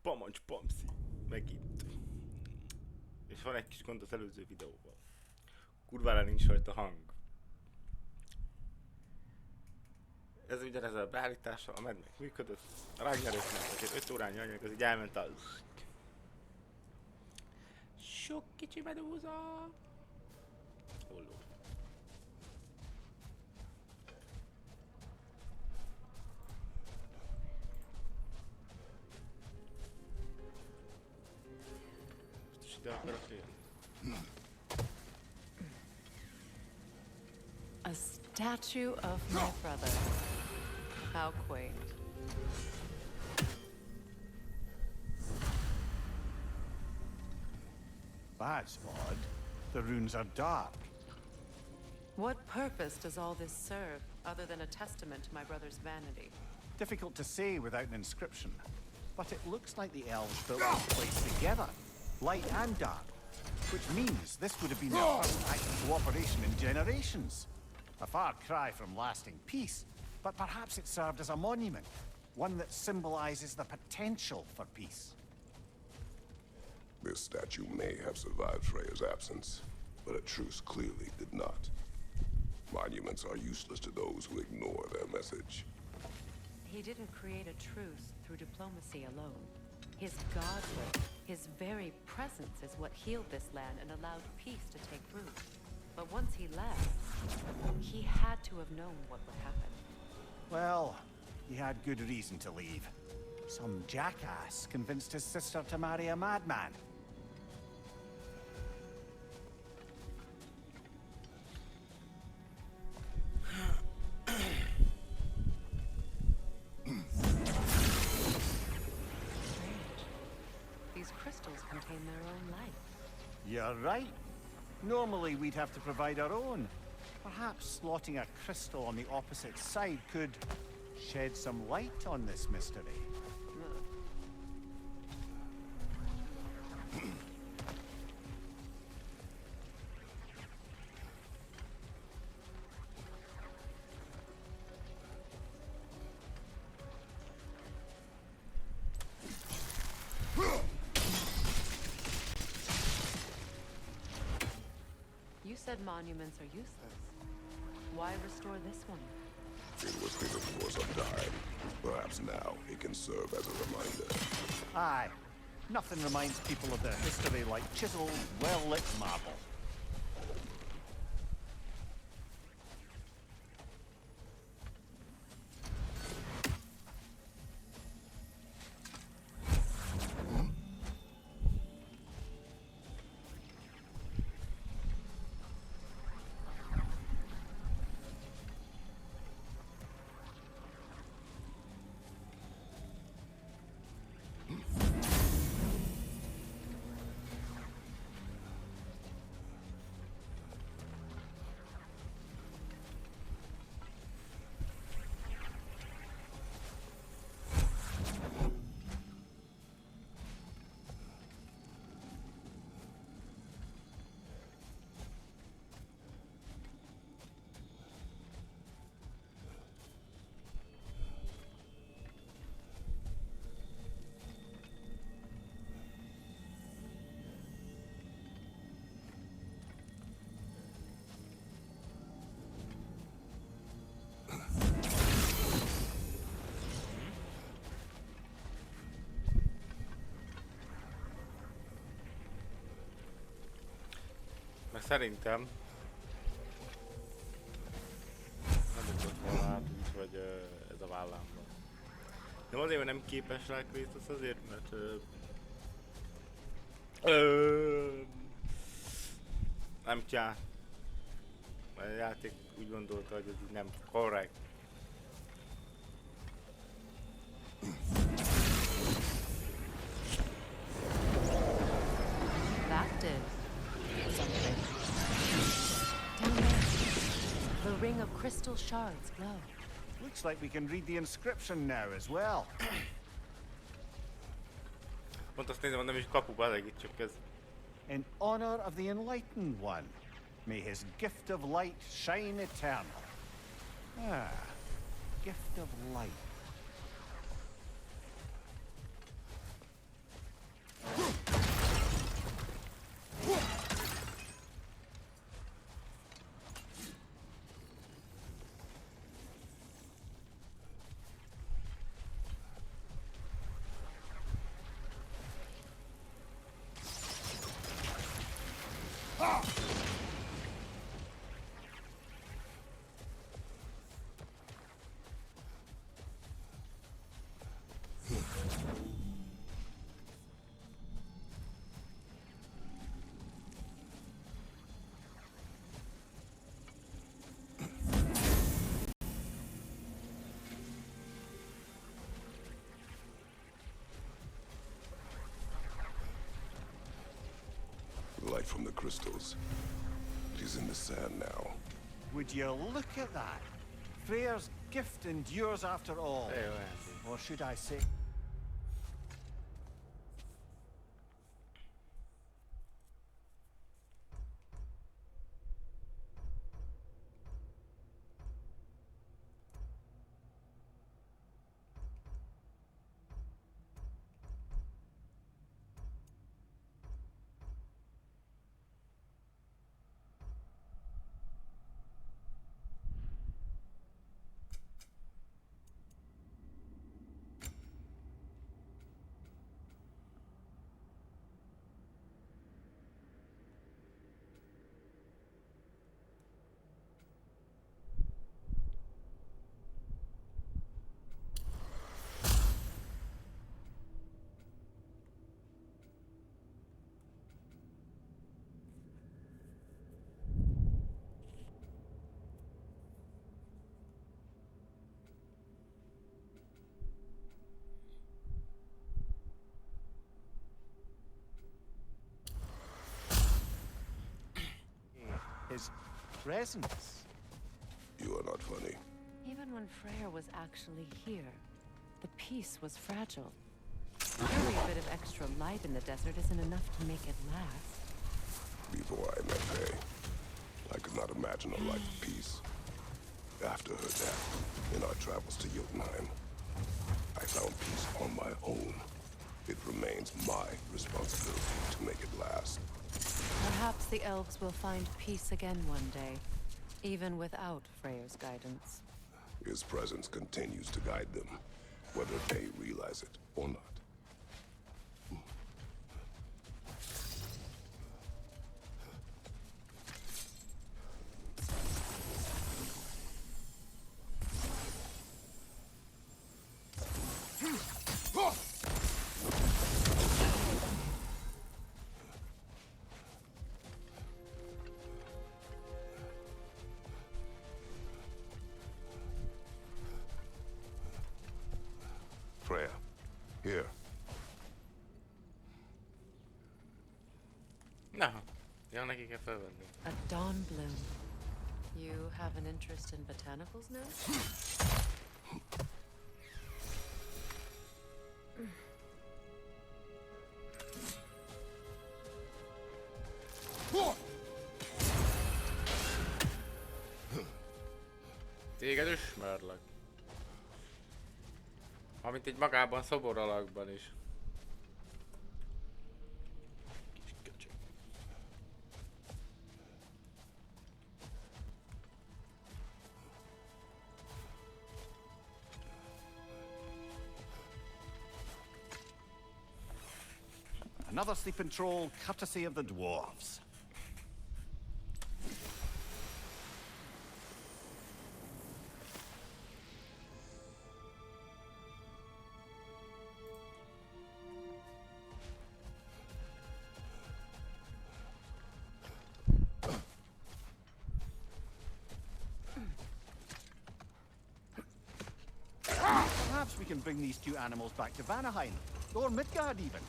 Pamancs Pamszi. Megint. És van egy kis gond az előző videóban. Kurvára nincs rajta hang. Ez ugyanez a beállítása, a mednek működött. A Ragnaröknek azért 5 órányi anyag, az így elment a... Sok kicsi medúza! Holló. Most is ide akarok jönni. A statue of my brother. How quaint. That's odd. The runes are dark. What purpose does all this serve, other than a testament to my brother's vanity? Difficult to say without an inscription. But it looks like the elves built this place together, light and dark. Which means this would have been their first act of cooperation in generations. A far cry from lasting peace, but perhaps it served as a monument, one that symbolizes the potential for peace. This statue may have survived Freya's absence, but a truce clearly did not. Monuments are useless to those who ignore their message. He didn't create a truce through diplomacy alone. His godhood, his very presence is what healed this land and allowed peace to take root. But once he left, he had to have known what would happen. Well, he had good reason to leave. Some jackass convinced his sister to marry a madman. These crystals contain their own light. You're right. Normally we'd have to provide our own. Perhaps slotting a crystal on the opposite side could shed some light on this mystery. You said monuments are useless. Why restore this one? It was hidden for some time. Perhaps now it can serve as a reminder. Aye. Nothing reminds people of their history like chiseled, well-lit marble. Mert szerintem nem ugrott volna át úgy, hogy ez a vállámban. Nem azért, mert nem képes rá Kratos, azért, mert nem kell. Mert a játék úgy gondolta, hogy ez így nem korrekt. That did something. Down there, the ring of crystal shards glow. Looks like we can read the inscription now as well. Pont azt nézem, hogy nem is kapuba elegítsük ez. In honor of the Enlightened One, may his gift of light shine eternal. Ah, gift of light. Light from the crystals. It is in the sand now. Would you look at that? Freyr's gift endures after all. Or should I say... his presence. You are not funny. Even when Freyr was actually here, the peace was fragile. Every bit of extra light in the desert isn't enough to make it last. Before I met Faye, I could not imagine a life of peace. After her death, in our travels to Jotunheim, I found peace on my own. It remains my responsibility to make it last. Perhaps the elves will find peace again one day, even without Freyr's guidance. His presence continues to guide them, whether they realize it or not. Freya, here. Na, ja, neki kell felvenni. A dawn bloom. You have an interest in botanicals now? Téged ismerlek. Amint egy magában szobor alakban is. Kis köcsög. Another sleeping troll, courtesy of the dwarves. Perhaps we can bring these two animals back to Vanaheim, or Midgard even.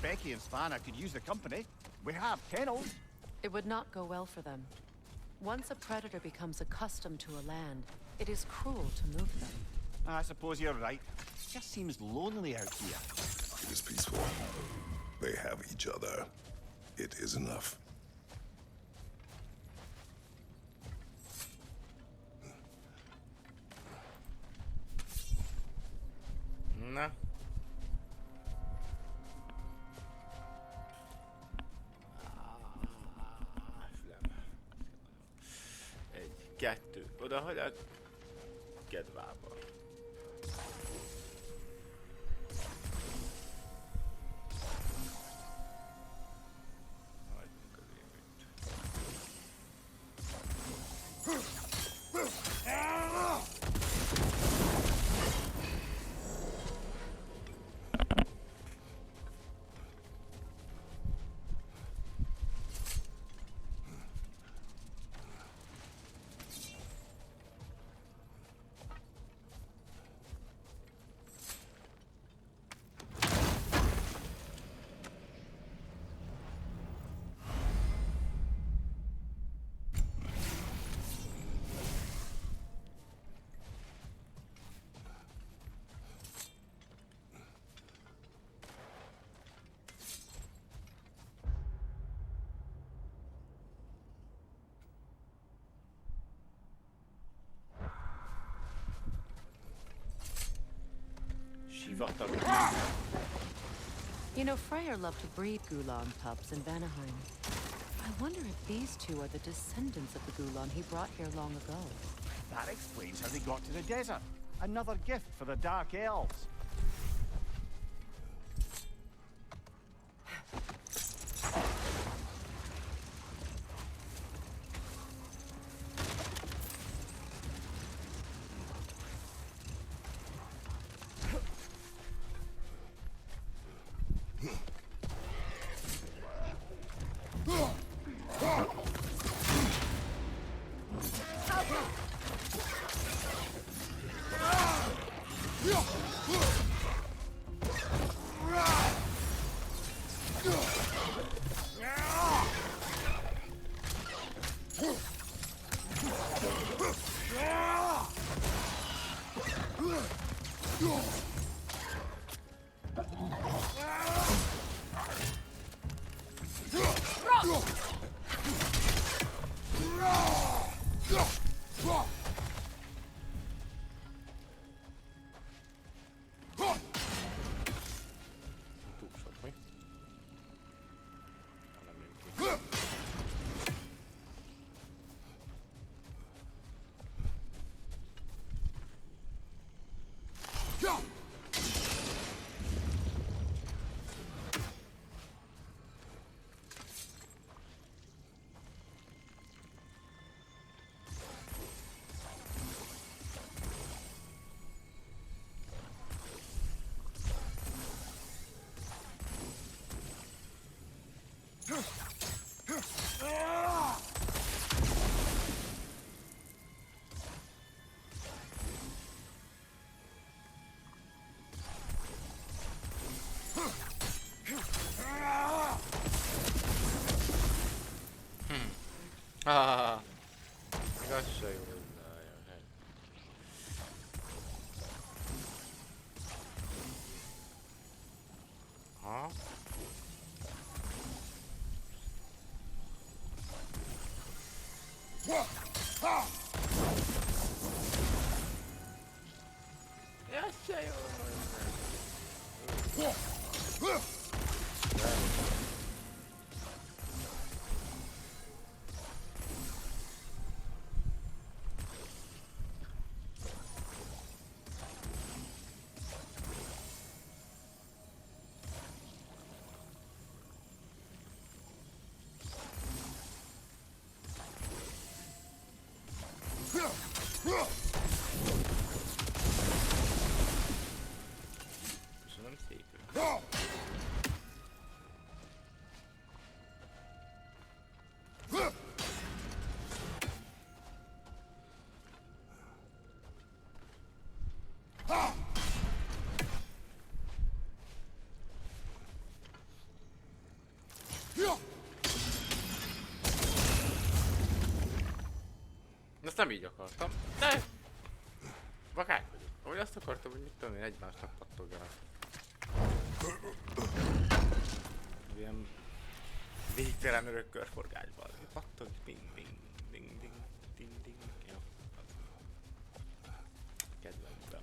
Becky and Svanna could use the company. We have kennels. It would not go well for them. Once a predator becomes accustomed to a land, it is cruel to move them. I suppose you're right. It just seems lonely out here. It is peaceful. They have each other. It is enough. Na. 2. Oda hogy a kedvába. Hagyjuk az évét. Sivatag. You know, Freyr loved to breed Gulan pups in Vanaheim. I wonder if these two are the descendants of the Gulan he brought here long ago. That explains how they got to the desert. Another gift for the Dark Elves. Túl sok, mi? Nem jön ki. Ah, az se jó, hogy nagyon hely. Ha? Ez se jó, köszönöm szépen. Ezt nem így akartam, de vakány vagyok. Ahogy azt akartam, hogy mit tudom én, egymásnak pattogjanak. Ilyen végtelen örök körforgásban. Pattog, ping, ping, ding, ding, ding, ding. Jó. Kedvencem.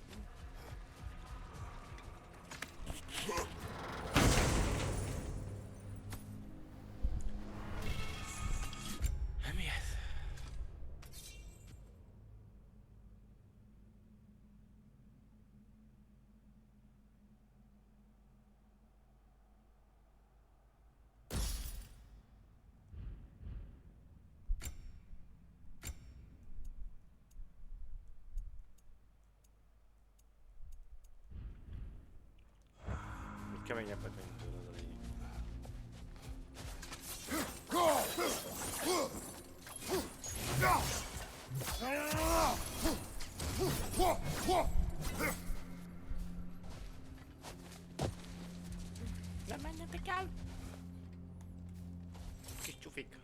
Mi ez? Lényebbet mint tőle az a lényeg. Nem menjetek el! Kis csufik.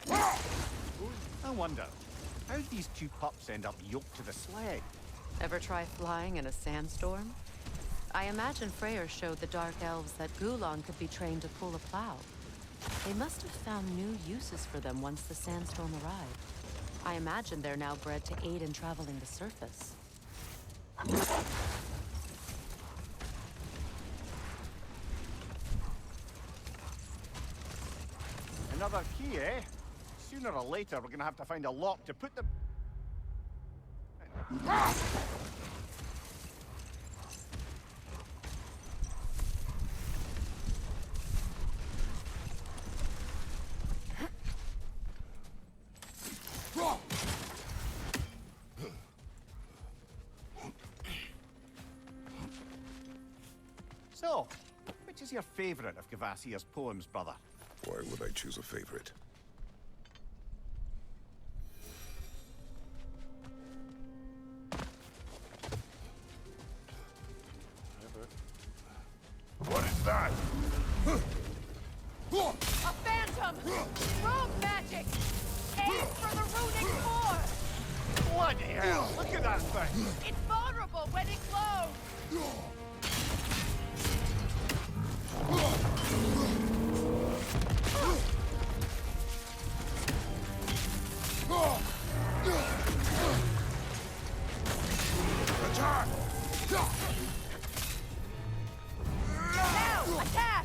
I wonder, how did these two pups end up yoked to the sled? Ever try flying in a sandstorm? I imagine Freyr showed the Dark Elves that Gulon could be trained to pull a plow. They must have found new uses for them once the sandstorm arrived. I imagine they're now bred to aid in traveling the surface. Another key, eh? Sooner or later, we're gonna have to find a lock to put the... So, which is your favourite of Gavassia's poems, brother? Why would I choose a favorite? What is that? A phantom! Rogue magic! Aim for the runic core! Bloody hell! Look at that thing! It's vulnerable when it glows! Attack! Now, attack!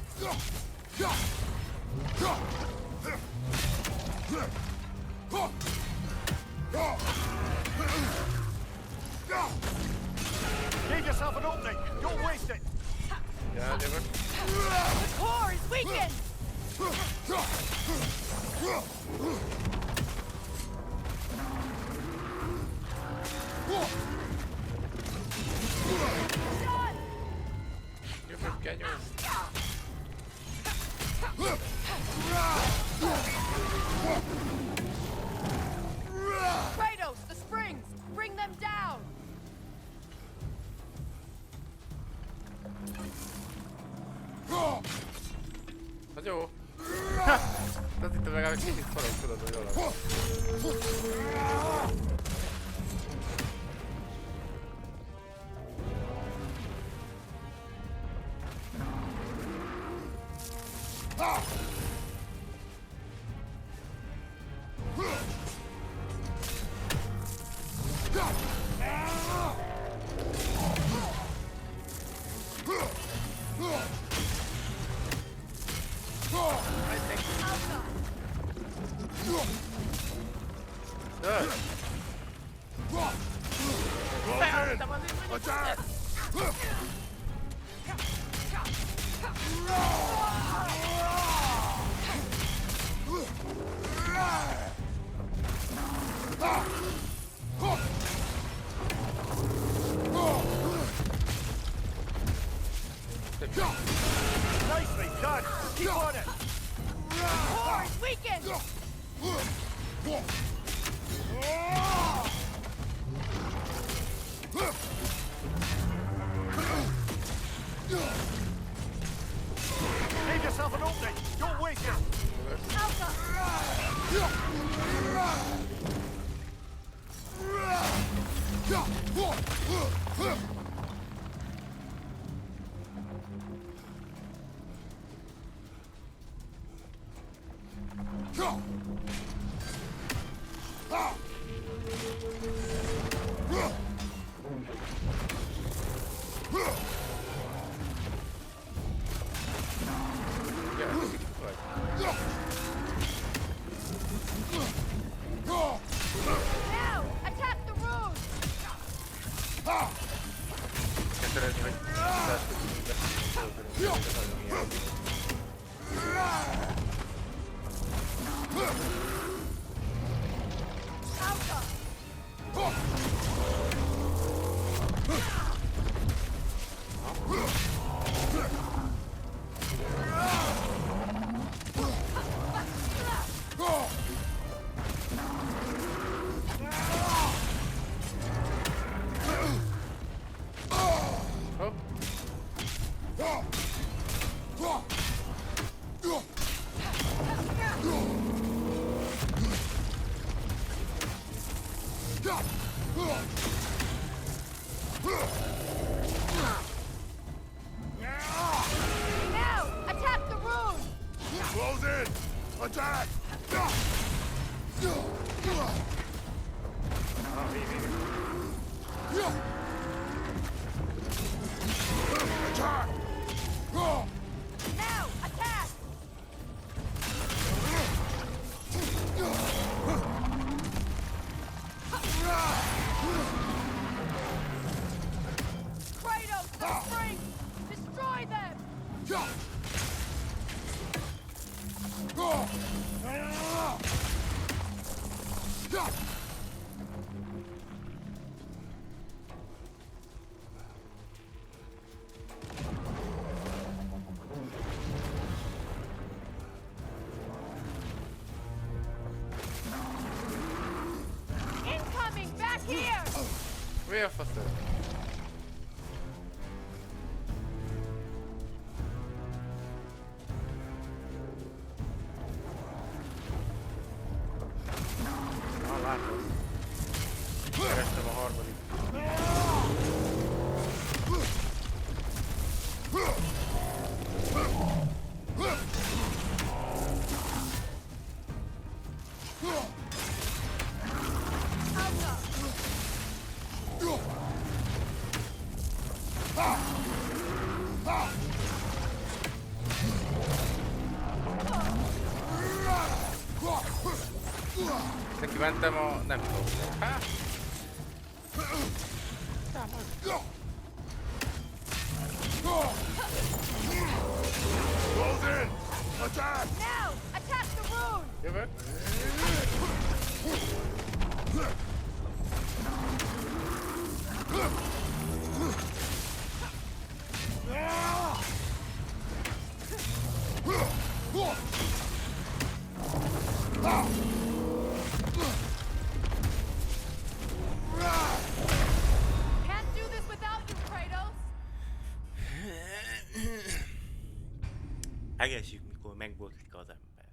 Give yourself an opening! Don't waste it! Ja, der wird... The core is weakened! Done! Der wird geil, Junge. Kratos, the springs! Bring them down! Az jó. Az itt legalább egy kicsit forog, tudod, hogy valami. Attack! Nicely done! Keep on it! Core is weakened! Give yourself an opening! Don't waste it! Now, attack the rune! Szeretném, hogy Alpha! Now, attack! Kratos, the springs! Destroy them! Incoming! Back here! Where for that? Látom. Kerestem a harmadik. Neki mentem a... nem tudom. Hát? Close in! Attack! Now, attack the rune! Jövök? Can't do this without you, Kratos! Egészsük, mikor megbotlik az ember.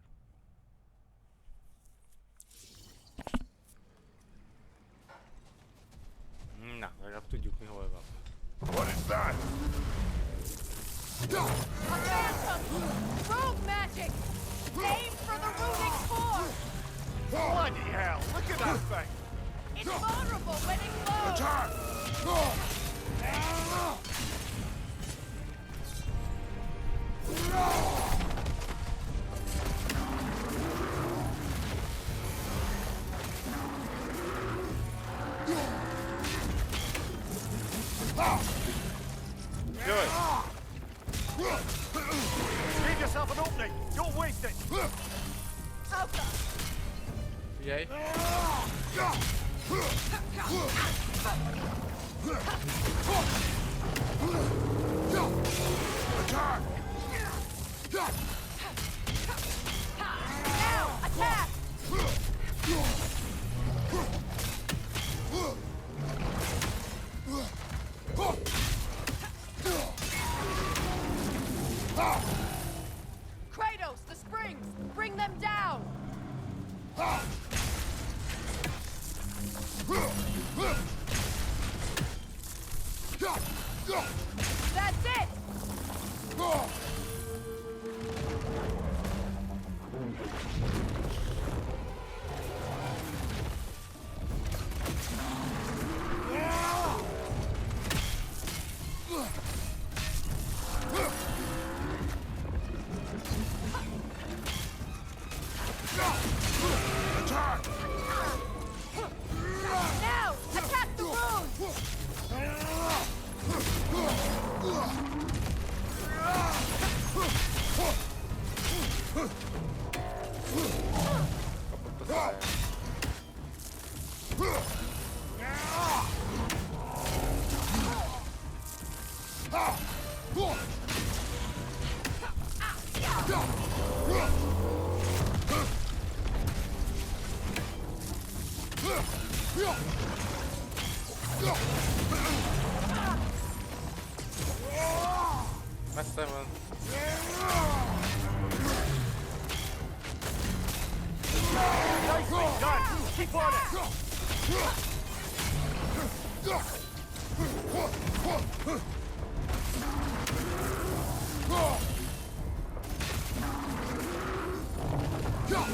Na, legalább tudjuk mi hol van. What is that? A phantom! Rogue magic! Aim for the runic core! Bloody hell, look at that thing! It's vulnerable when it glows! Attack! Jöjj! Leave yourself an opening! Don't waste it! Figyelj! Attack! Now, attack! Kratos, the springs! Bring them down! That's it! Attack! Now, attack the rune! Kapott a száját. Messze van. Nicely done! Keep on it! Now!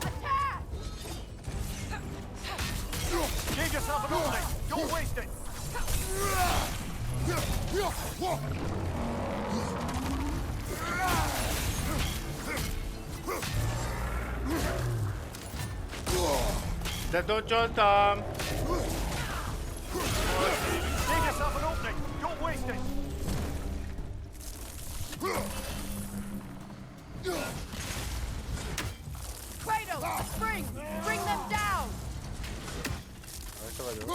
Attack! Give yourself an opening! Don't waste it! De dodge-oltam! Give yourself an opening! Don't waste it! Kratos! Spring! Bring them down! Rajta vagyok.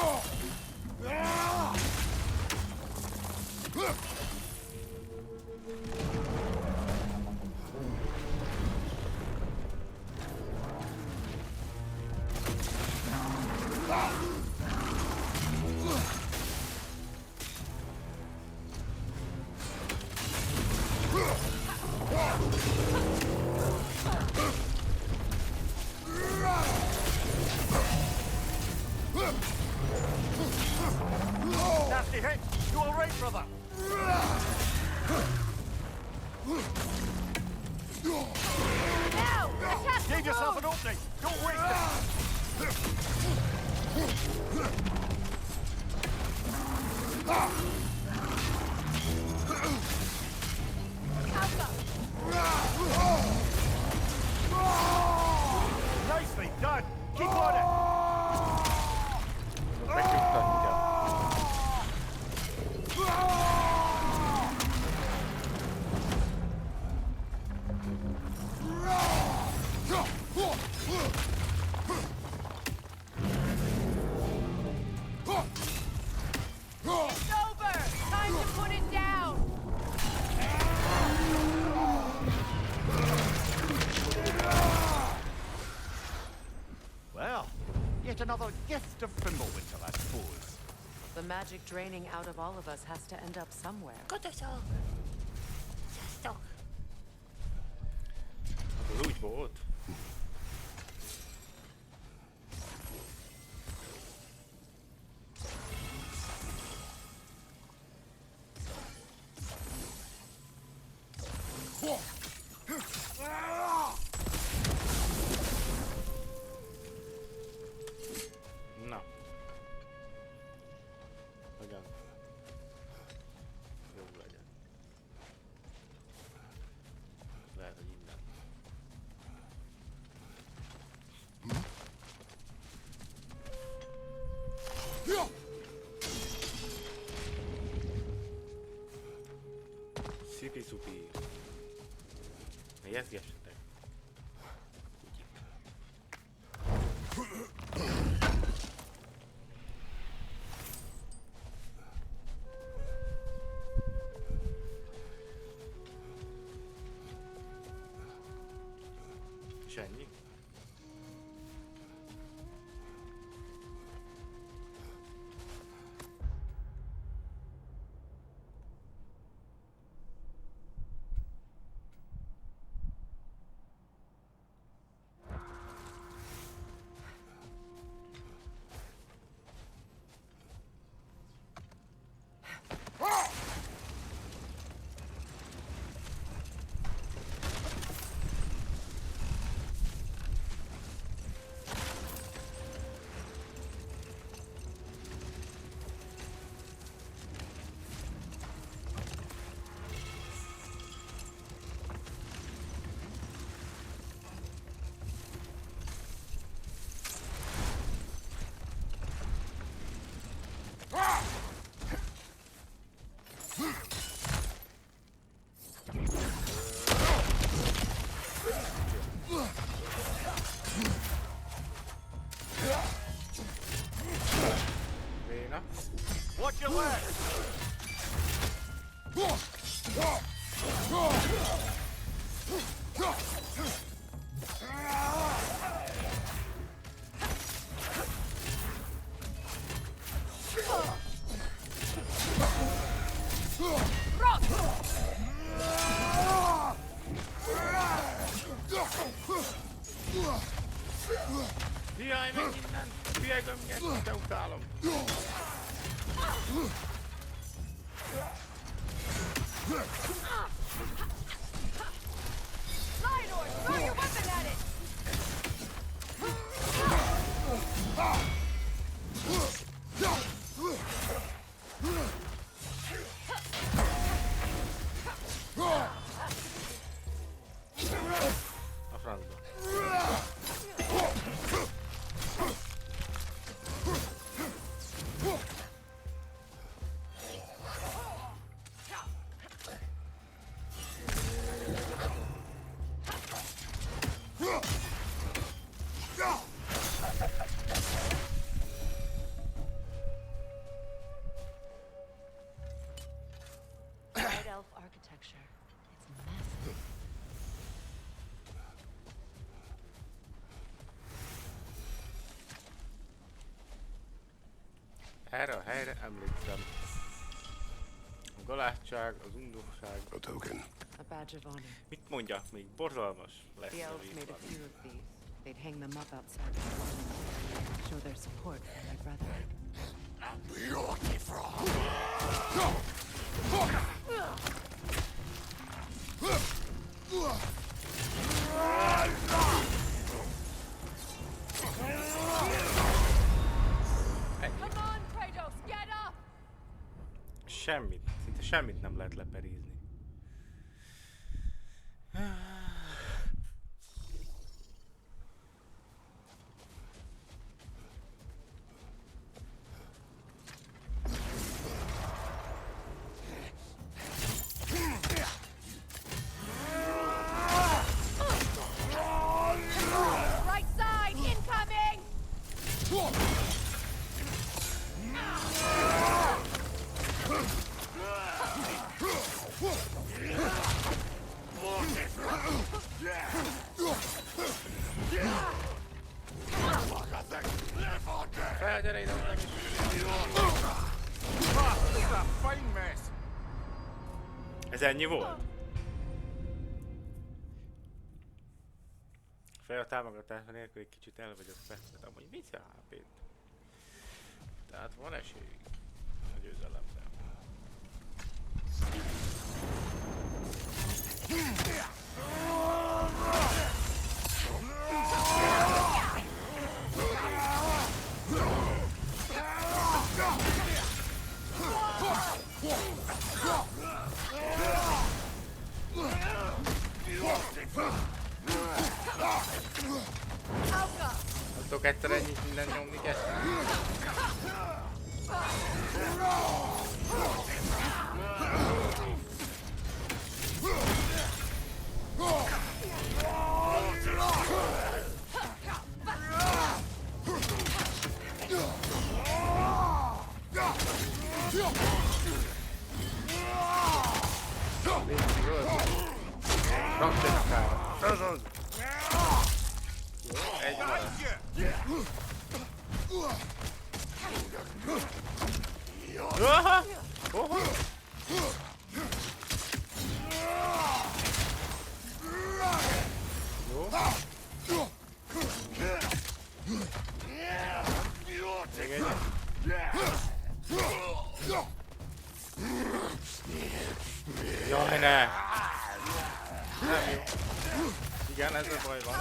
Nasty hit! You alright, brother? Now! Attack the Give yourself road! an opening! Don't waste it! Alpha! Nicely done! Keep on it! Megnyugtatja. It's over! Time to put it down! Well, yet another gift of Fimbulwinter, I suppose. The magic draining out of all of us has to end up somewhere. Az úgy volt. Na. Hogyan? Jó legyen. Lehet, hogy innen. Szipi-szupi. Jeszgessetek. És ennyi? Véna. Watch your left! Rock! Jaj, meg innen! Hülye gömget, te utálom! Lionor, throw your weapon at it! A francba. White elf architecture. It's massive. Erre a helyre emlékszem. A galátság, az undorság. A token. A badge of honor. Mit mondjak még? Borzalmas lesz The a elves made a vízban. few of these. They'd hang them up outside their dwellings. Show their support for their brother. Come on, Kratos, get up! Semmit, szinte semmit nem lehet leperízni. Right side, incoming! Fel, gyere ide hozzám is! Fine mess. Ez ennyi volt? Fel a támogatása nélkül egy kicsit el vagyok fesztett, amúgy vissza a HP-t. Tehát van esély a győzelemre. Alka! Nem tudok egyszer ennyit mindent nyomni, kezdtem. Rakd egy kára. Az az. Jó, egy van. Aha! Oha! Jó. Még egy. Jaj, ne! Nem jó. Igen, ez a baj van.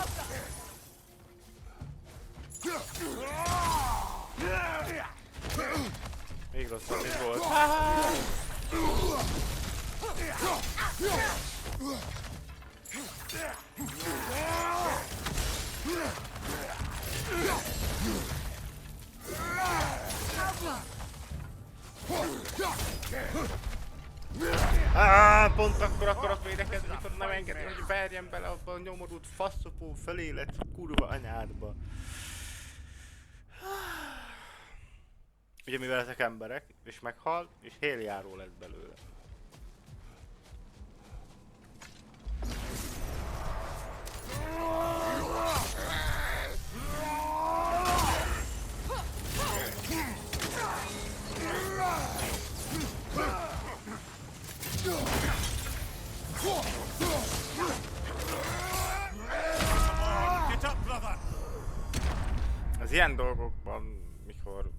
Még rosszabb, mint volt. Pont akkor akarok védekezni, mikor nem engedni, hogy verjen bele abba a nyomorult faszopó felélet kurva anyádba. Ugye mivel ezek emberek, és meghal, és héljáró lesz belőle. Az ilyen dolgokban, mikor...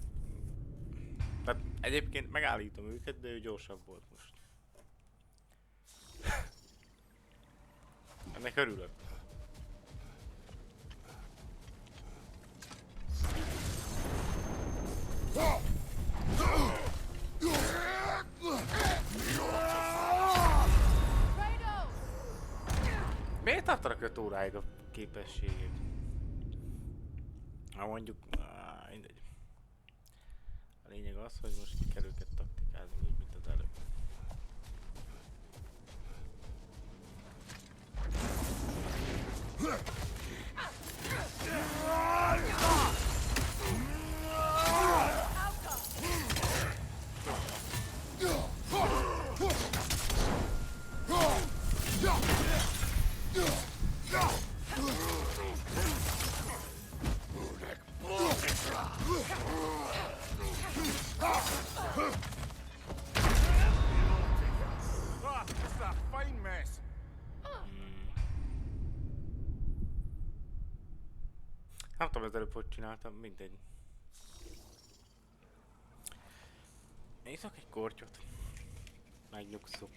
Tehát egyébként megállítom őket, de ő gyorsabb volt most. Ennek örülök. Miért tartanak 5 óráig a képességét? Ha mondjuk... mindegy. A lényeg az, hogy most ki kell őket taktikázni, úgy, mint az előbb. Nem tudom, az előbb hogy csináltam, mindegy. Iszok egy kortyot. Megnyugszok.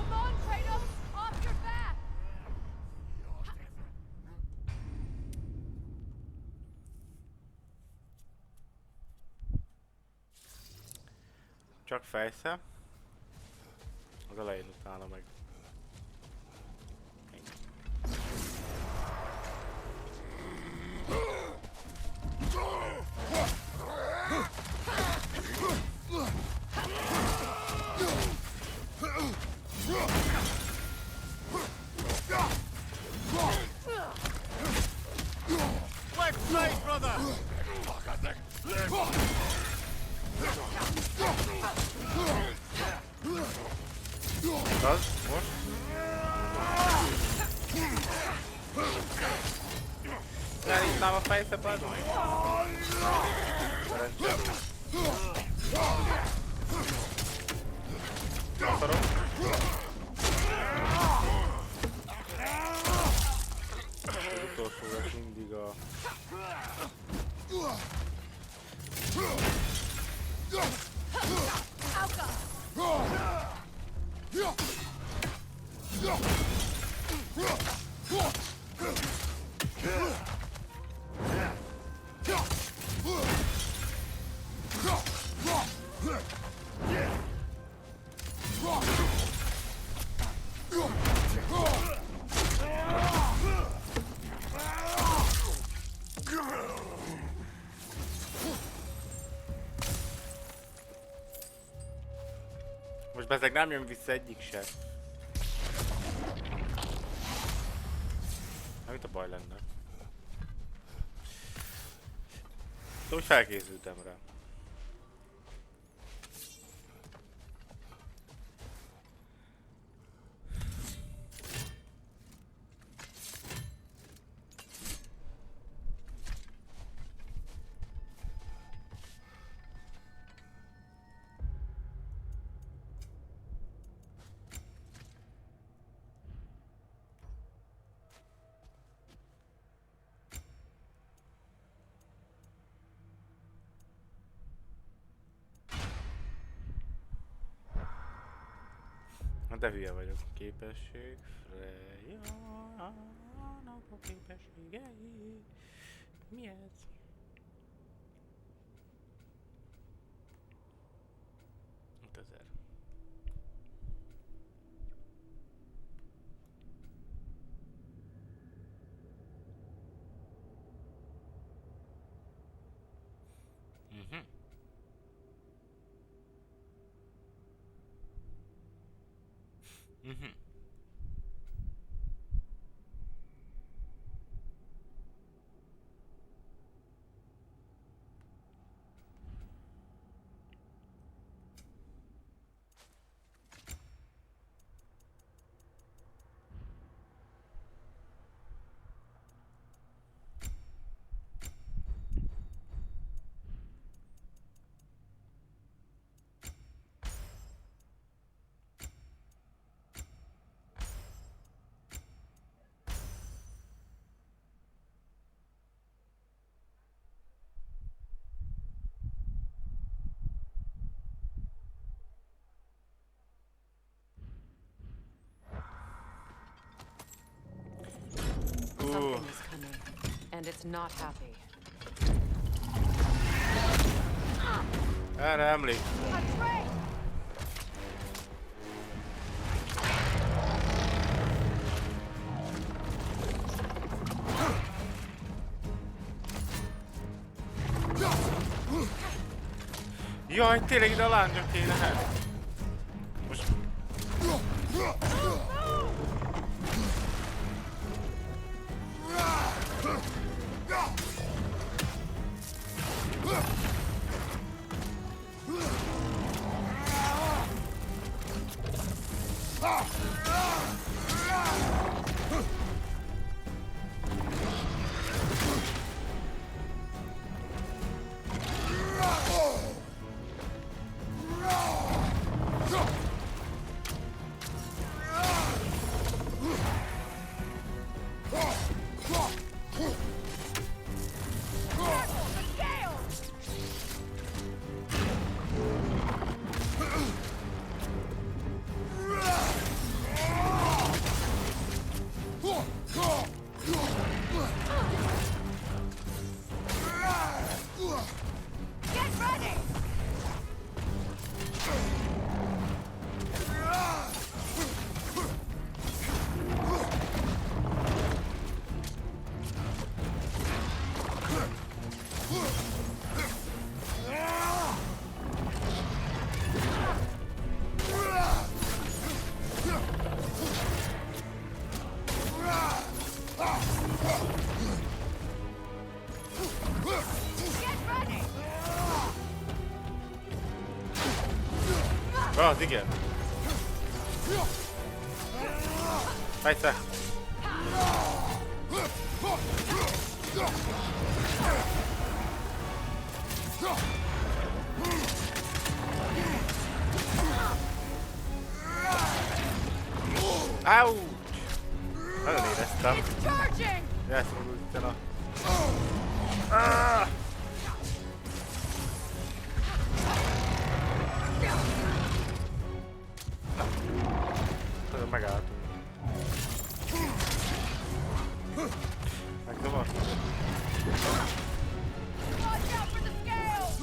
Come on, Kratos! Off your back! Csak fejsze. Az elején utána meg. Left side, brother! Az, most. Elhívnám a fejsze, bazd meg. Szerencsém. Leszarom. Az utolsó lesz mindig a... Most bezeg nem jön vissza egyik se. Nem itt a baj lenne. De úgy felkészültem rá. De hülye vagyok. Képesség, Freya, a képességei. Mi ez? Itt 5000. Mhm. Something is coming, and it's not happy. Erre emlék. A train! Jaj, tényleg ide a lányok kéne, hát. Most... Get ready! Get ready! Az igen. Fejsze! Ouch! Nagyon éreztem. It's charging! Elszorult a... Ah! Na, megálltunk. Megdobott? Watch out for the scales!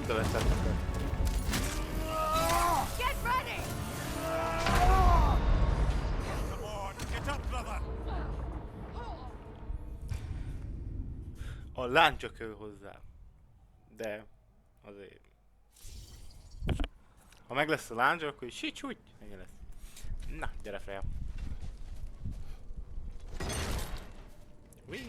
De leszettek. Get ready! A lány csak ő hozzá. De azért. Ha meg lesz a lándzsa, akkor is sics-úgy. Meg lesz. Na, gyere Freya. Whee!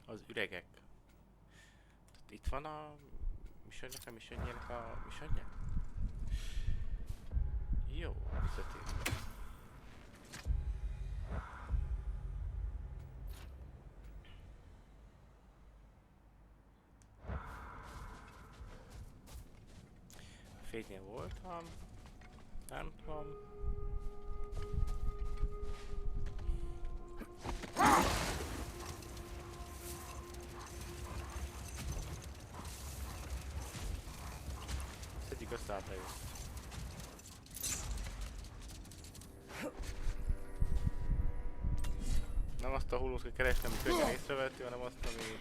Az üregek. Itt van a missionjának a missionje? Jó, visszatérünk. A féknél voltam. Nem tudom. Szedjük össze át eljött. Nem azt a hullót kell keresni, ami könnyen észrevehető, hanem azt, ami...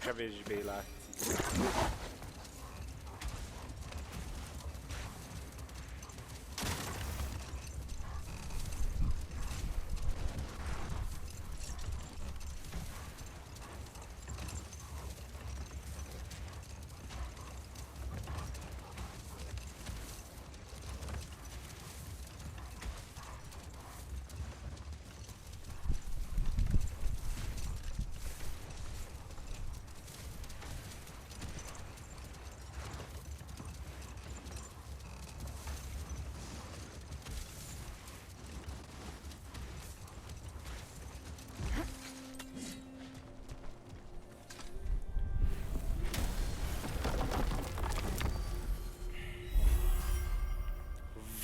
kevésbé látszik.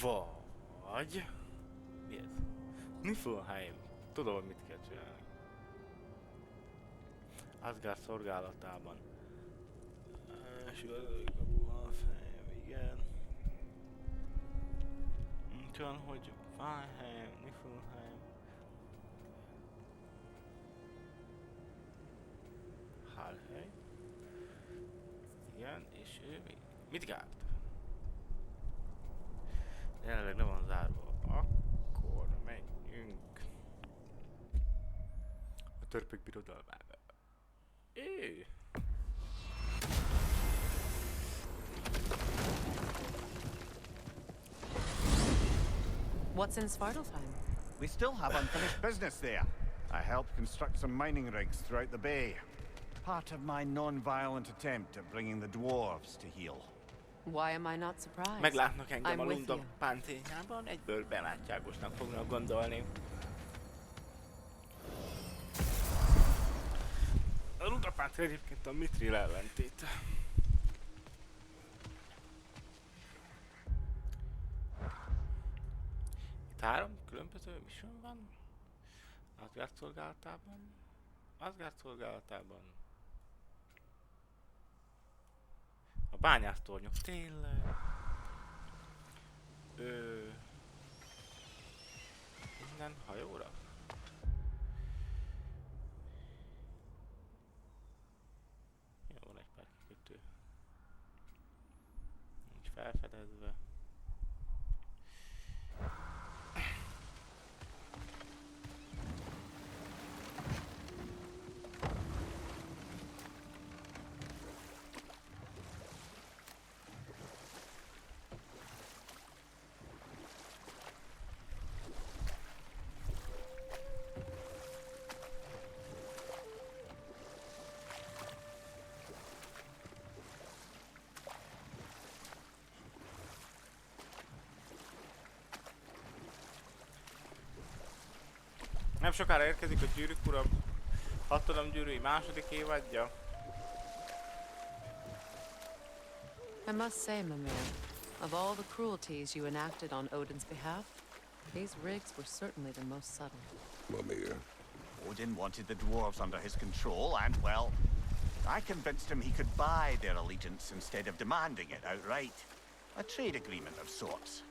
Vagy... Mi ez? Niflheim. Tudom, hogy mit kell csinálni. Asgard szolgálatában. Igen. Úgy van, hogy Valheim, Niflheim. Halheim. Igen, és ő még... Midgard. Jelenleg le van zárva. Akkor menjünk a törpök birodalmába. What's in Svartalfheim? We still have unfinished business there. I helped construct some mining rigs throughout the bay. Part of my non-violent attempt at bringing the dwarves to heel. Why am I not surprised? Meglátnak engem a I'm with lundok you. páncéljában, egyből belátságosnak fognak gondolni. A lundok páncél egyébként a Mithril ellentét. Itt 3 különböző mission van. Asgard szolgálatában. Asgard szolgálatában. A bányásztornyok tényleg. Minden hajóra? Jó, van egy pár kikötő. Nincs felfedezve. Nem sokára érkezik a Gyűrűk Ura hatalom gyűrűi második évadja. I must say, Mimir, of all the cruelties you enacted on Odin's behalf, these rigs were certainly the most subtle. Mimir. Odin wanted the dwarves under his control, and, well, I convinced him he could buy their allegiance instead of demanding it outright. A trade agreement of sorts.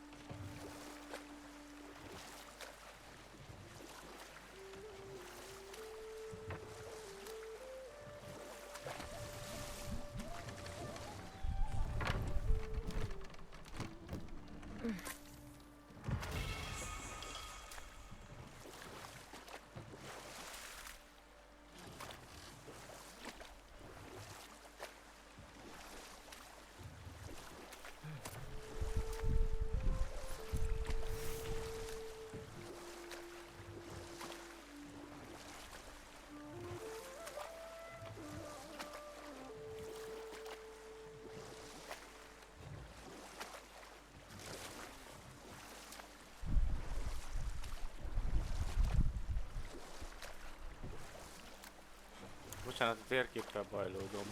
Bocsánat, a térképpel bajlódom.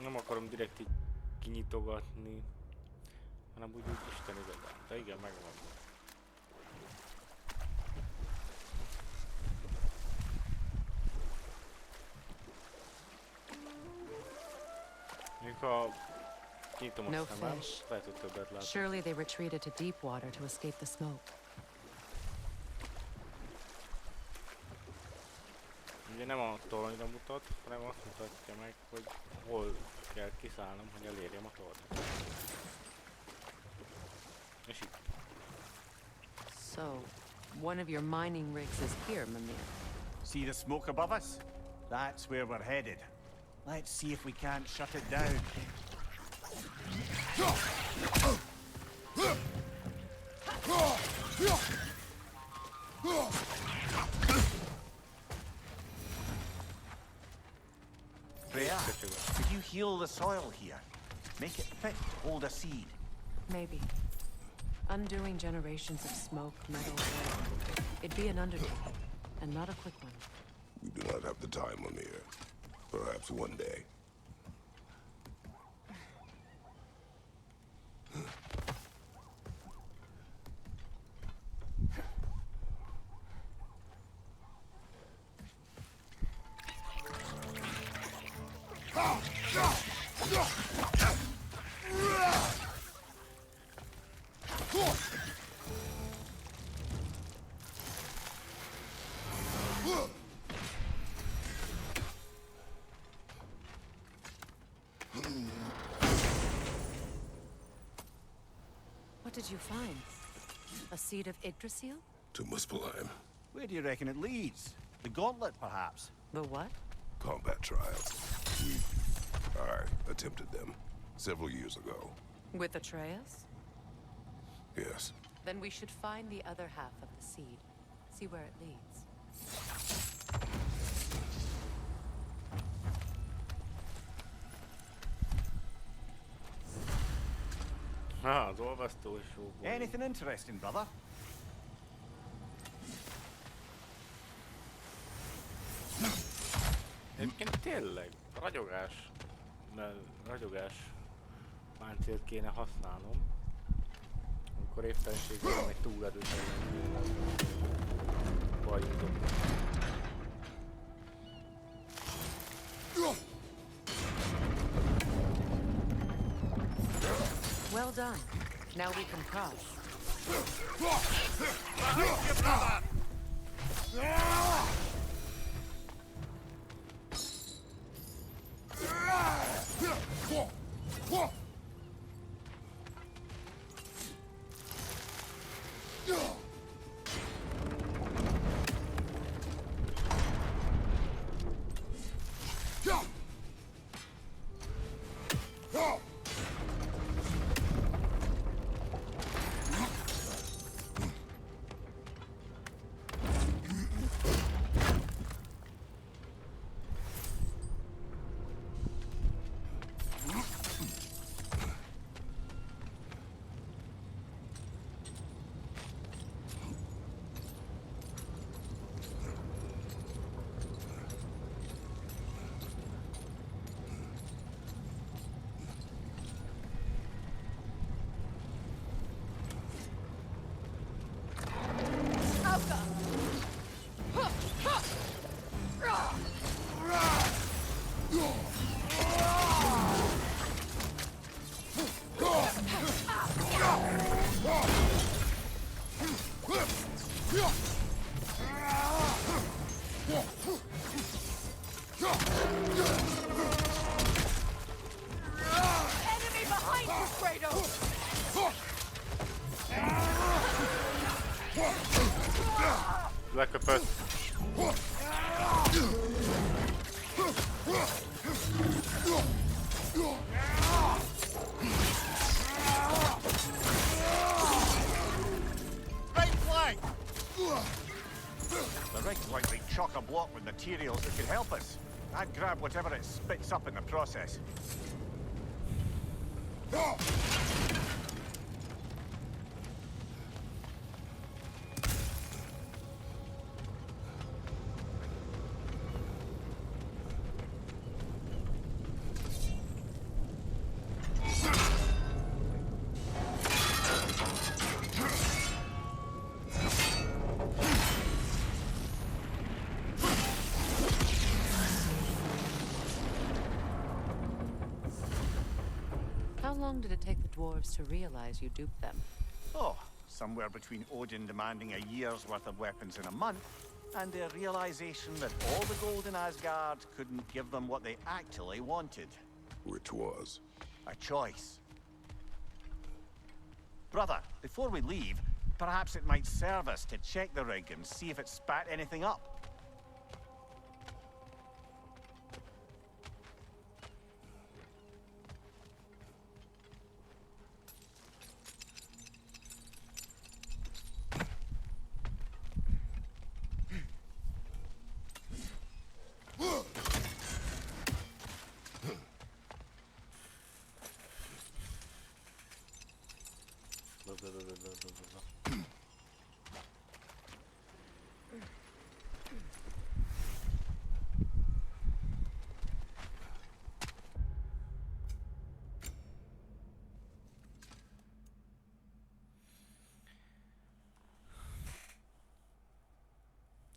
Nem akarom direkt így kinyitogatni, hanem úgy Isten igazán. De igen, megvan. Mikor kinyitom a No szemem, fish. lehet, hogy többet látok. Surely they retreated to deep water to escape the smoke. Ugye nem a toronyra mutat, hanem azt mutatja meg, hogy hol kell kiszállnom, hogy elérjem a tornyot. És itt. So, one of your mining rigs is here, Mimir. See the smoke above us? That's where we're headed. Let's see if we can't shut it down. Freya, could you heal the soil here? Make it fit to hold a seed. Maybe. Undoing generations of smoke, metal, oil. It'd be an undertaking, and not a quick one. We do not have the time on here. Perhaps one day. What did you find? A seed of Yggdrasil? To Muspelheim. Where do you reckon it leads? The gauntlet, perhaps? The what? Combat trials. I attempted them several years ago. With Atreus? Yes. Then we should find the other half of the seed. See where it leads. Az olvasztó is jó volt. Anything interesting, brother? Egyébként tényleg, ragyogás páncélt kéne használnom. Amikor éppenségben egy túl erős bajudom. Well done. Now we can cross. Enemy behind you, Kratos! Leköpött. Right flank! The rig's likely chock-a-block with materials that could help us. I'd grab whatever it spits up in the process. How long did it take the dwarves to realize you duped them? Oh, somewhere between Odin demanding a year's worth of weapons in a month And a realization that all the gold in Asgard couldn't give them what they actually wanted. Which was? A choice. Brother, before we leave, perhaps it might serve us to check the rig and see if it spat anything up.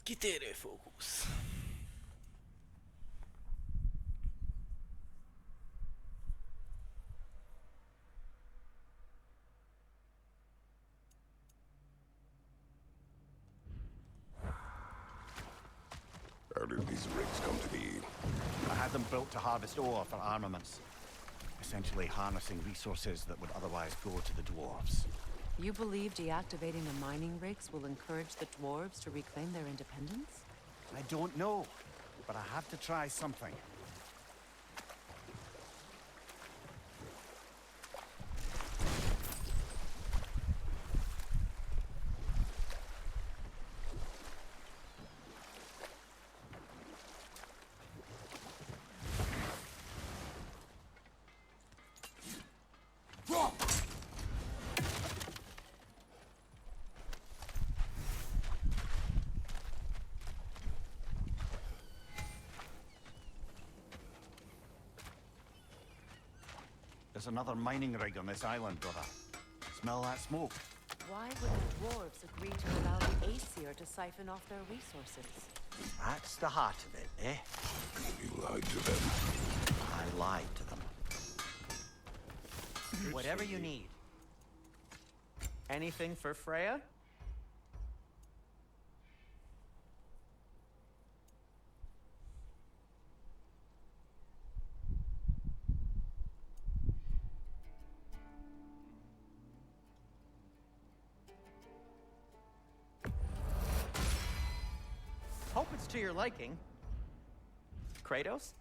Kitérő fókusz. How did these rigs come to be? I had them built to harvest ore for armaments. Essentially harnessing resources that would otherwise go to the dwarves. You believe deactivating the mining rigs will encourage the dwarves to reclaim their independence? I don't know, but I have to try something. There's another mining rig on this island, brother. Smell that smoke? Why would the dwarves agree to allow the Aesir to siphon off their resources? That's the heart of it, eh? You lied to them. I lied to them. Whatever you need. Anything for Freya? Hope it's to your liking. Kratos?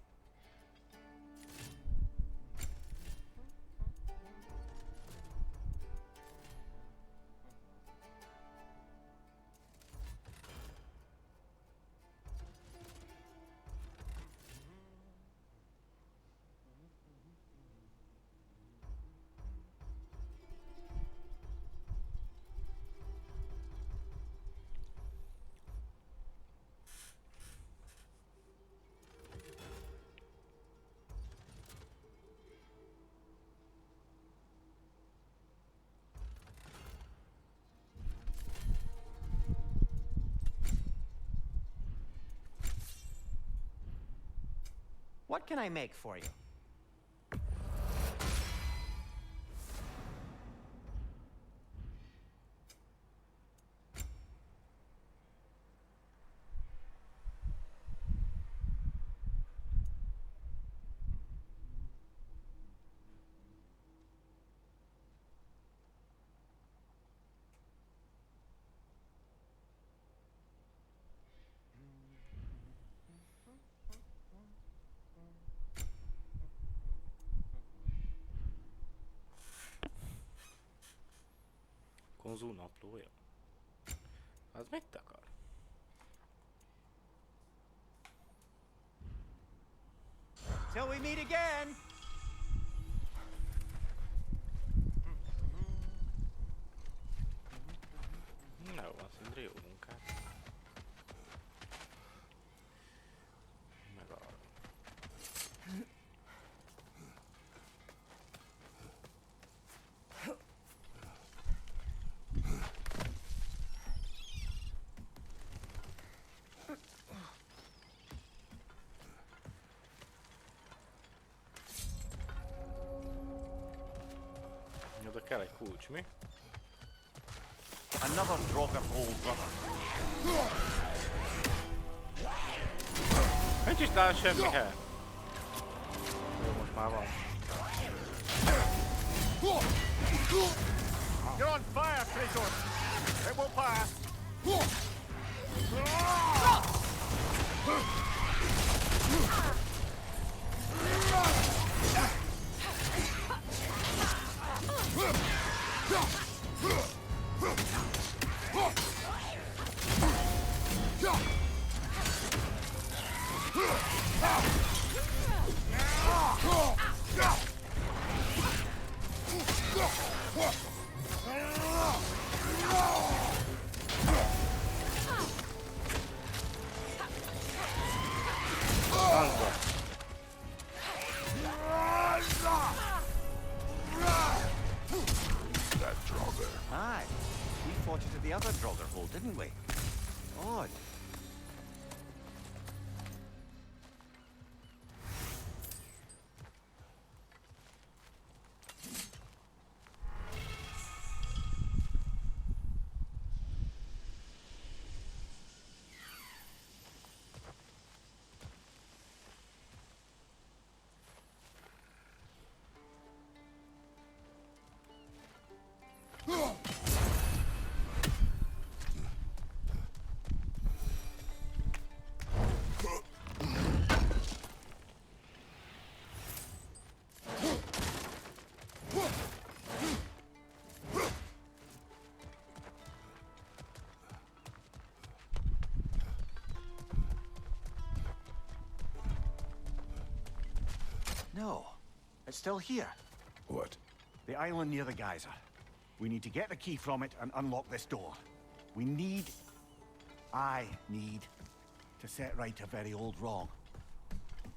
What can I make for you? Konzul naplója. Az mit akar? Till we meet again! Na jó, azt mondja, jó munkát. Meg arra. Oda kell egy kulcs, mi? Another drop of gold, brother. Nincs is nála semmi hely. Jó, most már van. You're on fire, Kratos! It will pass! That Draugr. Aye. We fought it at the other Draugr hole, didn't we? Odd. No, it's still here. What? The island near the geyser. We need to get the key from it and unlock this door. I need to set right a very old wrong.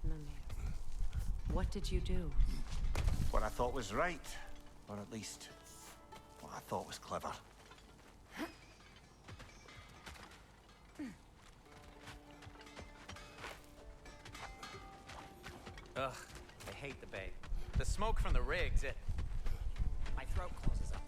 Mummy, what did you do? What I thought was right, or at least what I thought was clever. Ugh, I hate the bay. The smoke from the rigs, my throat closes up.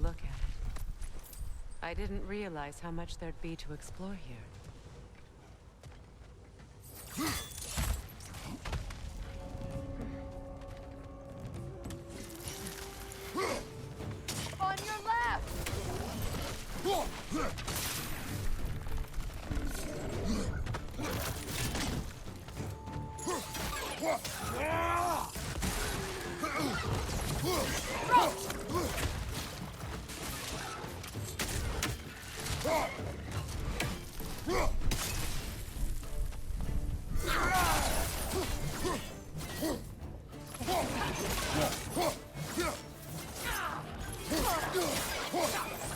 Look at it. I didn't realize how much there'd be to explore here. On your left!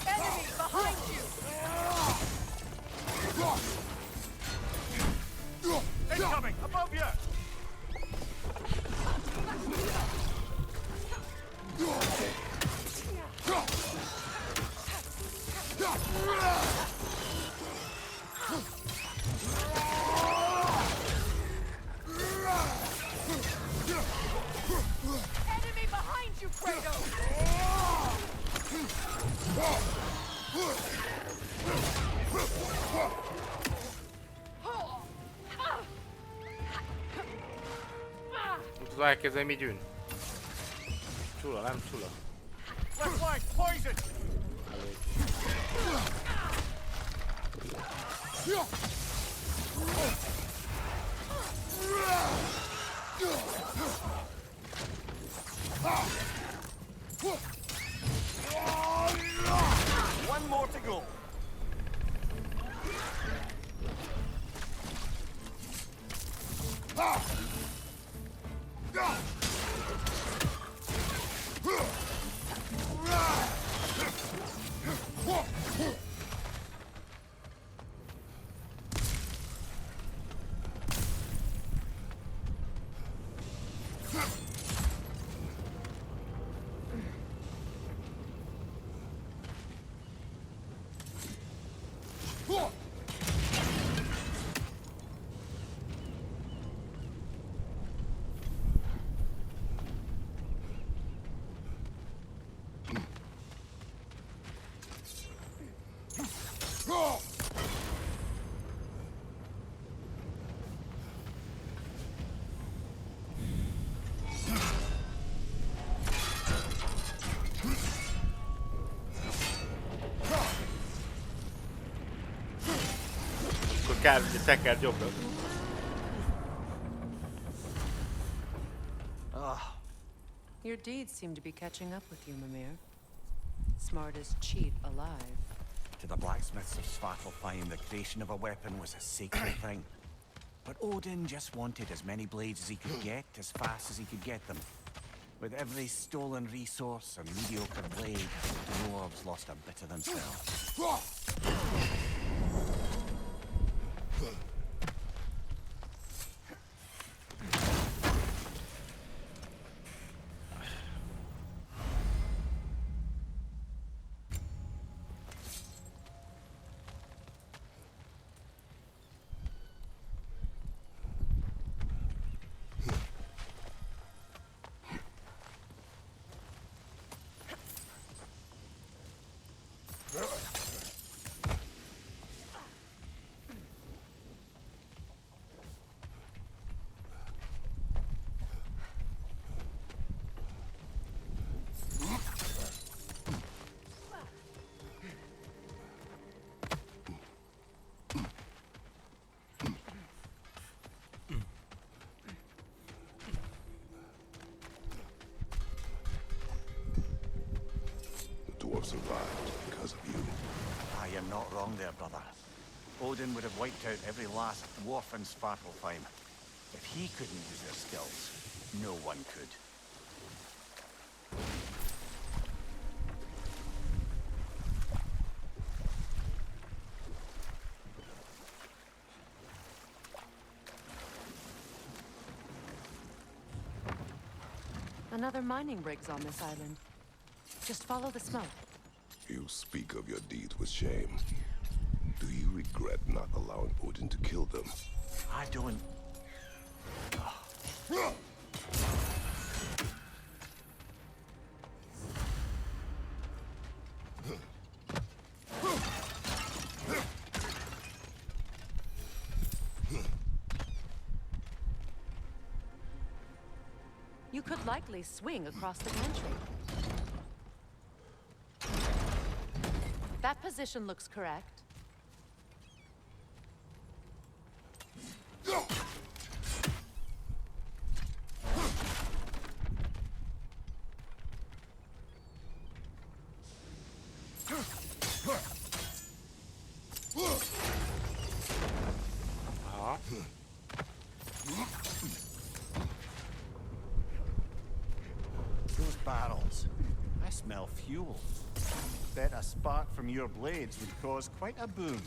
Enemy behind you! Incoming! Above you! Enemy behind you, Kratos! Tudod elkezdeni, mi gyűn? Csula, nem csula. Left flank, poison! One more to go. kár, hogy tekerd jobbra. Your deeds seem to be catching up with you, Mimir. Smartest cheat alive. To the blacksmiths of Svartalfheim, the creation of a weapon was a sacred thing. But Odin just wanted as many blades as he could get, as fast as he could get them. With every stolen resource and mediocre blade, the dwarves lost a bit of themselves. Dwarf survived because of you. I am not wrong there, brother. Odin would have wiped out every last dwarf in Svartalfheim. If he couldn't use their skills, no one could. Another mining rig's on this island. Just follow the smoke. You speak of your deeds with shame. Do you regret not allowing Odin to kill them? I don't... You could likely swing across the gantry. That position looks correct. Ja. Those barrels. I smell fuel. Bet a spark from your blades would cause quite a boom.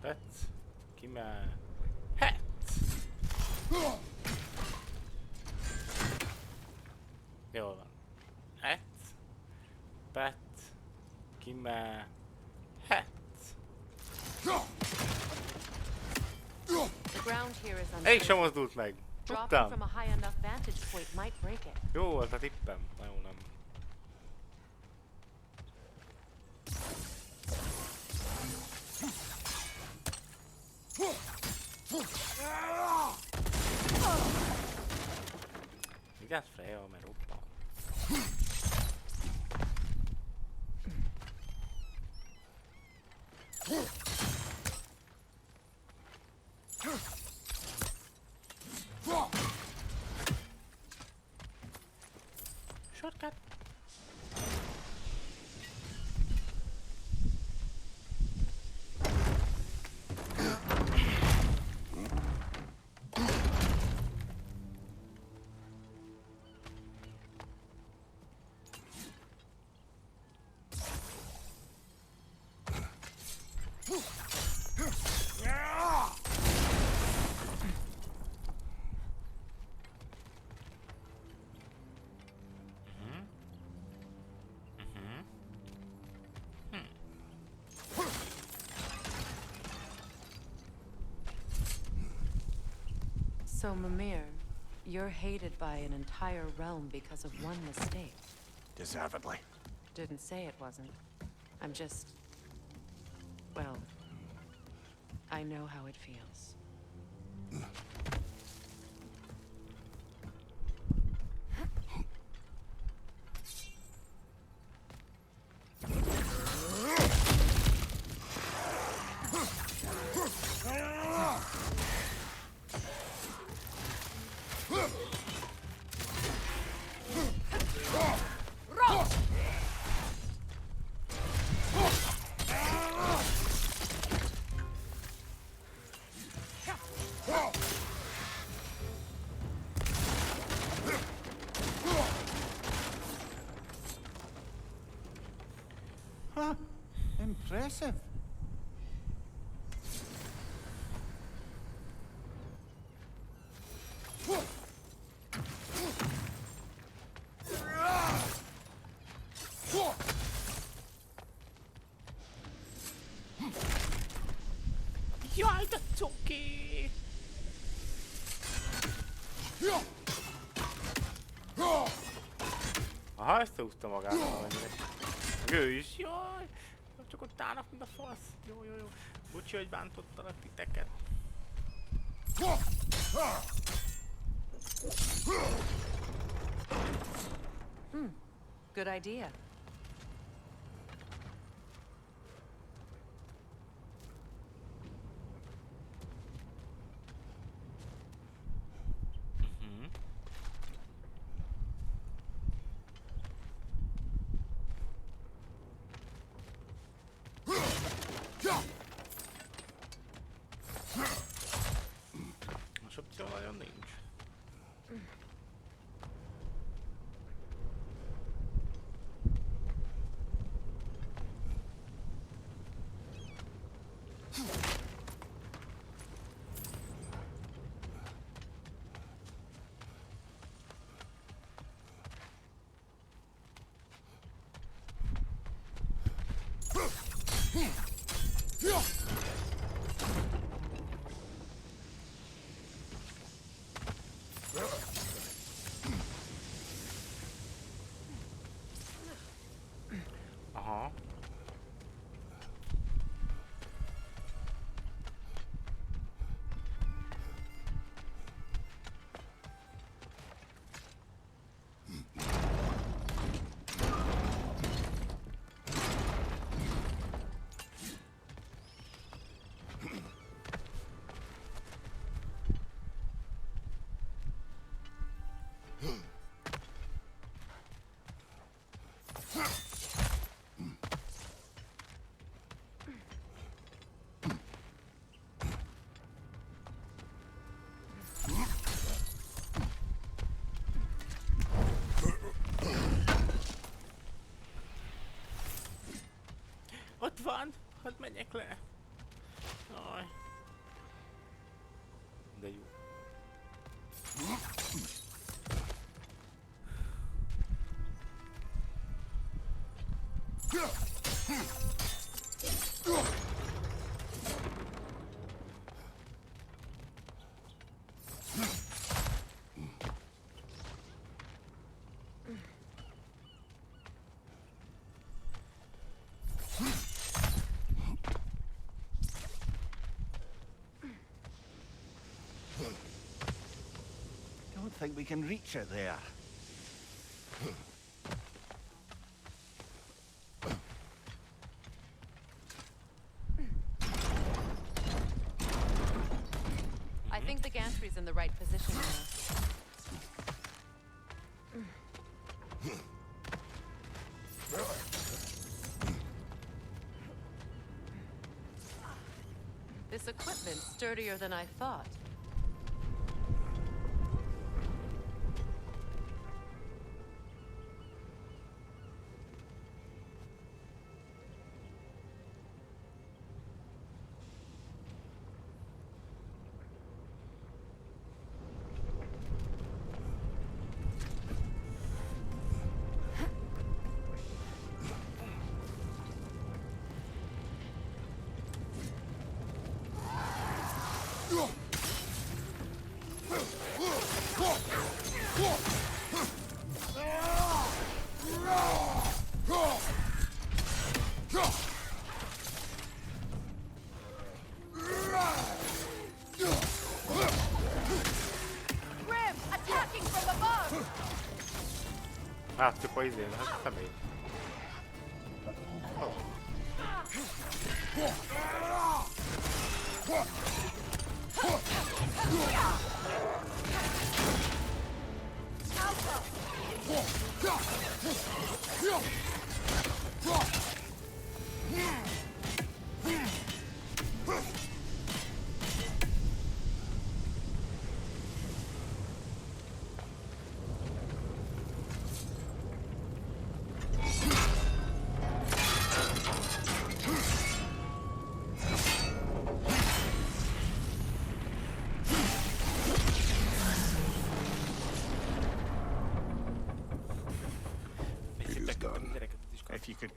Ett. Kime. Hett! Jól van. Ett. Pet. Kime. Hett. The ground here is Egyik sem unstable. mozdult meg. Dropping Tudtam. from a high enough vantage point might break it. Jó volt a tippem. Na jó, nem. Vigyázz Freya, mert robban. Shortcut. So, Mimir, you're hated by an entire realm because of one mistake. Deservedly. Didn't say it wasn't. I'm just... well, I know how it feels. Impressive. Jaj, de cuki! Aha, összehúzta magát valamennyire. Meg ő is, jaj! Csak ott állnak, mint a fasz. Jó, jó, jó. Bocsi, hogy bántottalak titeket. Good idea. Más opció nagyon nincs. Aha. Ott van! Hadd menjek le! Aj. De jó. Don't think we can reach it there. I think the gantry's in the right position now. This equipment's sturdier than I thought. Grim, attacking from above! Látjuk a izén, hát személy.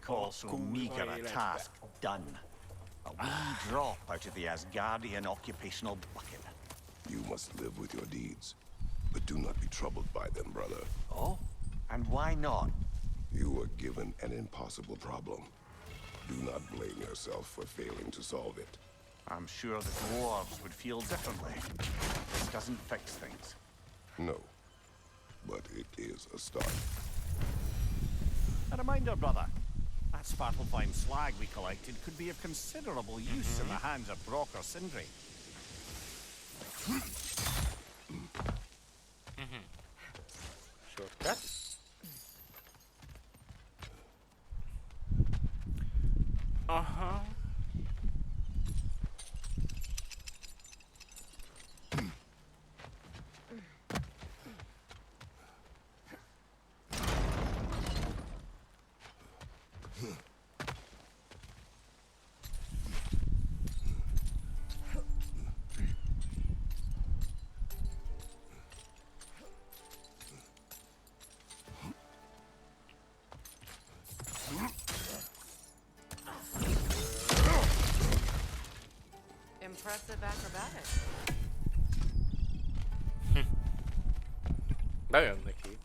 call so kurva meager a életbe. task done. A wee drop out of the Asgardian occupational bucket. You must live with your deeds, but do not be troubled by them, brother. Oh? And why not? You were given an impossible problem. Do not blame yourself for failing to solve it. I'm sure the dwarves would feel differently. This doesn't fix things. No, but it is a start. A reminder, brother. That Svartalfheim slag we collected could be of considerable use in the hands of Brock or Sindri. Shortcut. Aha. Impressive acrobatics. Bejön neki.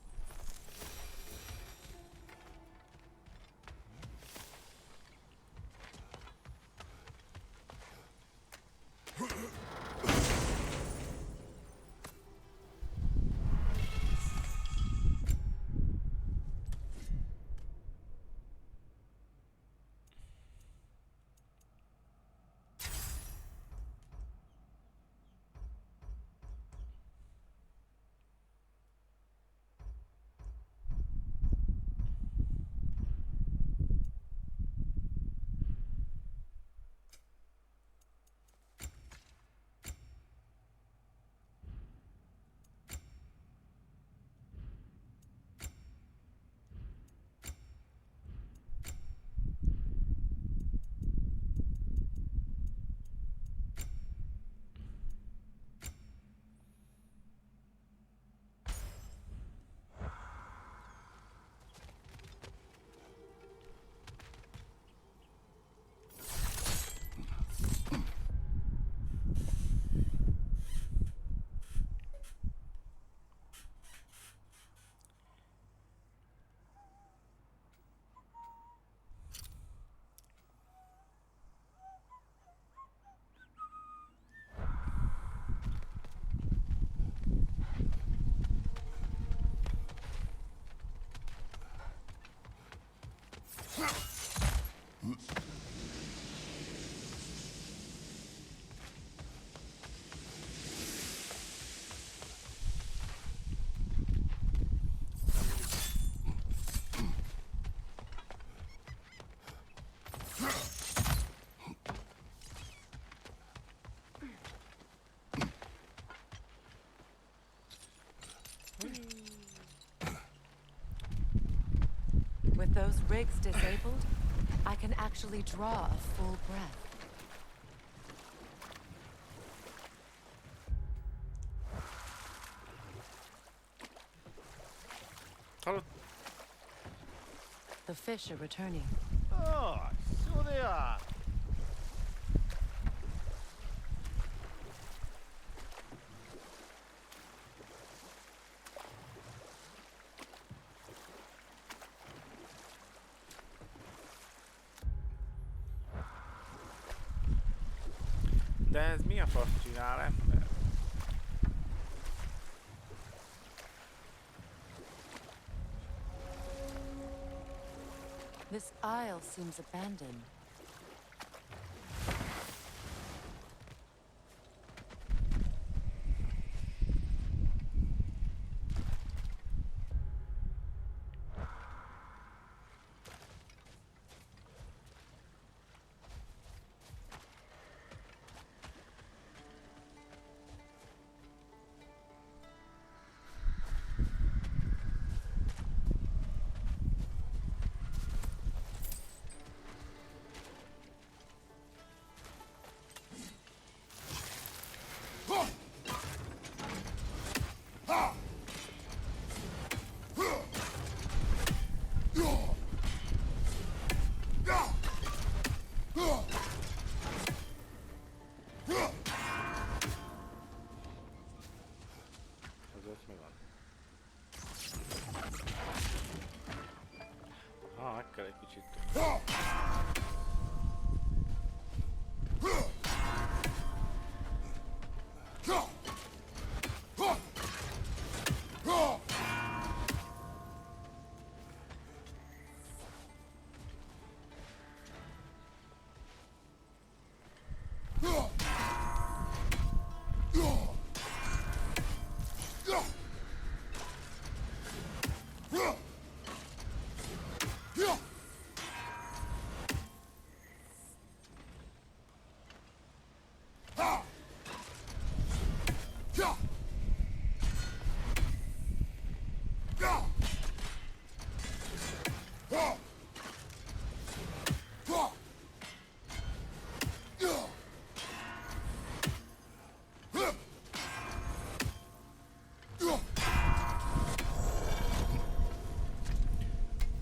With those rigs disabled, I can actually draw a full breath. Hallå? The fish are returning. Oh, so they are. De ez mi a fasz csinál, ember? This isle seems abandoned.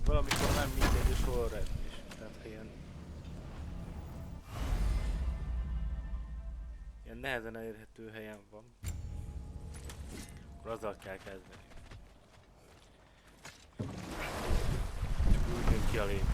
Valamikor nem mindegy, és hol red is. Tehát ilyen nehezen elérhető helyen van. Akkor azzal kell kezdeni. Csak úgy jön ki a lépés.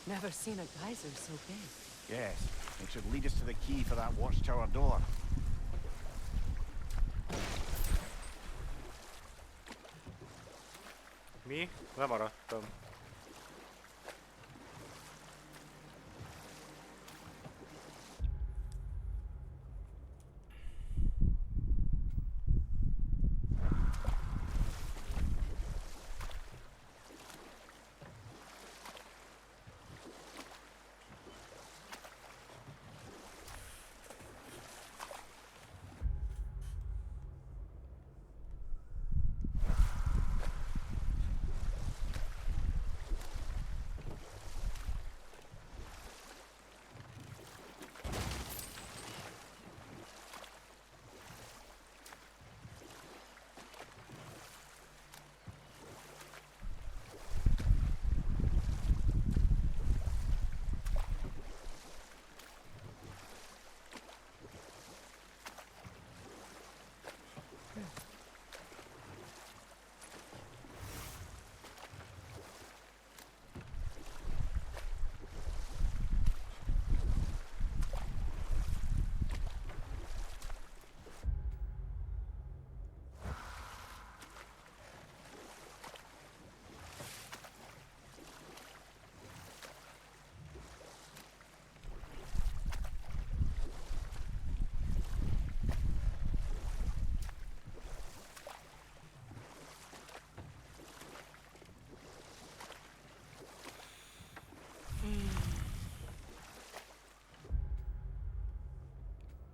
Never seen a geyser so big. Yes, it should lead us to the key for that watchtower door. Mi? Lemaradtam.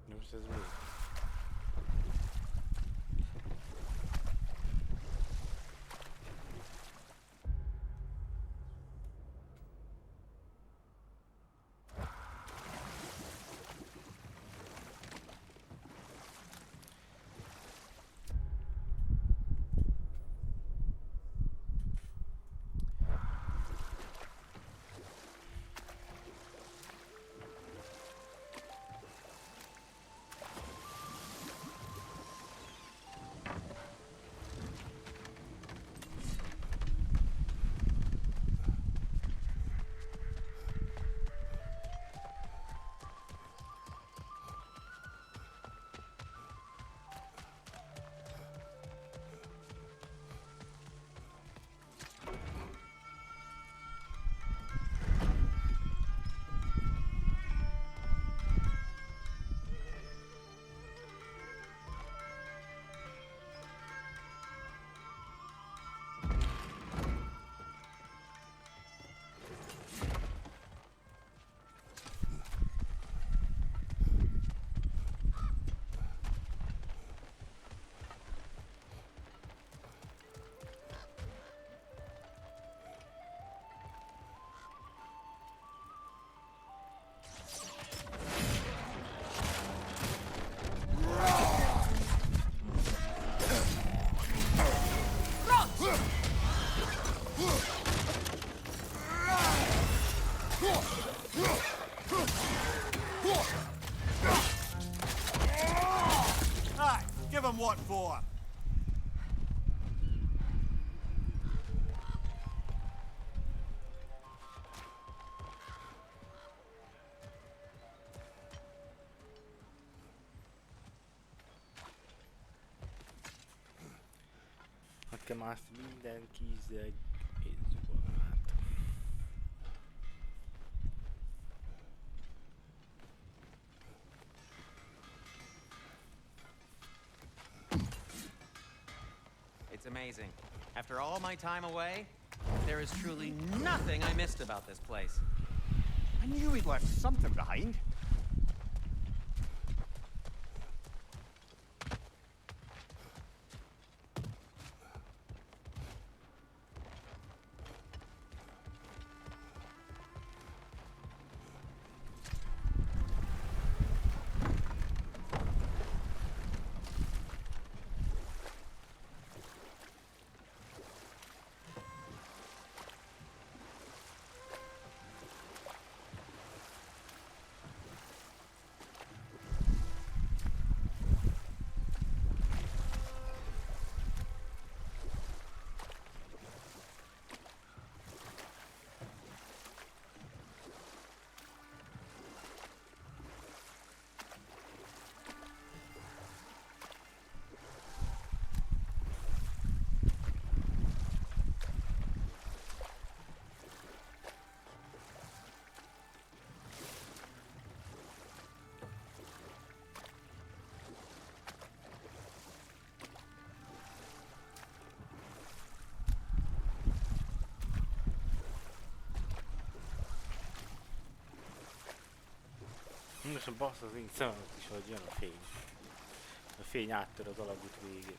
Most ez mi? What for? Nekem azt minden kizeg és barát. It's amazing. After all my time away, there is truly nothing I missed about this place. I knew we'd left something behind. Most a bassz az én szememet is, hogy jön a fény. A fény áttör az alagút végére.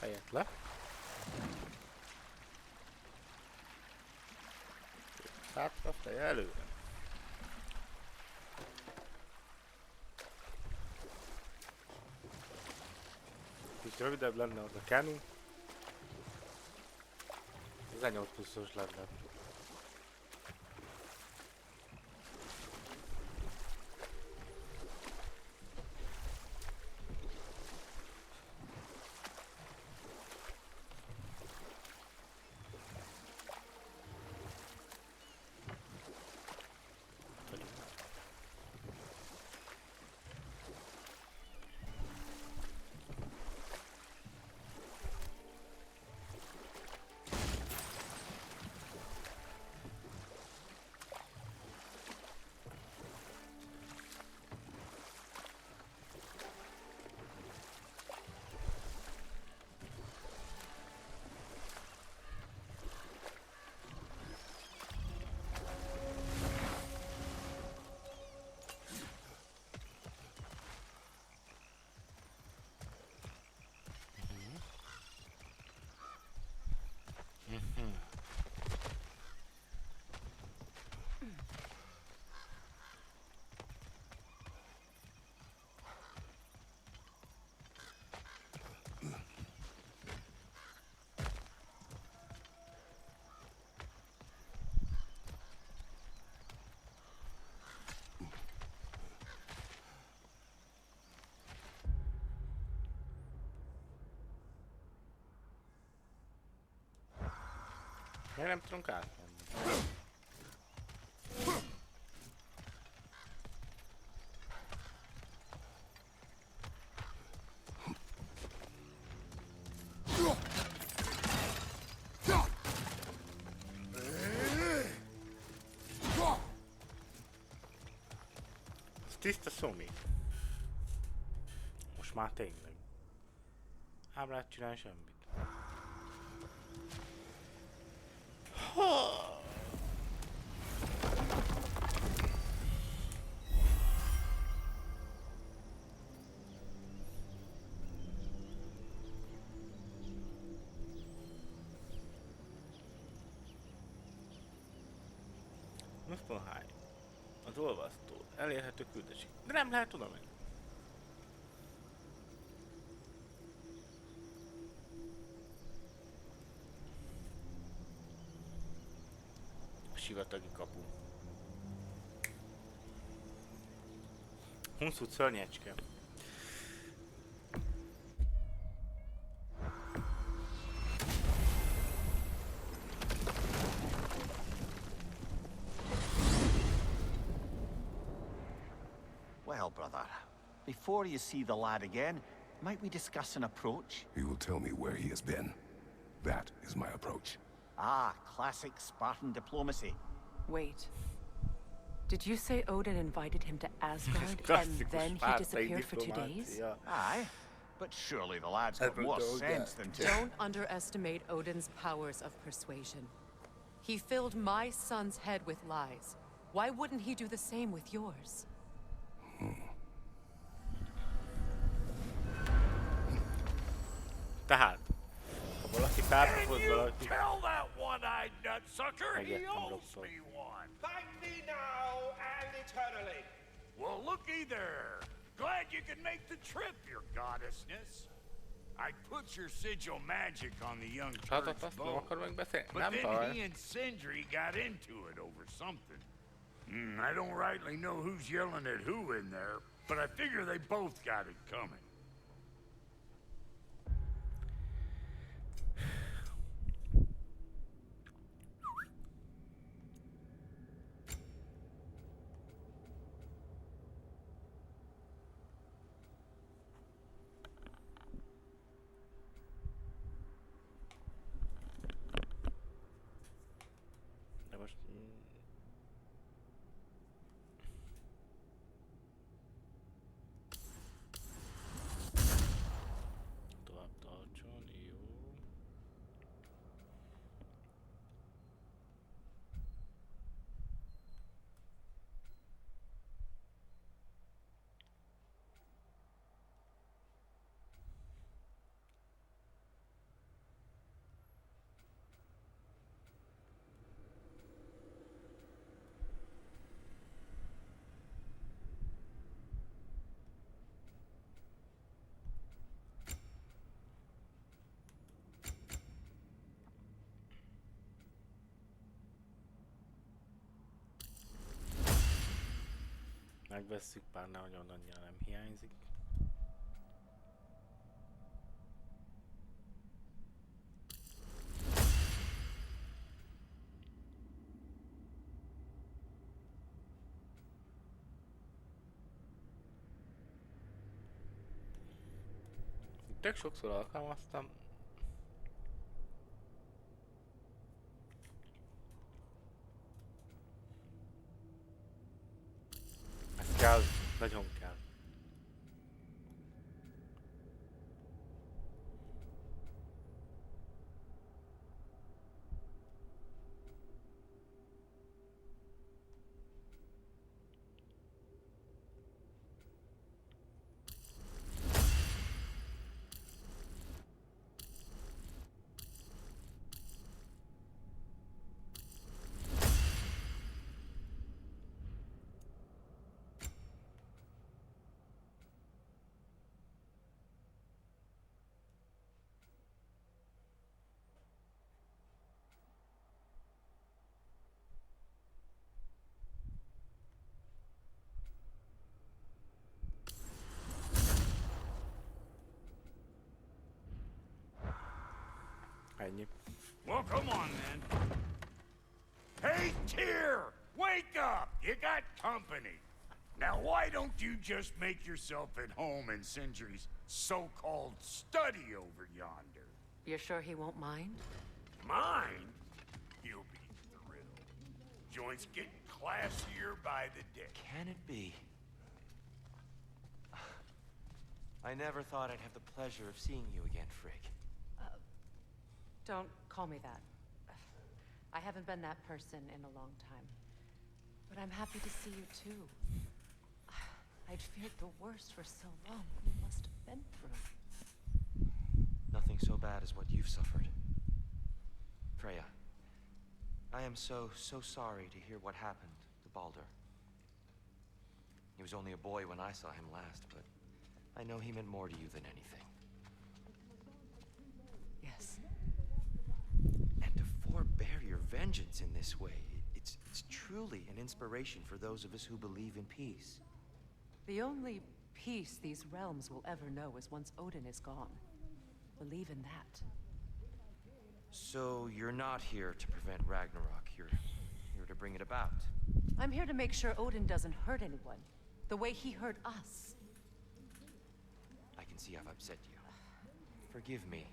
Fejet le. Hátra, feje előre. Kicsit rövidebb lenne az a Kenu. 18 pluszos lenne. Miért nem tudunk átmenni? Ez tiszta szomi. Most már tényleg. Ábrát csinál semmit. Muspelheim. Az olvasztó. Elérhető küldettség. De nem lehet oda menni. A sivatagi kapu. Hunszút szörnyecske. Well, brother, before you see the lad again, might we discuss an approach? He will tell me where he has been. That is my approach. Ah, classic Spartan diplomacy. Wait. Did you say Odin invited him to Asgard and Klasszikus then he pártai disappeared for 2 days? diplomácia. Aye, but surely the lad's got Haven't more told sense that. than to... Don't underestimate Odin's powers of persuasion. He filled my son's head with lies. Why wouldn't he do the same with yours? Tehát, ha valaki felfogott valaki, Tell that one-eyed nutsucker he megértem owes rosszul. me one. Thank me now and eternally. Well, looky there. Glad you can make the trip, your goddessness. I put your sigil magic on the young Hát turk's azt nem bow. akar megbeszélni? But Nem then baj. he and Sindri got into it over something. I don't rightly know who's yelling at who in there, but I figure they both got it coming. De most... Tovább tartson, jó. Megvesszük, bár nagyon annyira nem hiányzik. Tök sokszor alkalmaztam. Ez kell, nagyon kell. Ennyi. Well, come on then. Hey, Tyr! Wake up! You got company. Now, why don't you just make yourself at home in Sindri's so-called study over yonder? You're sure he won't mind? Mine? You'll be thrilled. Joint's getting classier by the day. Can it be? I never thought I'd have the pleasure of seeing you again, Frigg. Don't call me that. I haven't been that person in a long time. But I'm happy to see you too. I'd feared the worst for so long. What you must have been through. Nothing so bad as what you've suffered. Freya, I am so sorry to hear what happened to Baldur. He was only a boy when I saw him last, but I know he meant more to you than anything. Yes. And to forbear your vengeance in this way, it's truly an inspiration for those of us who believe in peace. The only peace these realms will ever know is once Odin is gone. Believe in that. So you're not here to prevent Ragnarok, you're here to bring it about. I'm here to make sure Odin doesn't hurt anyone, the way he hurt us. I can see I've upset you. Forgive me.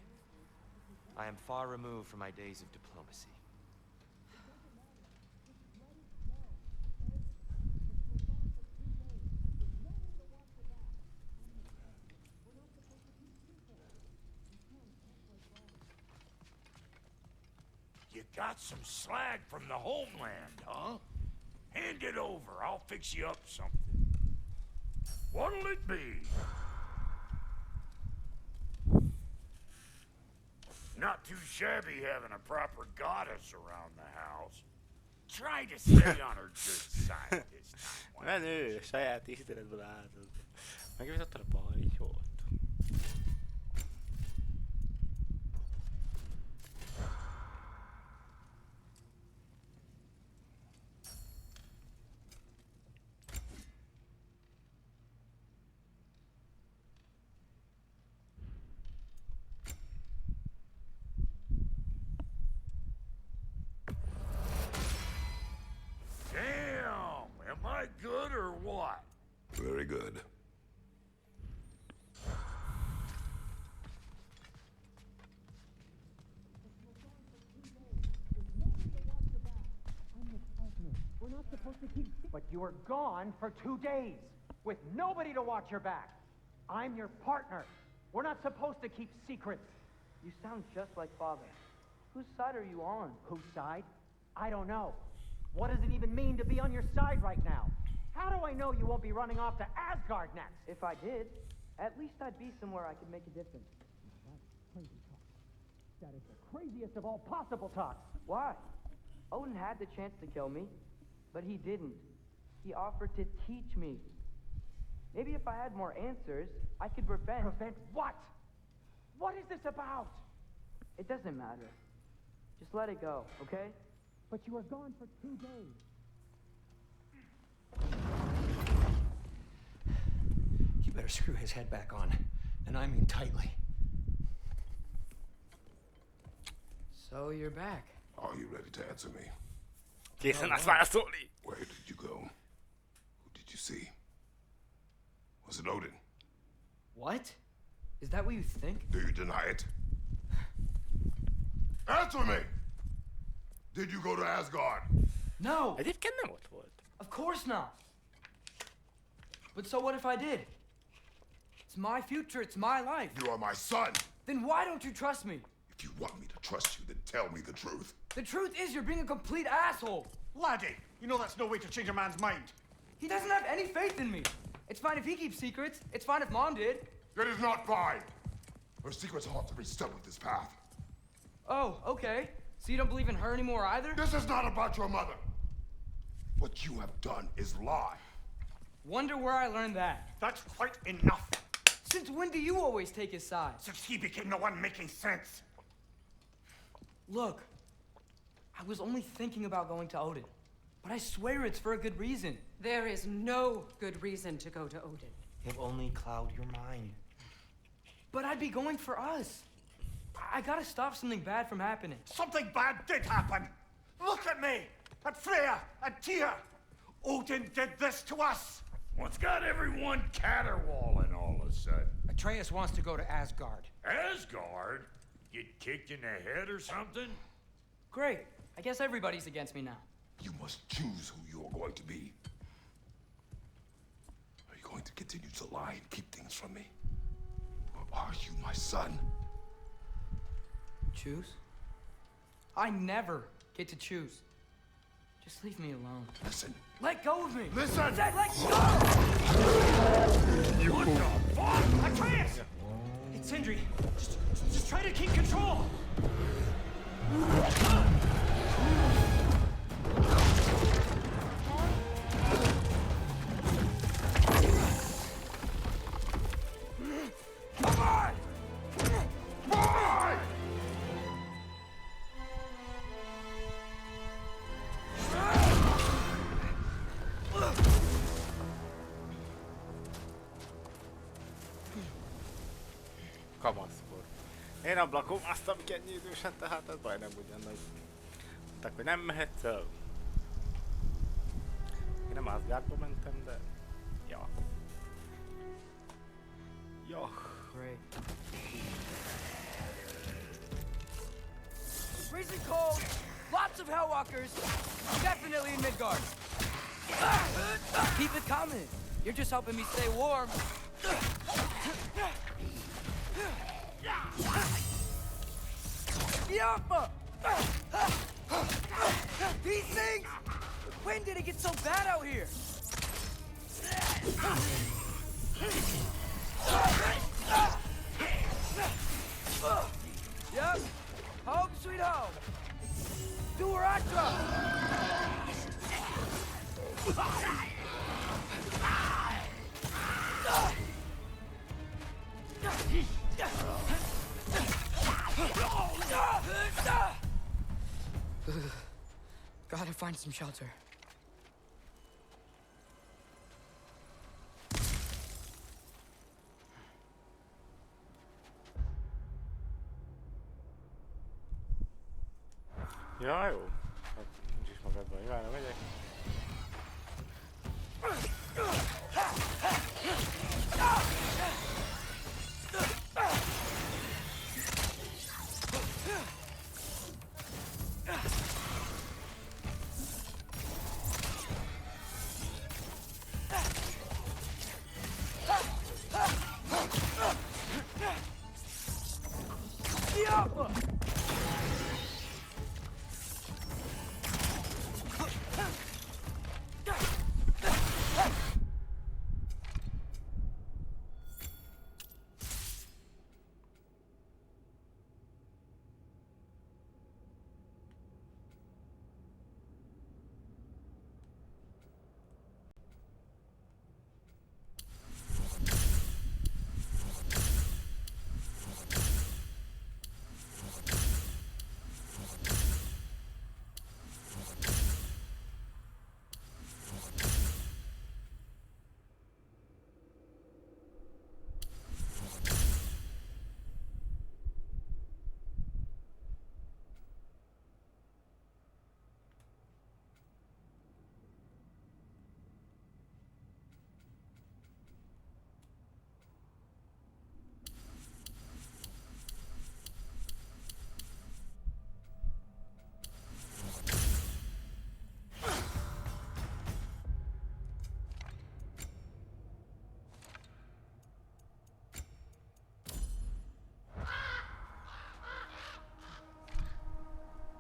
I am far removed from my days of diplomacy. You got some slag from the homeland, huh? Hand it over. I'll fix you up something. What'll it be? Not too shabby having a proper goddess around the house. Try to stay on her good side this time. Menő, saját tiszteletből áldozva. Megviszottad a ballicsót. Damn! Am I good or what? Very good. We're not supposed to keep... But you were gone for 2 days, with nobody to watch your back. I'm your partner. We're not supposed to keep secrets. You sound just like Father. Whose side are you on? Whose side? I don't know. What does it even mean to be on your side right now? How do I know you won't be running off to Asgard next? If I did, at least I'd be somewhere I could make a difference. That's crazy talk. That is the craziest of all possible talks. Why? Odin had the chance to kill me, but he didn't. He offered to teach me. Maybe if I had more answers, I could prevent... Prevent what? What is this about? It doesn't matter. Just let it go, okay? But you were gone for 2 days. You better screw his head back on, and I mean tightly. So you're back. Are you ready to answer me? Készen állsz válaszolni? Where did you go? Who did you see? Was it Odin? What? Is that what you think? Do you deny it? Answer me! Did you go to Asgard? No! Egyébként nem ott volt. Of course not! But so what if I did? It's my future, it's my life. You are my son! Then why don't you trust me? If you want me to trust you, then tell me the truth. The truth is you're being a complete asshole. Laddie, you know that's no way to change a man's mind. He doesn't have any faith in me. It's fine if he keeps secrets. It's fine if Mom did. It is not fine! Her secrets ought to be stuck with this path. Oh, okay. So you don't believe in her anymore either? This is not about your mother! What you have done is lie. Wonder where I learned that. That's quite enough. Since when do you always take his side? Since he became the one making sense. Look, I was only thinking about going to Odin, but I swear it's for a good reason. There is no good reason to go to Odin. He'll only cloud your mind. But I'd be going for us. I gotta stop something bad from happening. Something bad did happen. Look at me. and Freya and Tyr. Odin did this to us. What's got everyone caterwauling all of a sudden? Atreus wants to go to Asgard. Asgard? Get kicked in the head or something? Great. I guess everybody's against me now. You must choose who you're going to be. Are you going to continue to lie and keep things from me? Or are you my son? Choose? I never get to choose. Just leave me alone. Listen. Let go of me! Listen! I said let go! What the fuck? Atreus! It's Sindri. Just try to keep control! Come on! Boy! Kamaszkor. Én ablakom, azt amiket nyílősen, tehát ez baj nem ugyanaz. Mondták, hogy nem mehetsz el. Én nem Asgardba mentem, de... Ja. Ja. Great. Freezing cold, lots of Hellwalkers, definitely in Midgard. Keep it coming. You're just helping me stay warm. Yappa! These things! When did it get so bad out here? Yep. Home sweet home. Do where I Gotta find some shelter. Ja, jó. Hát nincs is magadban, Ivánra megyek.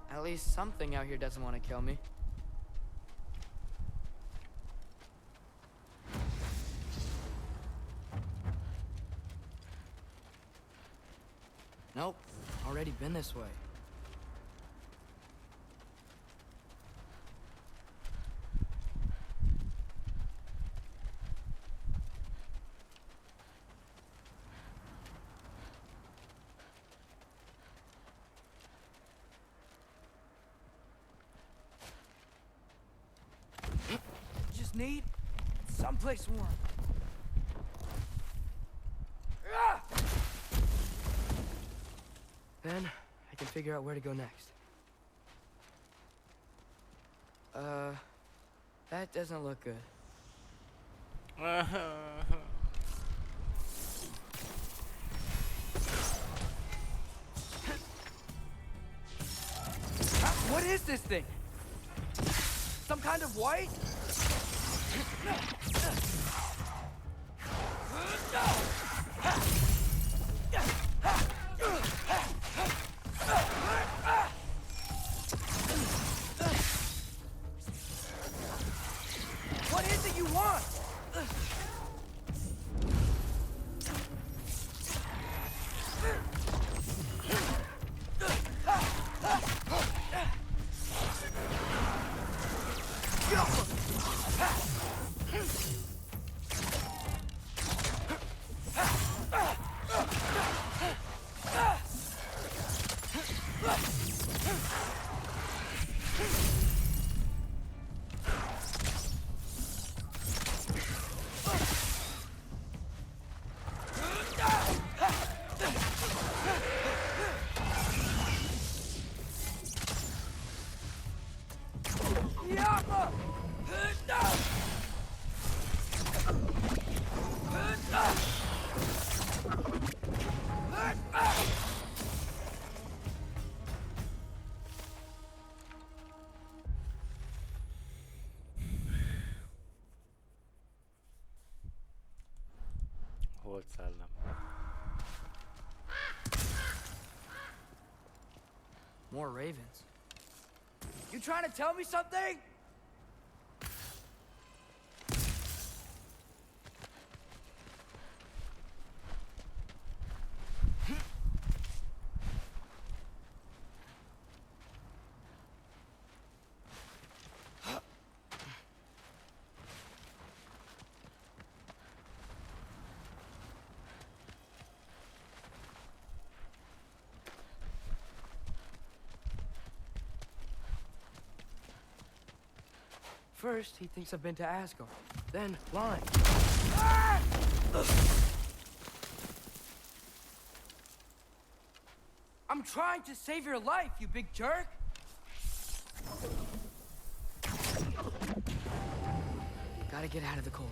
At least something out here doesn't want to kill me. Nope, already been this way. Just need someplace warm. Then I can figure out where to go next. That doesn't look good. What is this thing? Some kind of white? What is it you want? Holt szellem. More ravens. You trying to tell me something? First, he thinks I've been to Asgard. Then, blind. Ah! I'm trying to save your life, you big jerk! Gotta get out of the cold.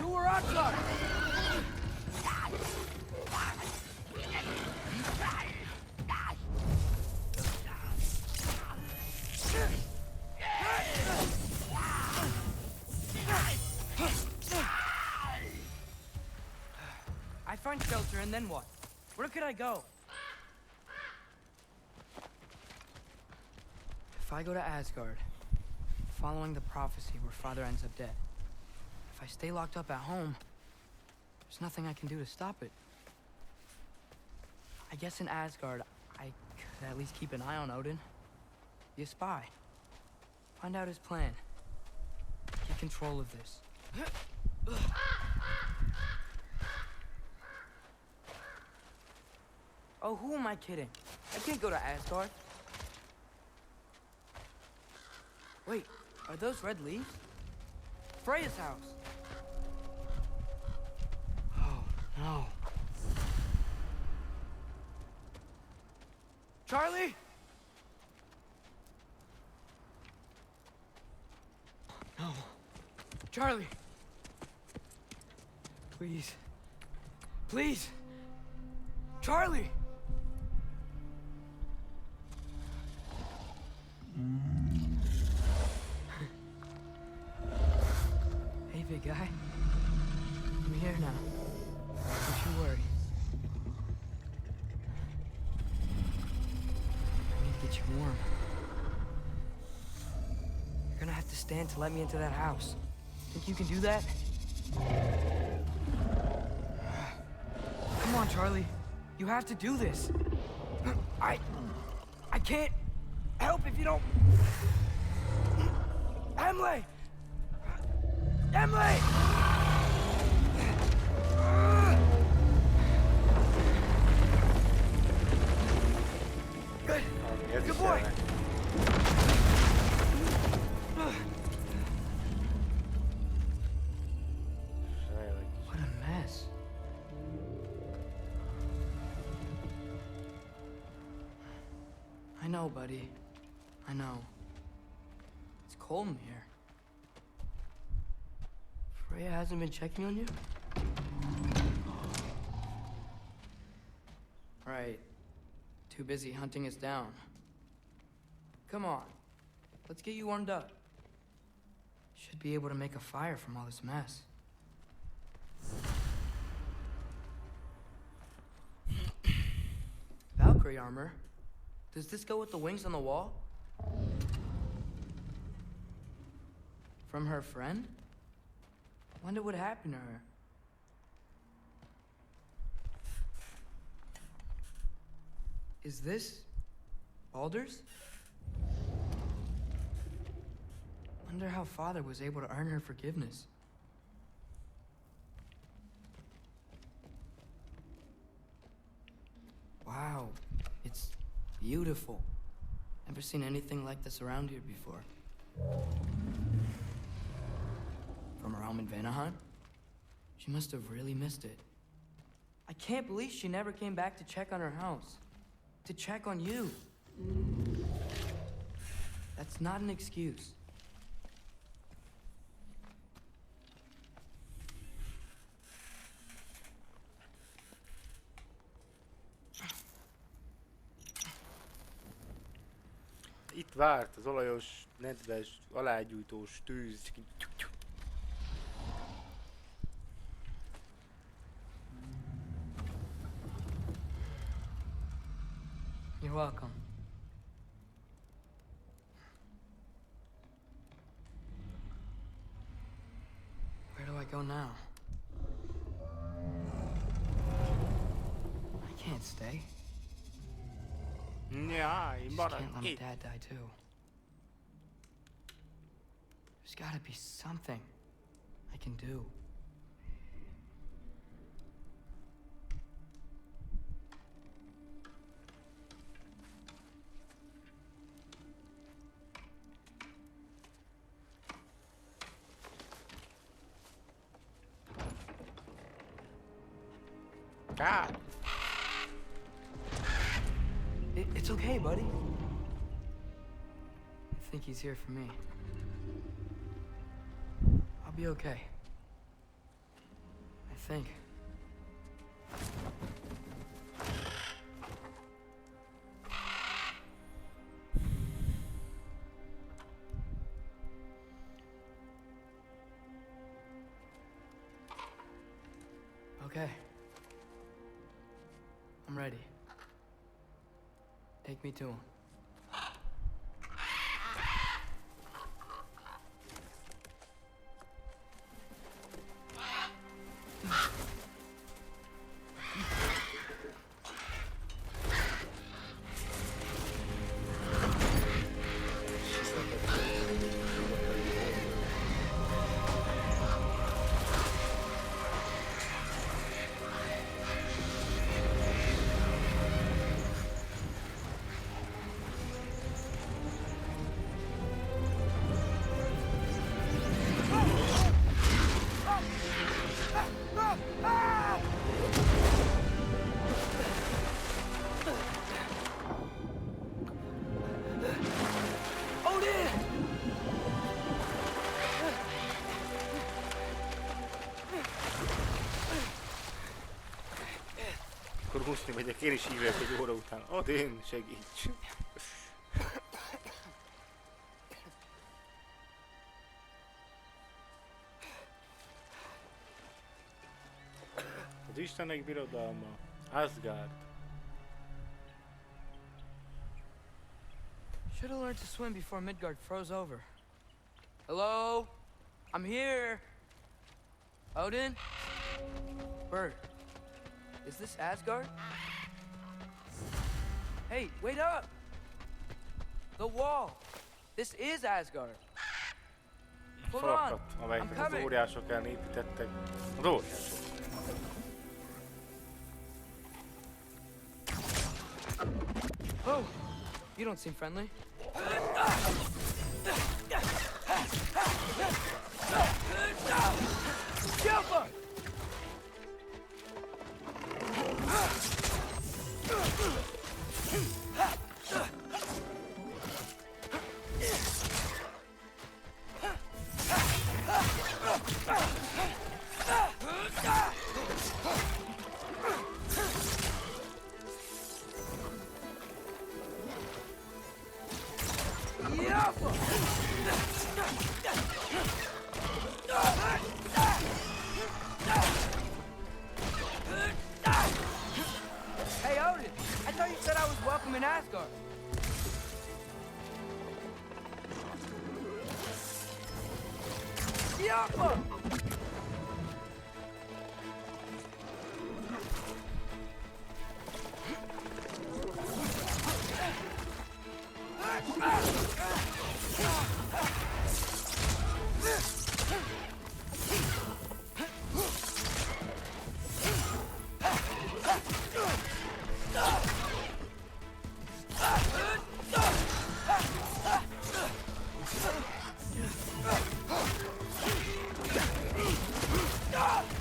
You were outside! I find shelter and then what? Where could I go? If I go to Asgard, following the prophecy where Father ends up dead, if I stay locked up at home, there's nothing I can do to stop it. I guess in Asgard, I could at least keep an eye on Odin. Be a spy. Find out his plan. Get control of this. Oh, who am I kidding? I can't go to Asgard. Wait, are those red leaves? Freya's house. Oh, no. Charlie? No. Charlie. Please. Please. Charlie. Hey, big guy. I'm here now. Don't you worry. I need to get you warm. You're gonna have to stand to let me into that house. Think you can do that? Come on, Charlie. You have to do this. I can't help if you don't... Emily! Emily! Good. Good boy. What a mess. I know, buddy. I know. It's cold in here. Freya hasn't been checking on you? Right. Too busy hunting us down. Come on. Let's get you warmed up. Should be able to make a fire from all this mess. Valkyrie armor? Does this go with the wings on the wall? From her friend? Wonder what happened to her. Is this Baldur's? Wonder how Father was able to earn her forgiveness. Wow, it's beautiful. Never seen anything like this around here before. From her home in Vanaheim? She must have really missed it. I can't believe she never came back to check on her house. To check on you. That's not an excuse. Itt várt az olajos, nedves, alágyújtós tűz. You're welcome. Where do I go now? I can't stay. Yeah, Just can't let my dad die too. There's gotta be something I can do. God. It's okay, buddy. I think he's here for me. I'll be okay. I think. Okay. I'm ready. Take me to him. úszni megyek, én is hívják egy óra után. Odin, segíts! Az Istenek birodalma. Asgard. Should have learned to swim before Midgard froze over. Hello? I'm here. Odin? Bird. Is this Asgard? Hey, wait up! The wall! This is Asgard! Hold on! Falakat, I'm amelyeket az coming! óriások ellen építettek. Az óriások. Oh! You don't seem friendly. Jumper! Hey, Odin! I thought you said I was welcome in Asgard. Yappa!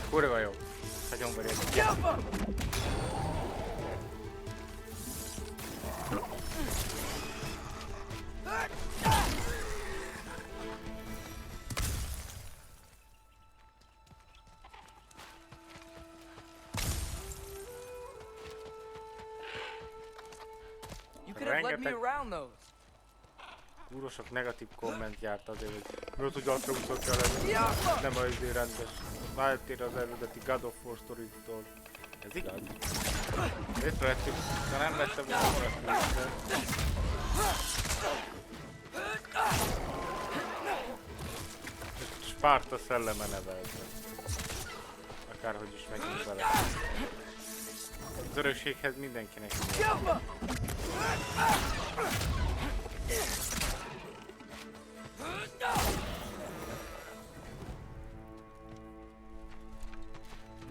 Kurva jó. Nagyon verés. Yappa! You could have led me around those. Kurva sok negatív komment járt azért, hogy miért úgy alapra kell lenni. Nem az rendes. Eltér az eredeti God of War sztoritól. Ez igaz? Észrevettük, de nem vettem volna ezt. Spárta szelleme nevelve. Akárhogy is megyünk vele. Az örökséghez mindenkinek jön.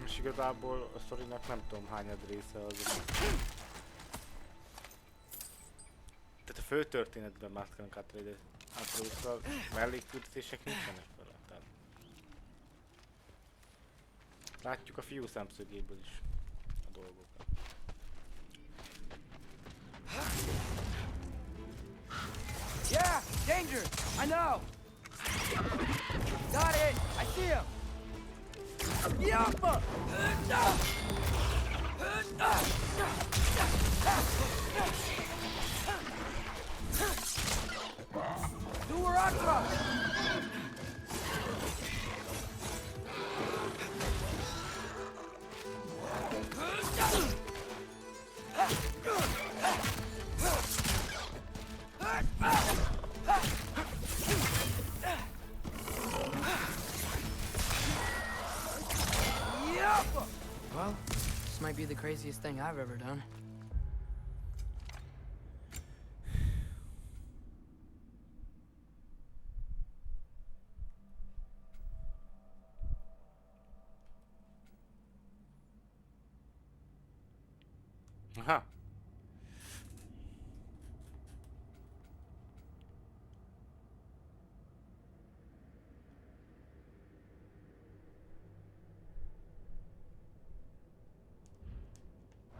És igazából a sztorinak nem tudom hányad része az. Tehát a fő történetben mászkálunk átrészről, mellékküldetések nincsenek vele. Tehát látjuk a fiú szemszögéből is a dolgokat. Yeah, danger! I know! Got it! I see him! Yappa! Do a rock drop! Well, this might be the craziest thing I've ever done. Aha.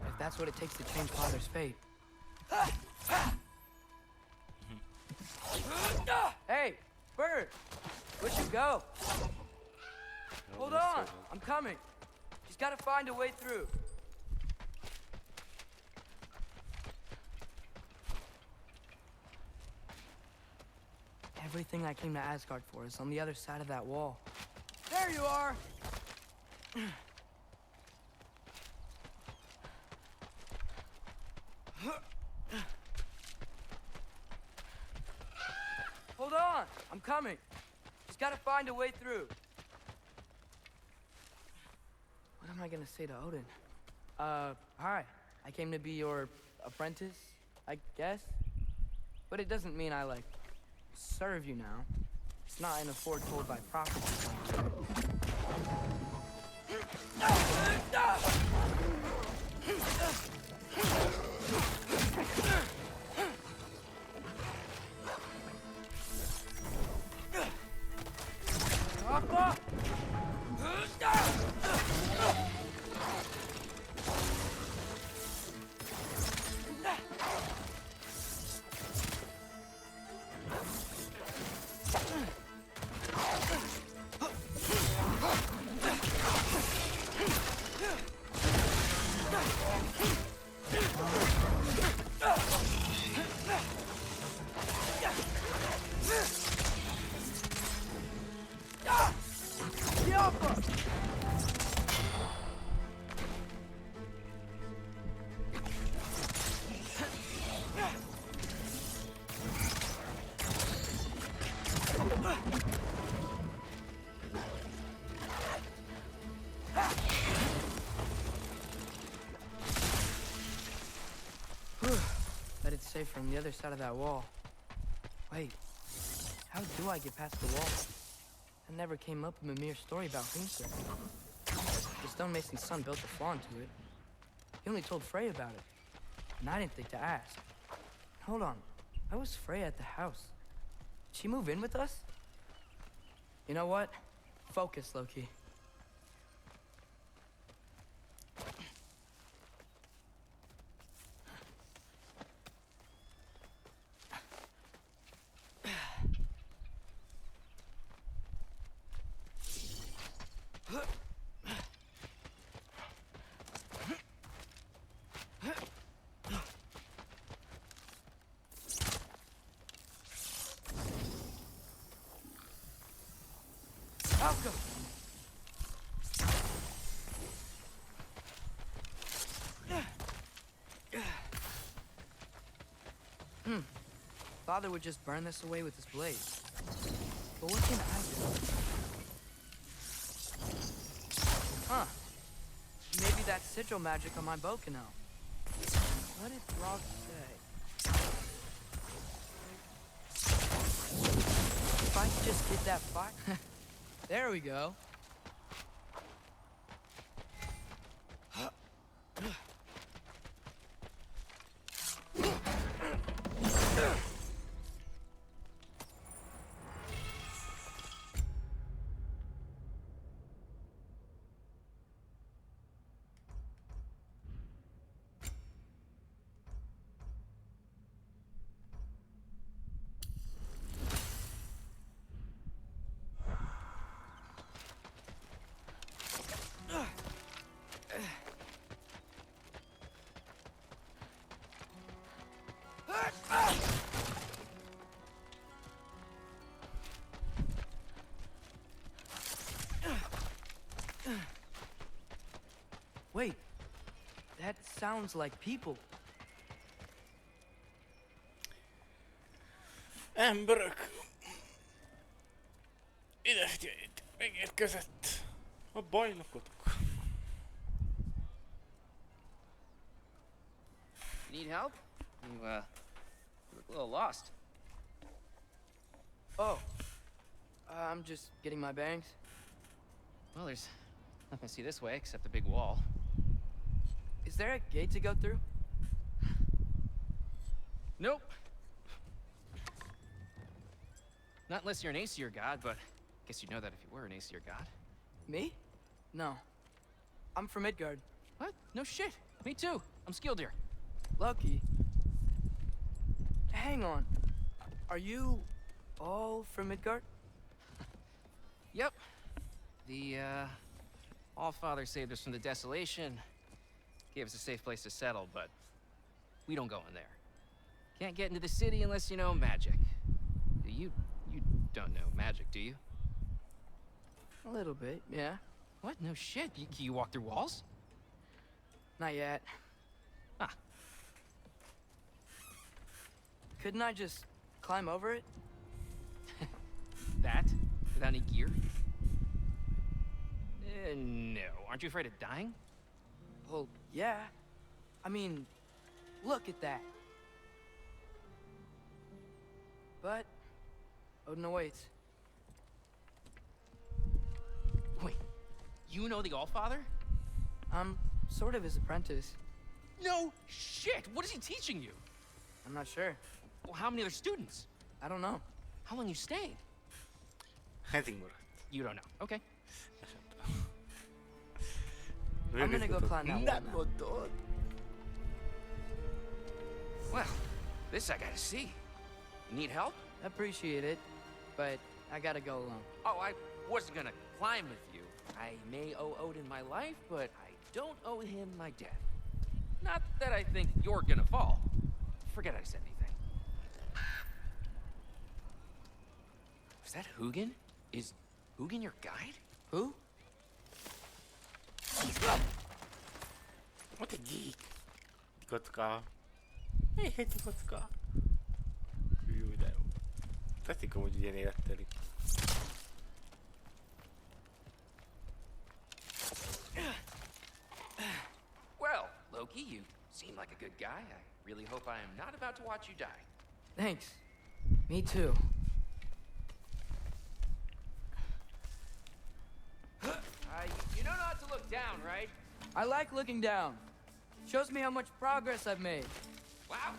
If that's what it takes to change Father's fate. Hey, Bird! Where'd you go? Hold on, I'm coming. Just gotta find a way through. Everything I came to Asgard for is on the other side of that wall. There you are! Hold on! I'm coming! Just gotta find a way through. What am I gonna say to Odin? Hi. I came to be your apprentice, I guess? But it doesn't mean I, like, serve you now. It's not in a foretold by prophecy. Bet it's safe from the other side of that wall. Wait, how do I get past the wall? That never came up in Mimir's story about Hrimthur. The stonemason's son built a flaw into it. He only told Freya about it, and I didn't think to ask. Hold on, how was Freya at the house? Did she move in with us? You know what? Focus, Loki. Father would just burn this away with his blade. But what can I do? Huh. Maybe that sigil magic on my bow can help. What did Rock say? If I could just get that fire... There we go. Wait, that sounds like people. Emberök! Ide figyeljetek, megérkezett a bajnokotok. Need help? You look a little lost. Oh, I'm just getting my bangs. Well, there's nothing to see this way except the big wall. Is there a gate to go through? Nope. Not unless you're an Aesir god, but I guess you'd know that if you were an Aesir god. Me? No. I'm from Midgard. What? No shit. Me too. I'm Skildir. Lucky. Hang on. Are you all from Midgard? Yep. The, Allfather saved us from the desolation. Gave us a safe place to settle, but we don't go in there. Can't get into the city unless you know magic. You don't know magic, do you? A little bit, yeah. What? No shit. You walk through walls? Not yet. Ah. Couldn't I just climb over it? That? Without any gear? No. Aren't you afraid of dying? Well, yeah. I mean, look at that. But Odin awaits. Wait, you know the Allfather? I'm sort of his apprentice. No shit! What is he teaching you? I'm not sure. Well, how many other students? I don't know. How long you stayed? Heading maradt. You don't know. Okay. I'm gonna go climb that Nem wall now. mondod. Well, this I gotta see. You need help? Appreciate it, but I gotta go alone. Oh, I wasn't gonna climb with you. I may owe Odin my life, but I don't owe him my death. Not that I think you're gonna fall. Forget I said anything. Is that Hugin? Is Hugin your guide? Who? What a geek. Kocka. Egy kocka. Jó, de jó. Tetszik amúgy ilyen élettelik. Well, Loki, you seem like a good guy. I really hope I am not about to watch you die. Thanks. Me too. You know not to look down, right? I like looking down. Shows me how much progress I've made. Wow.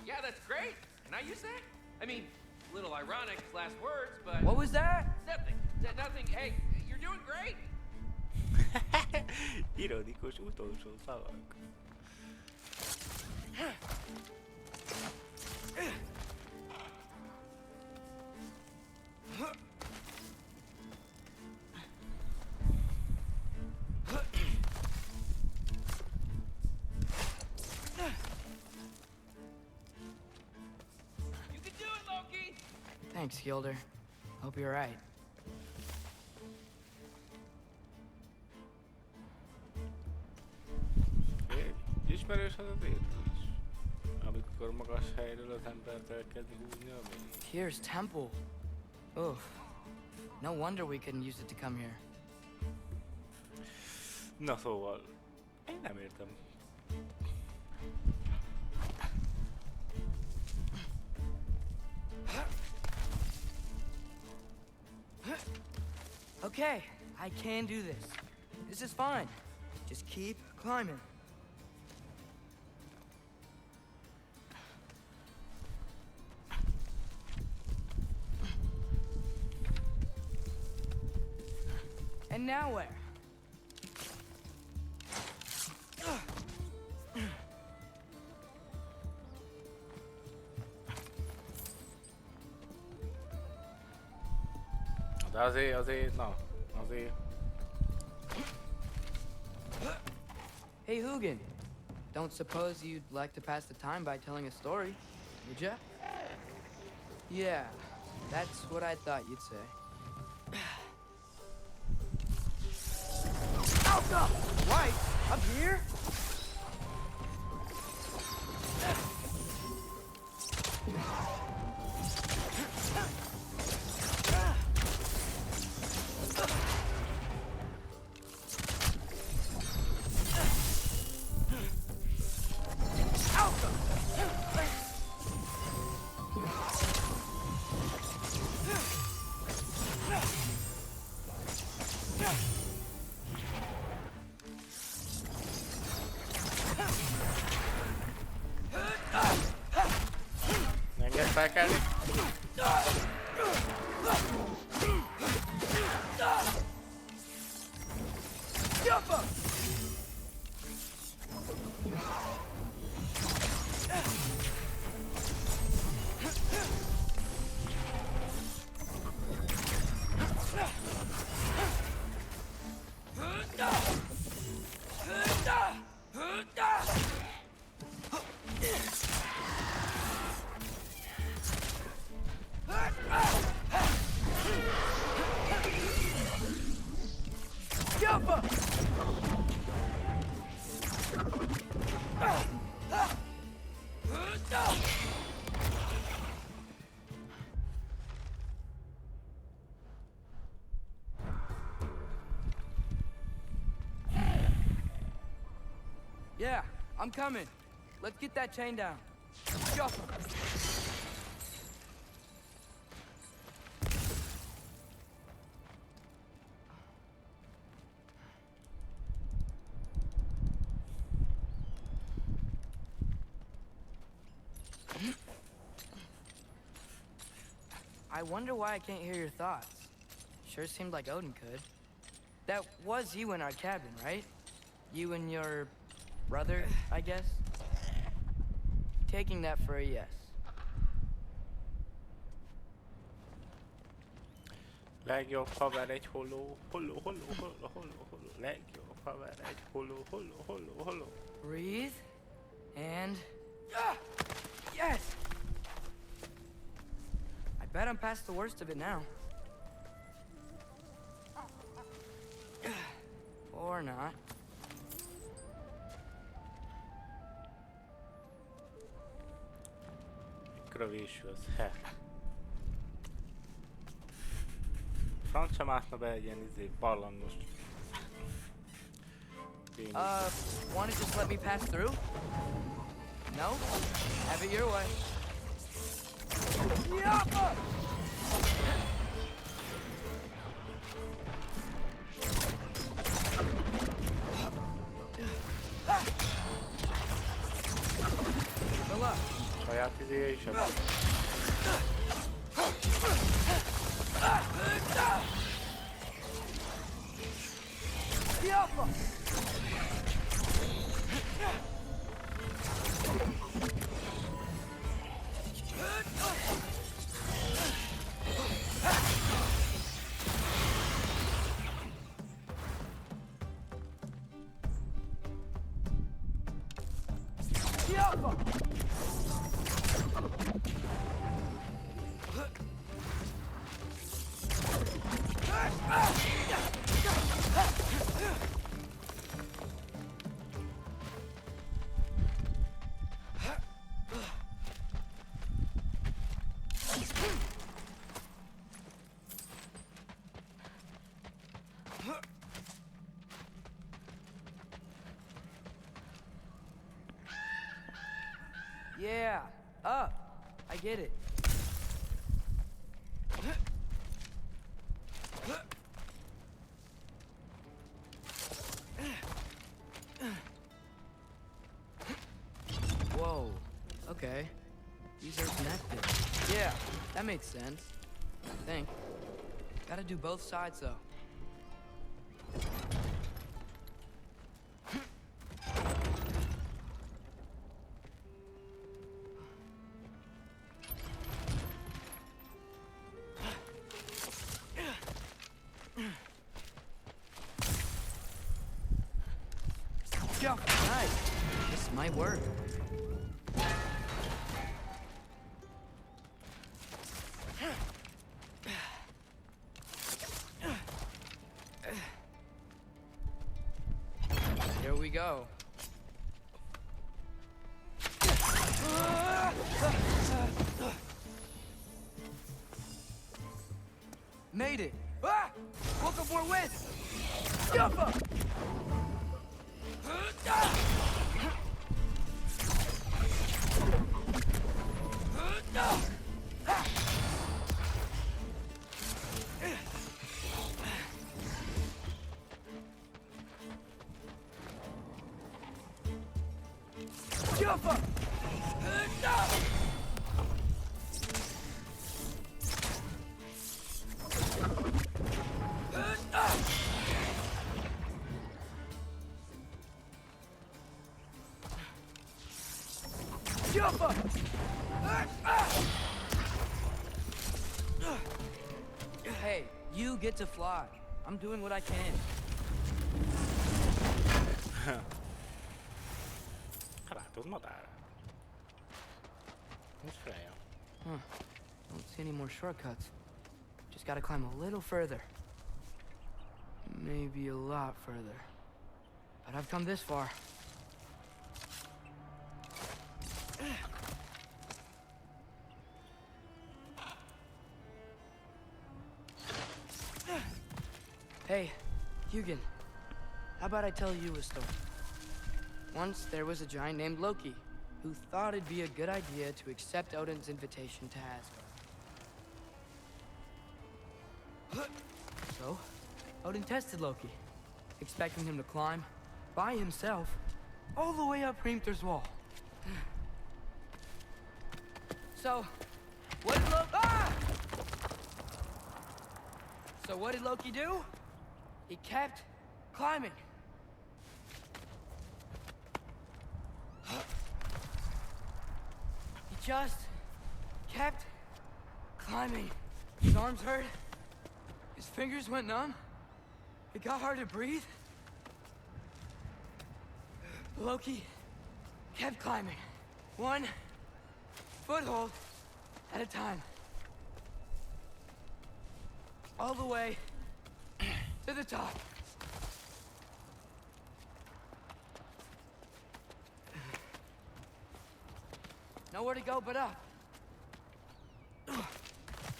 Yeah, that's great. Can I use that? I mean, a little ironic, last words, but... What was that? Nothing. Nothing. Hey, you're doing great. Ironikus utolsó szavak. You can do it, Loki. Thanks, Gilder. Hope you're right. Ismerős az az érzés, amikor magas helyről az embert elkezd húzni a mély. Here's Temple. Oof. No wonder we couldn't use it to come here. Na szóval, én nem értem. Okay, I can do this. This is fine. Just keep climbing. And now where? De azért, na, azért... Hey, Hugin. Don't suppose you'd like to pass the time by telling a story, would ya? Yeah, that's what I thought you'd say. Alpha! Right, up here? Engedj felkelni? Yeah, I'm coming. Let's get that chain down. Shuffle. I wonder why I can't hear your thoughts. Sure seemed like Odin could. That was you in our cabin, right? You and your brother, I guess? Taking that for a yes. Legjobb haver egy holó, holó. Legjobb haver egy holó. Breathe. And... Yes! I bet I'm past the worst of it now. Or not. Visuals, he. Francia másna be egy ilyen ballangos. Wanna just let me pass through? No? Have it your way. Yappa! Good luck. Saját izéje is ebben. Yappa! Yeah, up. I get it. Whoa, okay. These are connected. Yeah, that makes sense. I think. Gotta do both sides, though. Nice. This might work. Here we go. Made it. Ah! Woke up more wind. Jump up. Hey, you get to fly. I'm doing what I can. Rátoz madár. Nincs Freya. Huh. Don't see any more shortcuts. Just gotta climb a little further. Maybe a lot further. But I've come this far. Hey, Hugin. How about I tell you a story? Once there was a giant named Loki who thought it'd be a good idea to accept Odin's invitation to Asgard. So, Odin tested Loki, expecting him to climb by himself all the way up Hrimthur's wall. So, what did Loki... Ah! So what did Loki do? He kept climbing. He just kept climbing. His arms hurt. His fingers went numb. It got hard to breathe. Loki kept climbing. One foothold at a time. All the way to the top. Nowhere to go but up.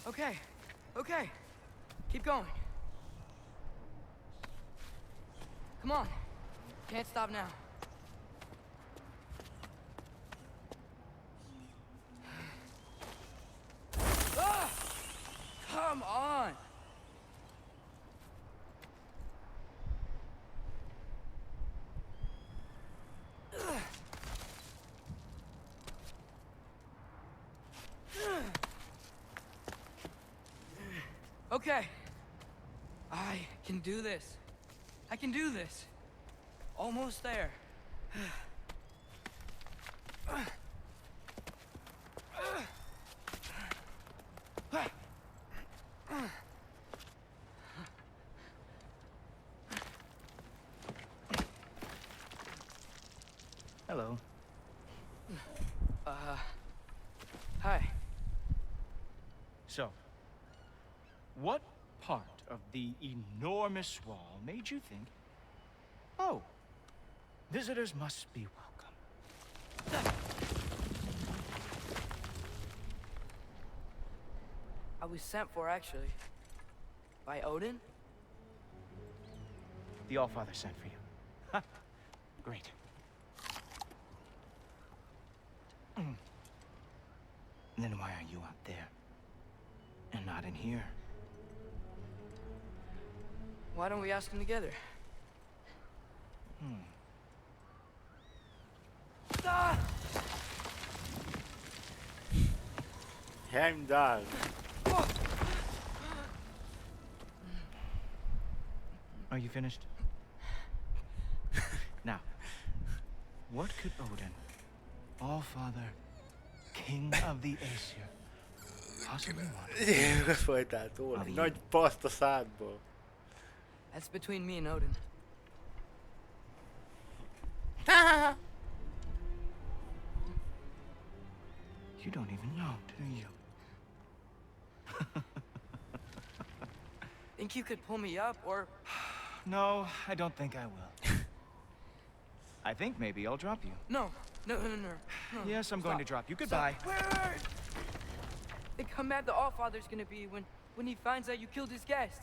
Okay, okay. Keep going. Come on. Can't stop now. Ah! Come on! Okay. I can do this. I can do this. Almost there. Hello. Hi. So, what part of the enormous wall made you think, oh, visitors must be welcome? I was sent for, actually. By Odin? The Allfather sent for you. Ha! Great. Then why are you out there? And not in here? Why don't we ask him together? Ah! Heimdall. Are you finished? Now, what could Odin, Allfather, King of the Aesir, possibly want? Folytától. Nagy paszt a szádból. That's between me and Odin. You don't even know, do you? Think you could pull me up, or... No, I don't think I will. I think maybe I'll drop you. No. Yes, I'm going to drop you. Goodbye. Wait. Think how mad the Allfather's gonna be when he finds out you killed his guest.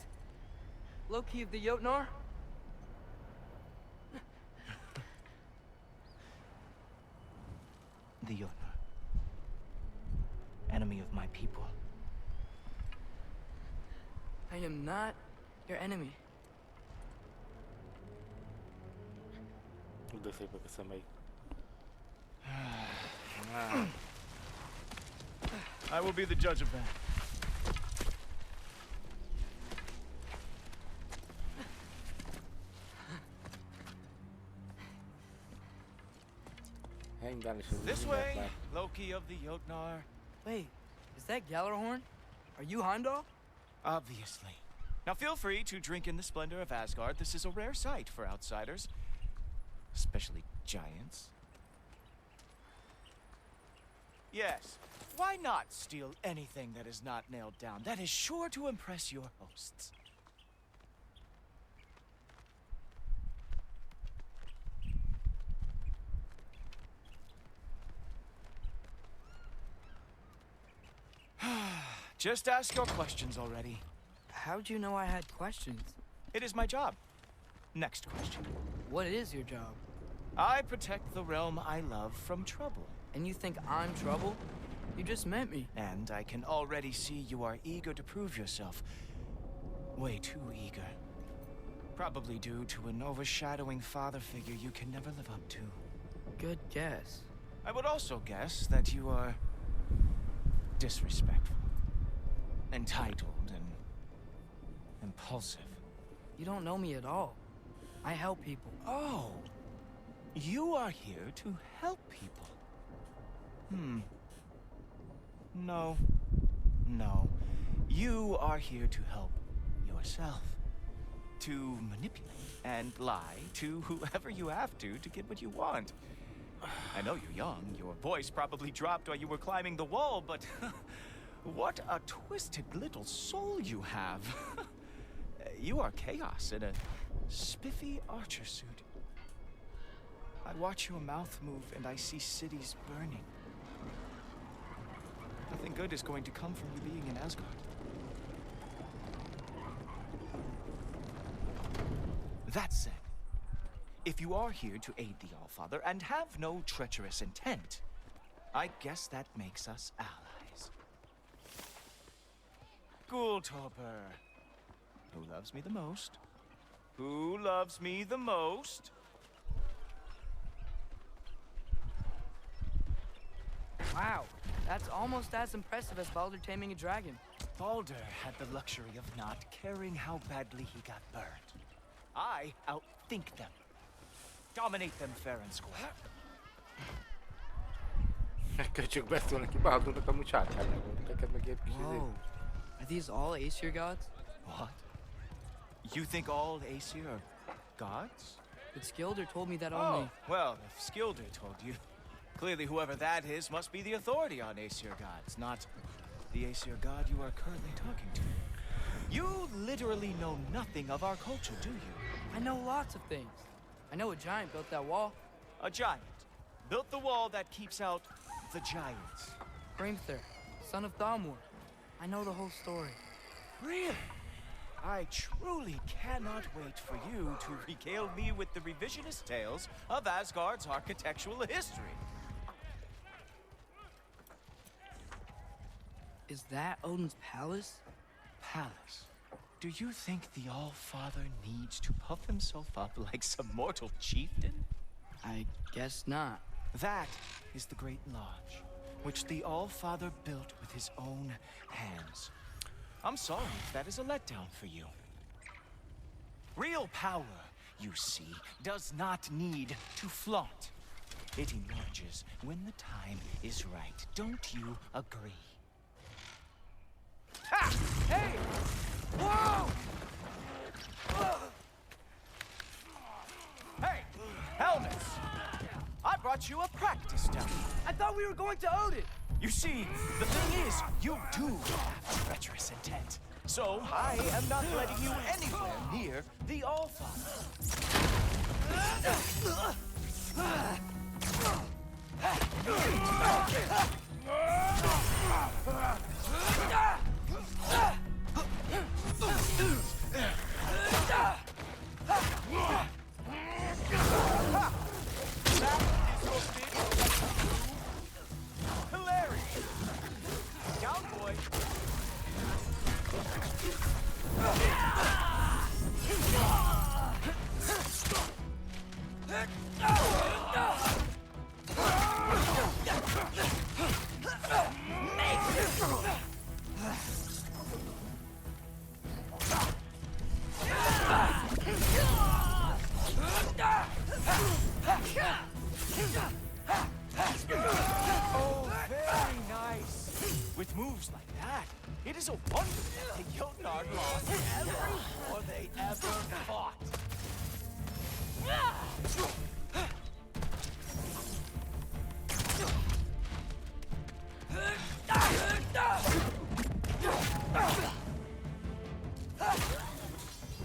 Loki of the Jotnar? The Jotnar. Enemy of my people. I am not your enemy. De szépek a szemeik. I will be the judge of that. Heimdall is This way, Loki of the Jotnar. Wait, is that Gjallarhorn? Are you Heimdall? Obviously. Now feel free to drink in the splendor of Asgard. This is a rare sight for outsiders. Especially giants. Yes, why not steal anything that is not nailed down? That is sure to impress your hosts. Just ask your questions already. How'd you know I had questions? It is my job. Next question. What is your job? I protect the realm I love from trouble. And you think I'm trouble? You just met me. And I can already see you are eager to prove yourself. Way too eager. Probably due to an overshadowing father figure you can never live up to. Good guess. I would also guess that you are disrespectful, entitled, and impulsive. You don't know me at all. I help people. Oh, you are here to help people. No. No. You are here to help yourself. To manipulate and lie to whoever you have to get what you want. I know you're young. Your voice probably dropped while you were climbing the wall, but what a twisted little soul you have. You are chaos in a spiffy archer suit. I watch your mouth move and I see cities burning. Nothing good is going to come from you being in Asgard. That said, if you are here to aid the Allfather and have no treacherous intent, I guess that makes us allies. Ghoultoper. Who loves me the most? Who loves me the most? Wow, that's almost as impressive as Baldur taming a dragon. Baldur had the luxury of not caring how badly he got burned. I outthink them. Dominate them fair and square. Csak beszólnak ki, Baldurnak amúgy sárkánya volt, neked meg egy kis Whoa. Are these all Aesir gods? What? You think all Aesir are gods? But Skilder told me that Oh, only... well, if Skilder told you, clearly whoever that is must be the authority on Aesir gods, not the Aesir god you are currently talking to. You literally know nothing of our culture, do you? I know lots of things. I know a giant built that wall. A giant built the wall that keeps out the giants. Hrimthur, son of Thalmor. I know the whole story. Really? I truly cannot wait for you to regale me with the revisionist tales of Asgard's architectural history. Is that Odin's palace? Palace? Do you think the All-Father needs to puff himself up like some mortal chieftain? I guess not. That is the Great Lodge, which the All-Father built with his own hands. I'm sorry if that is a letdown for you. Real power, you see, does not need to flaunt. It emerges when the time is right. Don't you agree? Ha! Hey! Whoa! Hey! Helmets! I brought you a practice dummy. I thought we were going to Odin! You see, the thing is, you do have treacherous intent. So, I am not letting you anywhere near the All-Father. Hilarious! Down, boy! Oh, very nice. With moves like that, it is a wonder that the Jotnar lost every war they ever fought.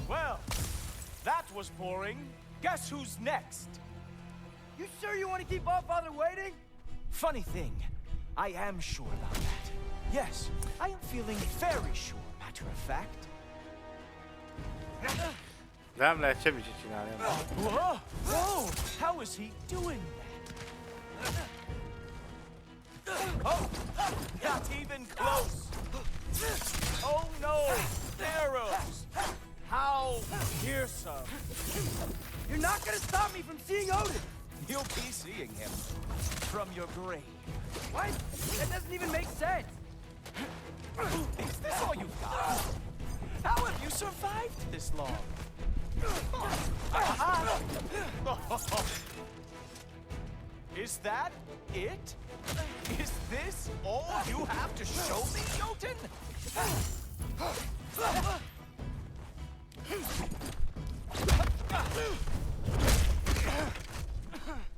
Well, that was boring. Guess who's next? You sure you want to keep Allfather waiting? Funny thing, I am sure about that. Yes, I am feeling very sure, matter of fact. Nem lehet semmit sem csinálni. Whoa! Whoa! How is he doing that? Oh! Not even close! Oh no! Arrows! How fearsome! You're not gonna stop me from seeing Odin! You'll be seeing him from your grave. What? That doesn't even make sense! Is this all you've got? How have you survived this long? Is that it? Is this all you have to show me, Jotun?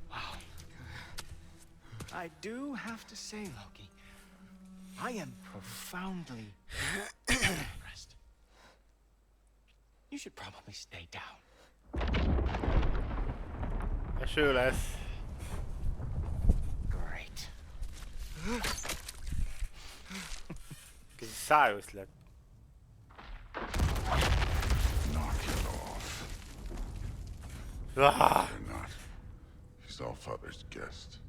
Wow. I do have to say, Loki, I am profoundly impressed. You should probably stay down. Eső lesz. Great. Kicsit szájos lett. Knock it off. Ah! You're not. He's all father's guest.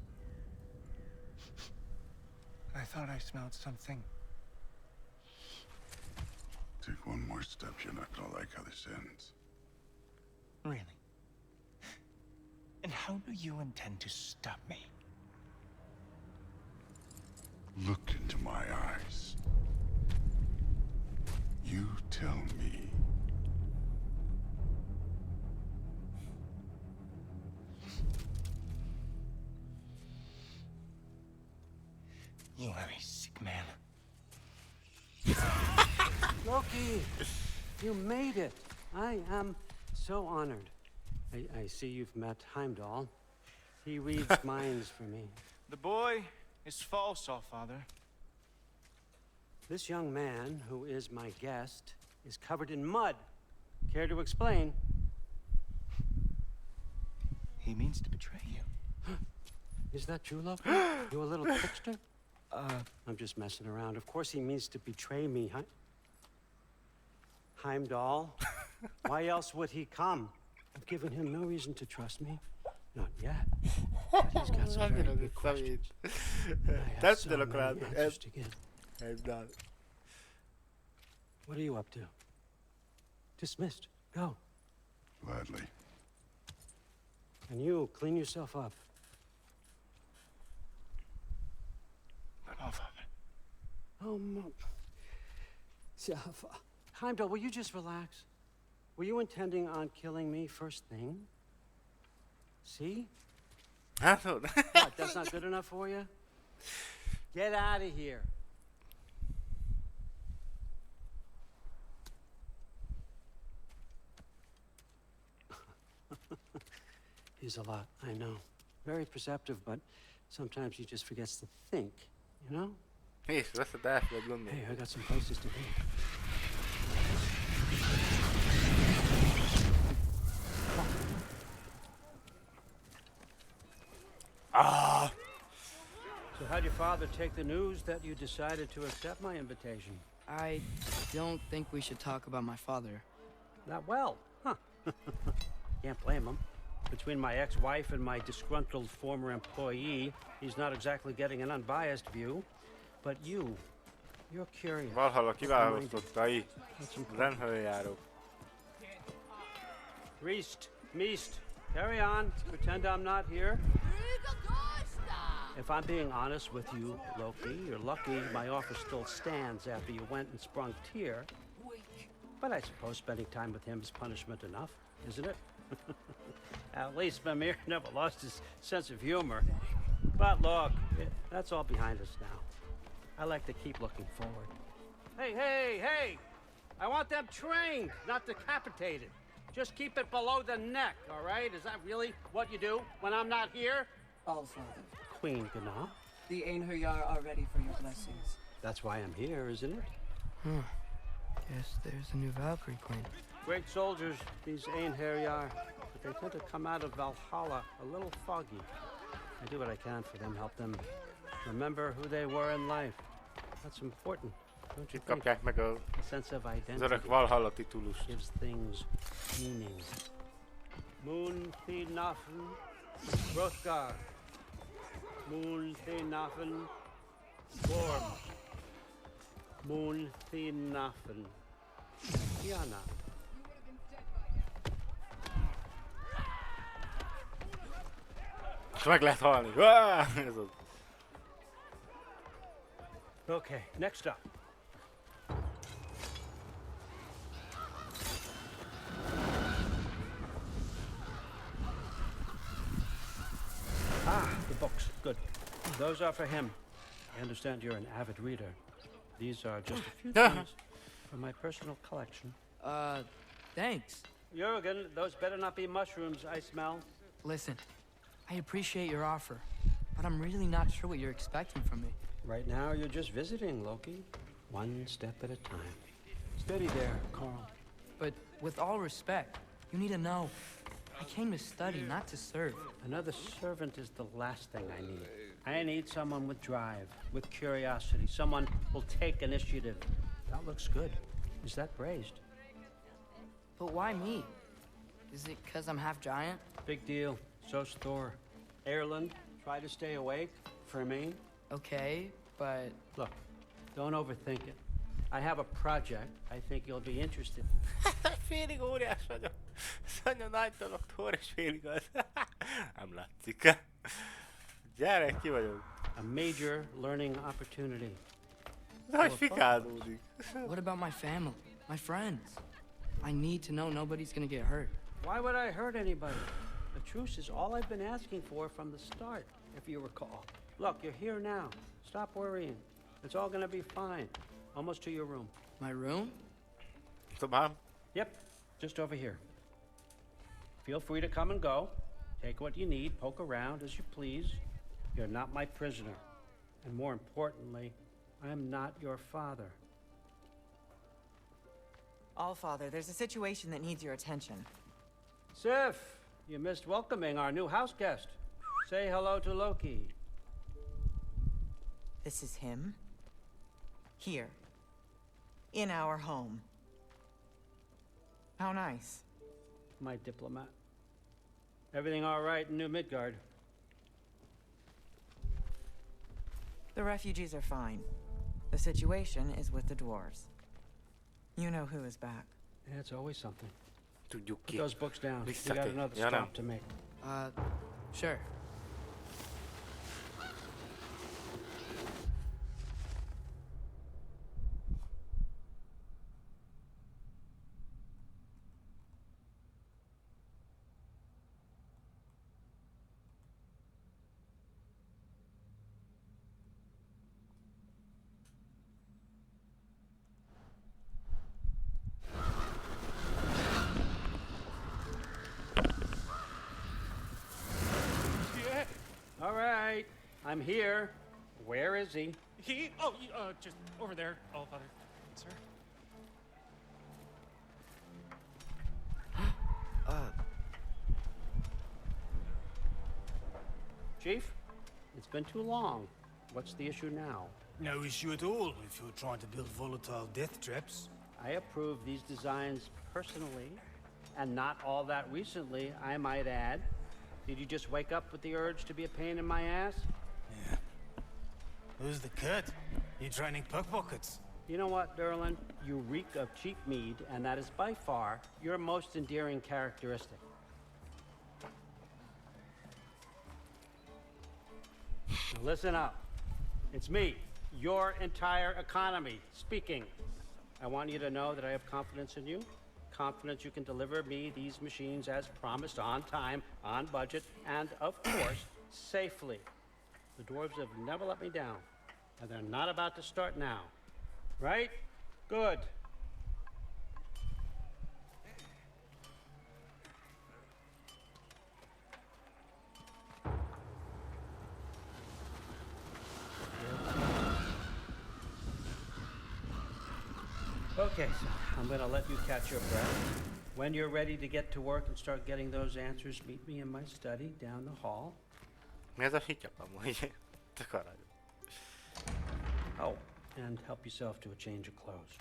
I thought I smelled something. Take one more step, you're not gonna like how this ends. Really? And how do you intend to stop me? Look into my eyes. You tell me. You are a sick man. Loki, you made it. I am so honored. I see you've met Heimdall. He reads minds for me. The boy is false, all father. This young man, who is my guest, is covered in mud. Care to explain? He means to betray you. Is that true, Loki? You a little trickster? I'm just messing around. Of course he means to betray me, huh? Heimdall? Why else would he come? I've given him no reason to trust me. Not yet. But he's got some very big questions. I have so many answers to give. What are you up to? Dismissed. Go. Gladly. And you, clean yourself up. Oh, father. Oh, Heimdall, will you just relax? Were you intending on killing me first thing? See? What, that's not good enough for you? Get out of here. He's a lot, I know. Very perceptive, but sometimes he just forgets to think, you know? És veszed elfogad gondolni. Hey, I got some places to be. Ah! So how'd your father take the news that you decided to accept my invitation? I don't think we should talk about my father. Not well, huh? Can't blame him. Between my ex-wife and my disgruntled former employee, he's not exactly getting an unbiased view. But you're curious. Valhalla kiválasztottai. Renhőjáró. Reist, Meest, carry on. Pretend I'm not here. If I'm being honest with you, Loki, you're lucky my offer still stands after you went and sprung Tyr. But I suppose spending time with him is punishment enough, isn't it? At least Mimir never lost his sense of humor. But look, that's all behind us now. I like to keep looking forward. Hey! I want them trained, not decapitated. Just keep it below the neck, all right? Is that really what you do when I'm not here? All father. Queen Gná. The Einherjar are ready for your blessings. That's why I'm here, isn't it? Guess there's a new Valkyrie queen. Great soldiers, these Einherjar, but they tend to come out of Valhalla a little foggy. I do what I can for them, help them remember who they were in life. That's important. Don't you Itt think? kapják meg a, A sense of az identity örök Valhalla titulust. gives things meaning. Moon Thinafen, Hrothgar. Moon Thinafen, Gorm. Moon Thinafen, Tiana. És meg lehet halni. Ez az. Okay, next up. Ah, the books. Good. Those are for him. I understand you're an avid reader. These are just a few things from my personal collection. Thanks. Jurgen, those better not be mushrooms I smell. Listen, I appreciate your offer, but I'm really not sure what you're expecting from me. Right now, you're just visiting, Loki. One step at a time. Steady there, Carl. But with all respect, you need to know, I came to study, not to serve. Another servant is the last thing I need. I need someone with drive, with curiosity, someone who'll take initiative. That looks good. Is that braised? But why me? Is it because I'm half giant? Big deal. So's Thor. Ireland, try to stay awake for me. Okay, but... Look, don't overthink it. I have a project I think you'll be interested in. Félig óriás vagyok. Szanya nagy doktor és félig az. Nem látszik. Gyere, ki vagyok. A major learning opportunity. Nagy fikádódik. What about my family? My friends? I need to know nobody's gonna get hurt. Why would I hurt anybody? A truce is all I've been asking for from the start, if you recall. Look, you're here now. Stop worrying. It's all gonna be fine. Almost to your room. My room? So, Mom? Yep, just over here. Feel free to come and go. Take what you need, poke around as you please. You're not my prisoner. And more importantly, I'm not your father. Allfather, there's a situation that needs your attention. Sif, you missed welcoming our new house guest. Say hello to Loki. This is him? Here. In our home. How nice. My diplomat. Everything all right in New Midgard? The refugees are fine. The situation is with the dwarves. You know who is back. Yeah, it's always something. Tudjuk Put ki. those books down. We got Visszatér. another Ja, nem. stop to make. Sure. All right, I'm here. Where is he? Just over there, Allfather. Sir? Chief, it's been too long. What's the issue now? No issue at all if you're trying to build volatile death traps. I approve these designs personally, and not all that recently, I might add. Did you just wake up with the urge to be a pain in my ass? Yeah. Who's the cut? You training pickpockets? You know what, Derlin? You reek of cheap mead, and that is by far your most endearing characteristic. Now listen up. It's me, your entire economy, speaking. I want you to know that I have confidence in you. Confidence you can deliver me these machines as promised, on time, on budget, and of course, safely. The dwarves have never let me down, and they're not about to start now. Right? Good. Okay, so I'm gonna let you catch your breath. When you're ready to get to work and start getting those answers, meet me in my study down the hall. Mi ez a hityap amúgy? Tök arany. Oh, and help yourself to a change of clothes.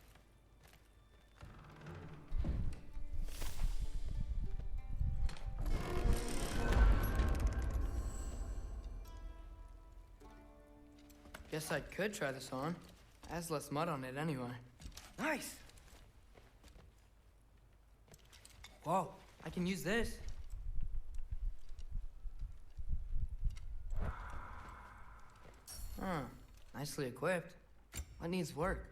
Guess I could try this on. It has less mud on it anyway. Nice! Whoa, I can use this. Huh, nicely equipped. What needs work?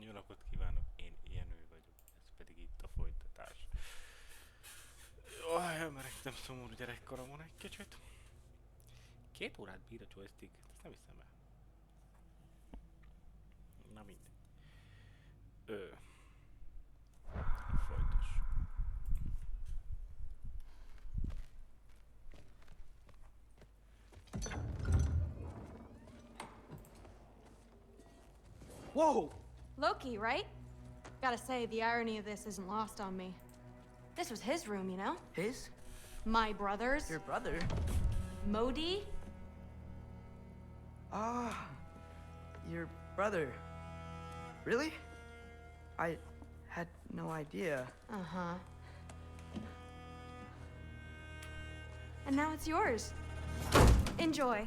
Jó napot kívánok, én Jenő vagyok, ez pedig itt a folytatás. Elmeregtem szomorú gyerekkoromon egy kicsit. 2 órát bír a joystick, ezt nem hiszem el. Na mindegy. Folytas. Whoa! Loki, right? Gotta say, the irony of this isn't lost on me. This was his room, you know? His? My brother's. Your brother? Modi? Ah, your brother. Really? I had no idea. Uh-huh. And now it's yours. Enjoy.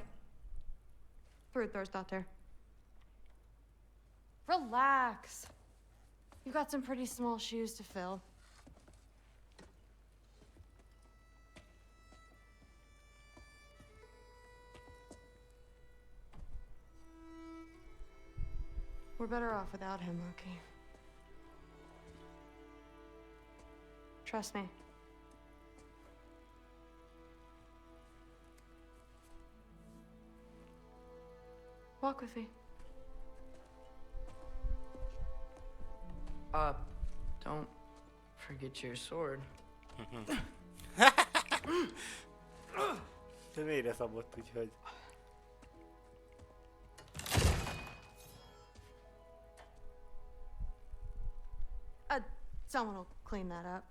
Daughter. Relax. You've got some pretty small shoes to fill. We're better off without him, Loki. Trust me. Walk with me. Don't forget your sword. De mélyre szabott, úgyhogy... Someone will clean that up.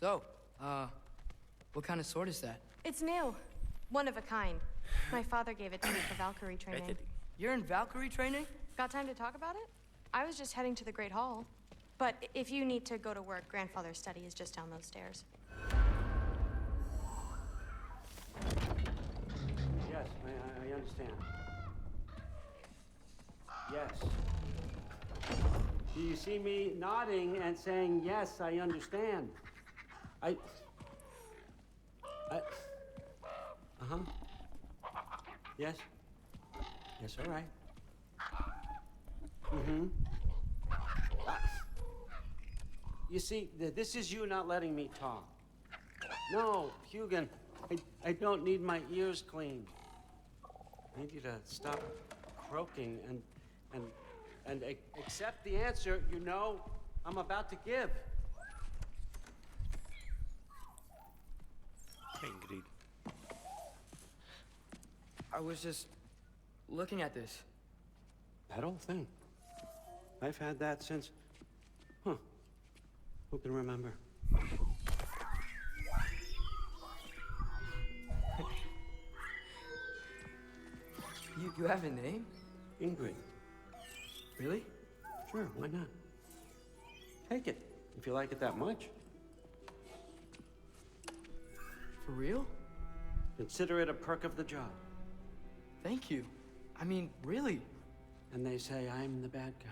So, what kind of sword is that? It's new. One of a kind. My father gave it to me for Valkyrie training. You're in Valkyrie training? Got time to talk about it? I was just heading to the Great Hall. But if you need to go to work, grandfather's study is just down those stairs. Yes, I understand. Yes. Do you see me nodding and saying, yes, I understand? Uh-huh. Yes? Yes, all right. Mm-hmm. You see, this is you not letting me talk. No, Hugin, I don't need my ears cleaned. I need you to stop croaking and accept the answer you know I'm about to give. Ingrid. I was just looking at this. That old thing. I've had that since... Huh. Who can remember? You have a name? Ingrid. Really? Sure, why not? Take it, if you like it that much. For real? Consider it a perk of the job. Thank you. I mean, really. And they say I'm the bad guy.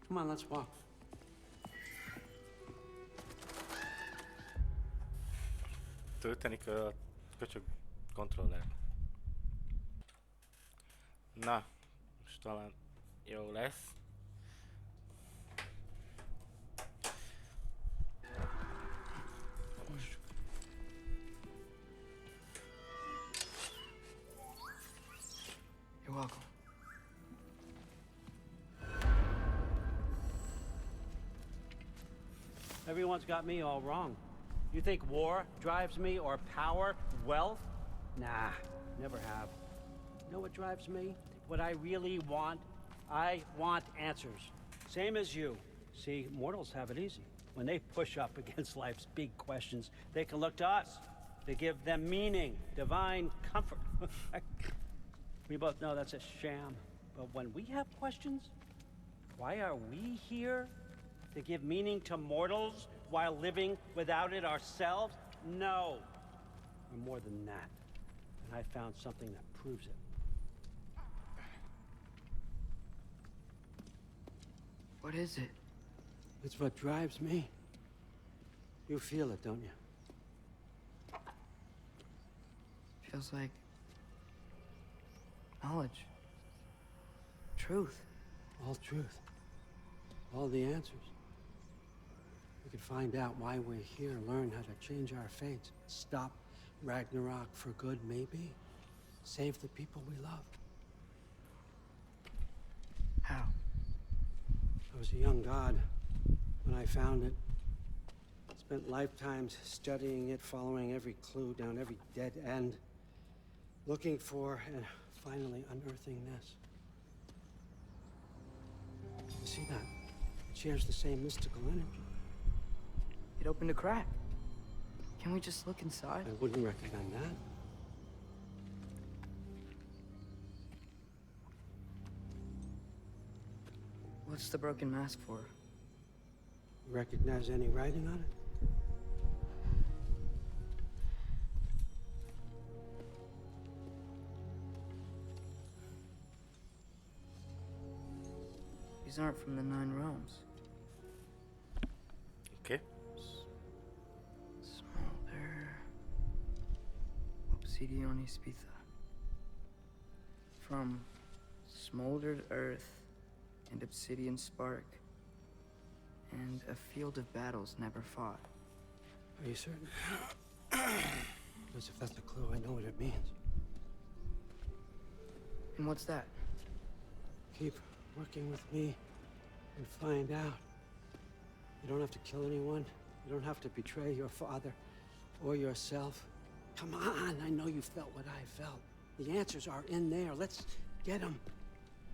Come on, let's walk. Tölteni kell a köcsög kontroller. Na, most talán jó lesz. You're welcome. Everyone's got me all wrong. You think war drives me, or power, wealth? Nah, never have. You know what drives me? What I really want? I want answers. Same as you. See, mortals have it easy. When they push up against life's big questions, they can look to us. They give them meaning, divine comfort. We both know that's a sham. But when we have questions, why are we here? To give meaning to mortals while living without it ourselves? No. We're more than that. And I found something that proves it. What is it? It's what drives me. You feel it, don't you? Feels like knowledge. Truth. All truth. All the answers. We could find out why we're here, learn how to change our fates. Stop Ragnarok for good, maybe. Save the people we love. How? I was a young god when I found it. Spent lifetimes studying it, following every clue down every dead end. Looking for and finally unearthing this. You see that? It shares the same mystical energy. It opened a crack. Can we just look inside? I wouldn't recommend that. What's the broken mask for? Recognize any writing on it? These aren't from the 9 realms. Okay. Smolder. Obsidione Spitha. From smoldered earth and obsidian spark. And a field of battles never fought. Are you certain? Because if that's a clue, I know what it means. And what's that? Keep working with me and find out. You don't have to kill anyone. You don't have to betray your father or yourself. Come on, I know you felt what I felt. The answers are in there. Let's get them.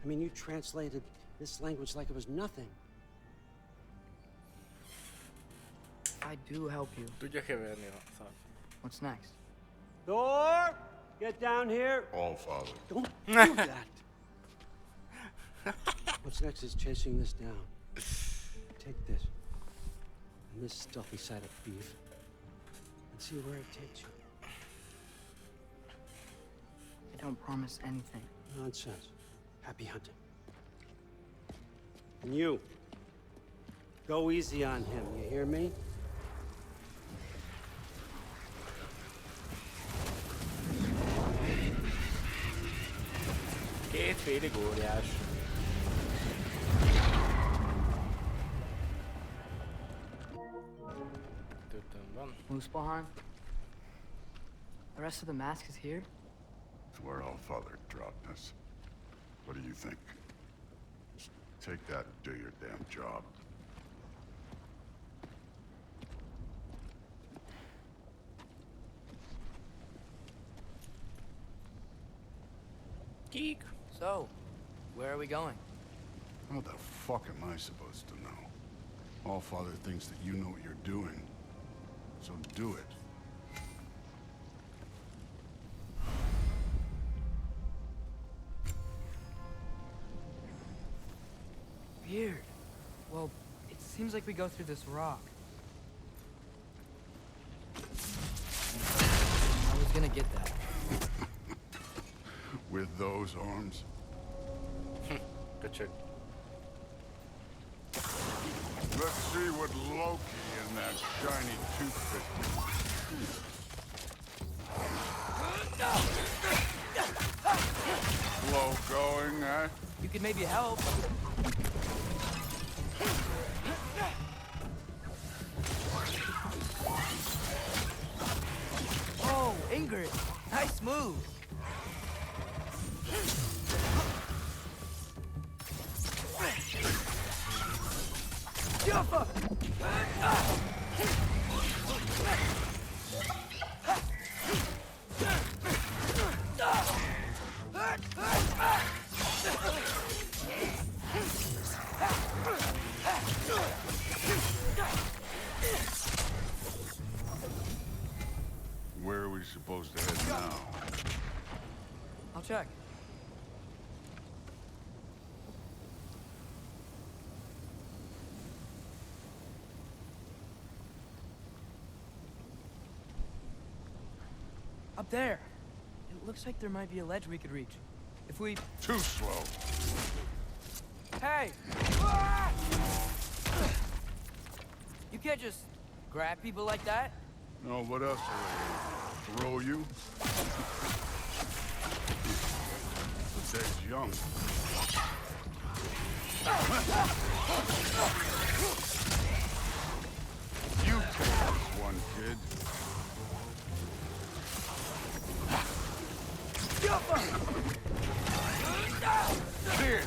I mean, you translated this language like it was nothing. I do help you. Tudja keverni a szart. What's next? Thor! Get down here! All father. Don't do that! What's next is chasing this down. Take this. And this stuffy side of beef. And see where it takes you. I don't promise anything. Nonsense. Happy hunting. And you. Go easy on him, you hear me? Két félig óriás. Többen van. Muspelheim? The rest of the mask is here? It's where All Father dropped us. What do you think? Just take that and do your damn job. Geek. So, where are we going? What the fuck am I supposed to know? All Father thinks that you know what you're doing. So do it. Weird. Well, it seems like we go through this rock. I was gonna get that. With those arms? Köcsög. Let's see what Loki and that shiny toothpick do. Slow going, eh? You could maybe help. Oh, Ingrid. Nice move. Jumper! Where are we supposed to head now? I'll check. Up there. It looks like there might be a ledge we could reach. If we... Too slow. Hey! You can't just grab people like that. No, what else are they? Throw you? The day's young. You take this one, kid. Kid!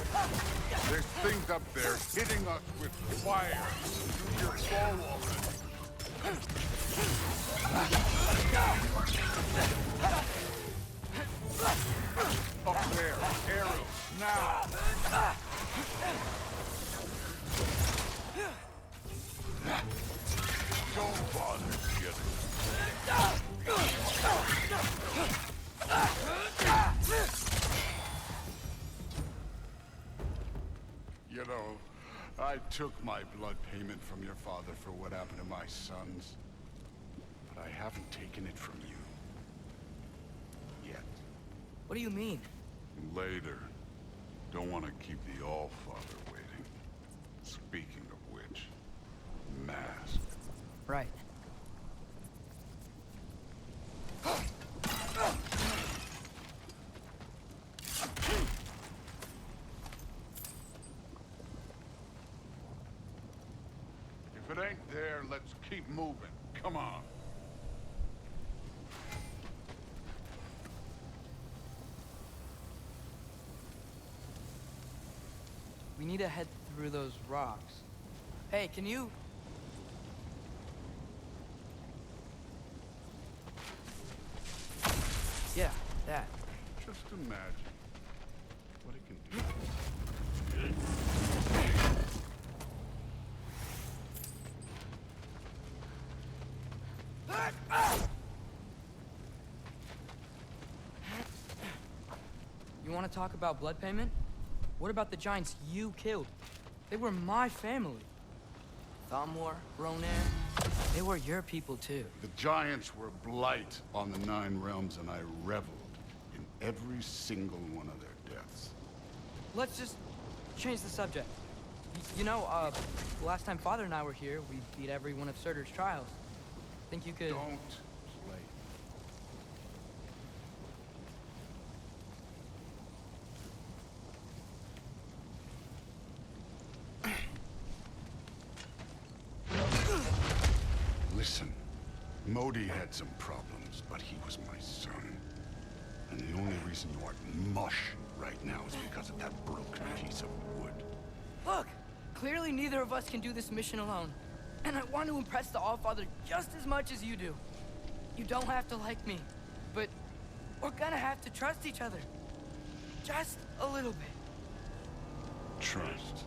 There's things up there hitting us with fire. Use your bow already. Up there, arrows, now! Don't bother getting. You know, I took my blood payment from your father for what happened to my sons. But I haven't taken it from you. Yet. What do you mean? Later. Don't want to keep the All-Father waiting. Speaking of which, mask. Right. If it ain't there, let's keep moving. Come on. We need to head through those rocks. Hey, can you... Yeah, that. Just imagine what it can do. You want to talk about blood payment? What about the giants you killed? They were my family. Thamur, Ronan, they were your people too. The giants were blight on the Nine Realms, and I reveled in every single one of their deaths. Let's just change the subject. You know, the last time Father and I were here, we beat every one of Surtur's trials. Think you could... Don't play. Listen, Modi had some problems, but he was my son. And the only reason you aren't mush right now is because of that broken piece of wood. Look! Clearly neither of us can do this mission alone. And I want to impress the All-Father just as much as you do. You don't have to like me, but we're gonna have to trust each other. Just a little bit. Trust.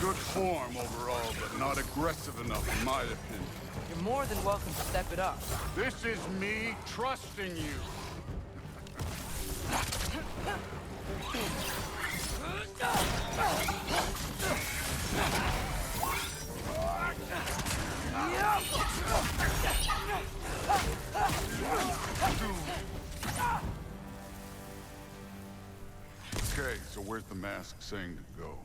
Good form overall, but not aggressive enough in my opinion. You're more than welcome to step it up. This is me trusting you. Okay, so where's the mask saying to go?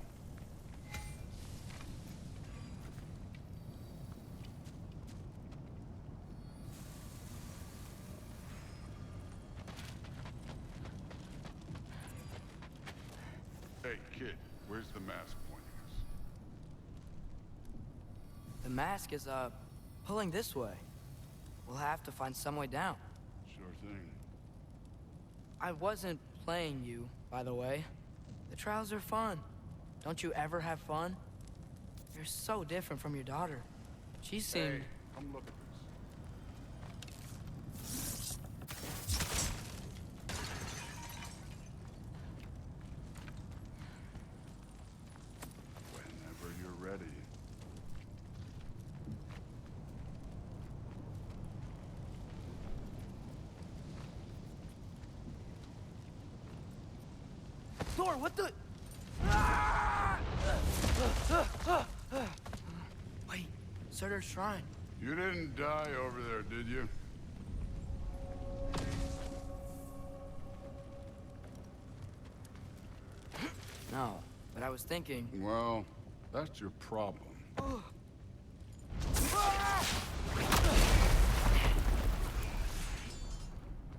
Hey, kid, where's the mask pointing us? The mask is, pulling this way. We'll have to find some way down. Sure thing. I wasn't playing you, by the way. The trials are fun. Don't you ever have fun? You're so different from your daughter. She seemed... Hey, come look at this. Whenever you're ready. Thor, what the... Wait, Surtur's shrine. You didn't die over there, did you? No, but I was thinking... Well, that's your problem.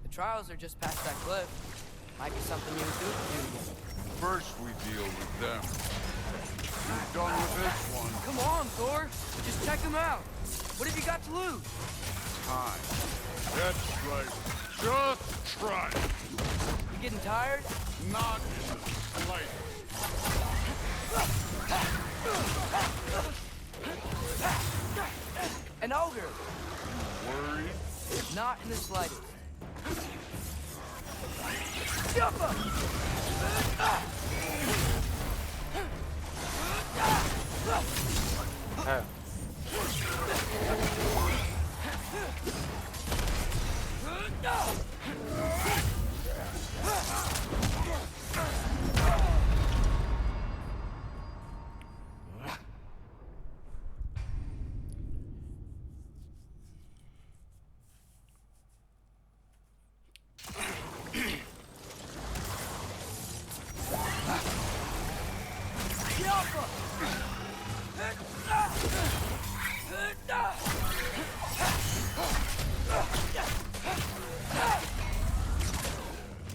The trials are just past that cliff. Might be something you would do again. First we deal with them. You're done with this one. Come on, Thor. Just check them out. What have you got to lose? Time. That's right. Just try it. You getting tired? Not in the slightest. An ogre. Worried? Not in the slightest.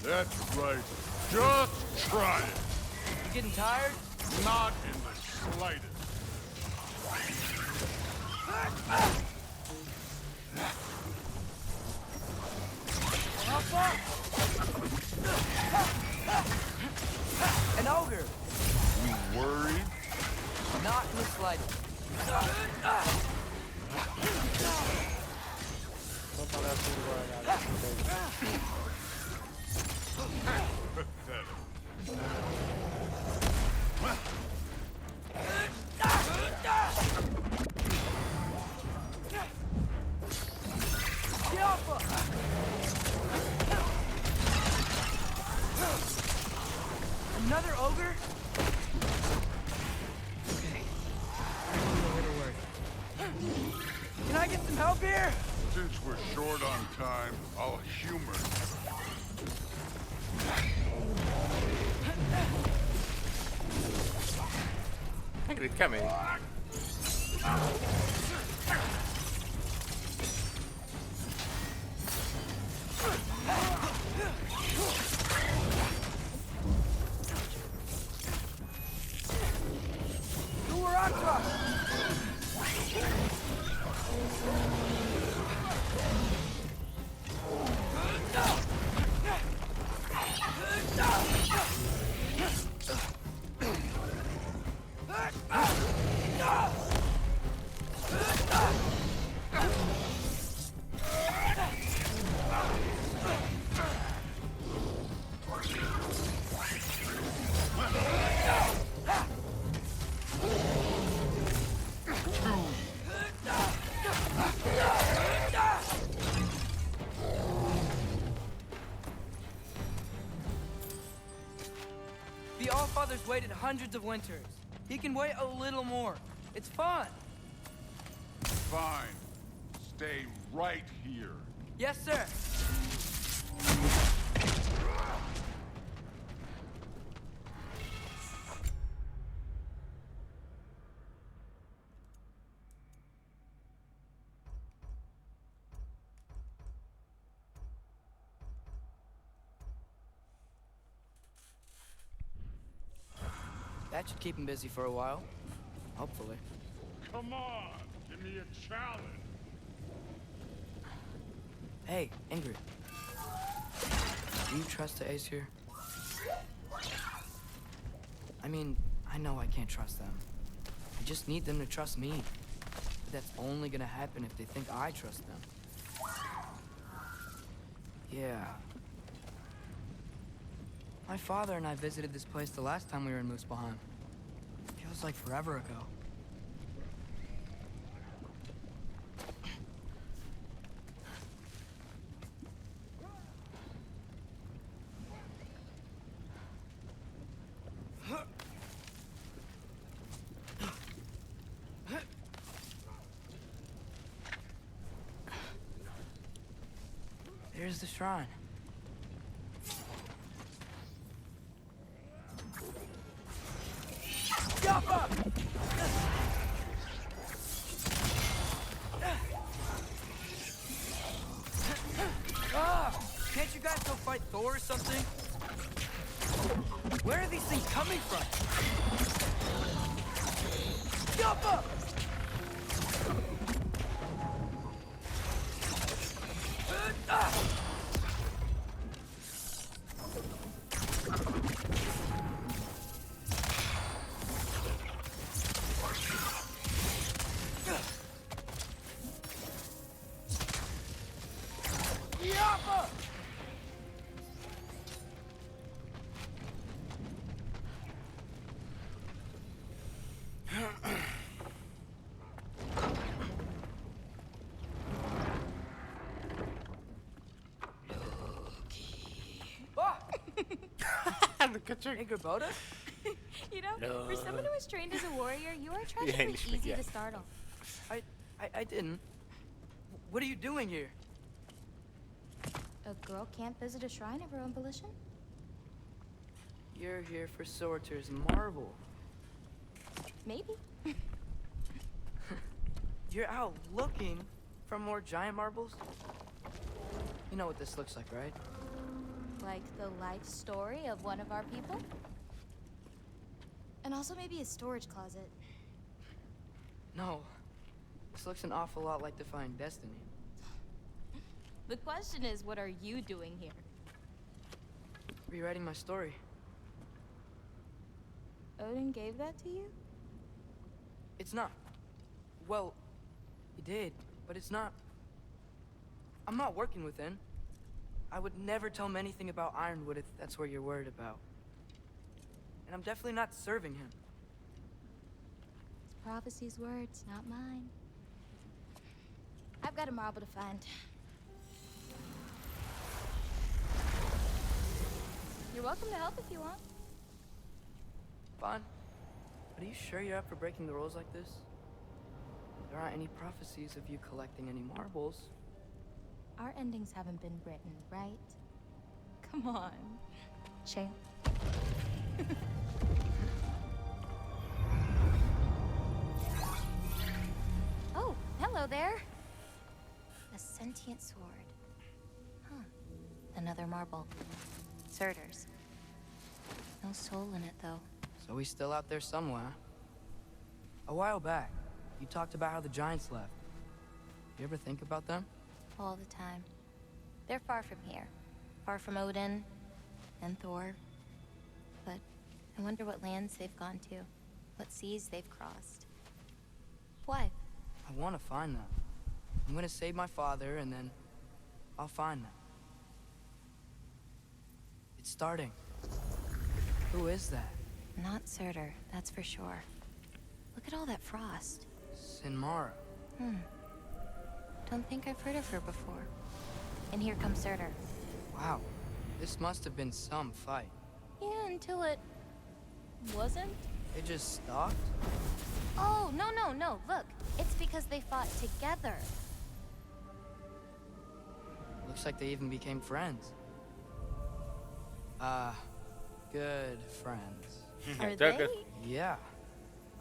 That's right. Just try it. You getting tired? Not in the slightest. An ogre. You worried? Not in the slightest. Another ogre? Okay. It'll work. Can I get some help here? Since we're short on time, I'll humor Hagrid kemény. Allfather's waited hundreds of winters. He can wait a little more. It's fun. Fine. Stay right here. Yes, sir. That should keep him busy for a while. Hopefully. Come on, give me a challenge. Hey, Ingrid. Do you trust the Aesir? I mean, I know I can't trust them. I just need them to trust me. But that's only gonna happen if they think I trust them. Yeah. My father and I visited this place the last time we were in Muspelheim. Feels like forever ago. There's the shrine. Yappa! Can't you guys go fight Thor or something? Where are these things coming from? Yappa! Ingrid, You know, No. for someone who was trained as a warrior, you are Ja, tragically nicht easy mit to dir. startle. I didn't. What are you doing here? A girl can't visit a shrine of her own volition? You're here for Sorter's marble. Maybe. You're out looking for more giant marbles? You know what this looks like, right? Like the life story of one of our people? And also maybe a storage closet. No. This looks an awful lot like Defying Destiny. The question is, what are you doing here? Rewriting my story. Odin gave that to you? It's not. Well, he did, but it's not. I'm not working with him. I would never tell him anything about Ironwood if that's what you're worried about. And I'm definitely not serving him. It's prophecy's words, not mine. I've got a marble to find. You're welcome to help if you want. Fine. But are you sure you're up for breaking the rules like this? There aren't any prophecies of you collecting any marbles. Our endings haven't been written, right? Come on. Shale. Oh, hello there. A sentient sword. Huh. Another marble. Surtur's. No soul in it, though. So he's still out there somewhere. A while back, you talked about how the giants left. You ever think about them? All the time. They're far from here. Far from Odin and Thor. But I wonder what lands they've gone to. What seas they've crossed. Why? I want to find them. I'm gonna save my father, and then I'll find them. It's starting. Who is that? Not Surtur, that's for sure. Look at all that frost. Sinmara. Don't think I've heard of her before. And here comes Surtur. Wow. This must have been some fight. Yeah, until it wasn't? They just stopped? Oh, no, no, no. Look, it's because they fought together. Looks like they even became friends. Good friends. Are they? Yeah,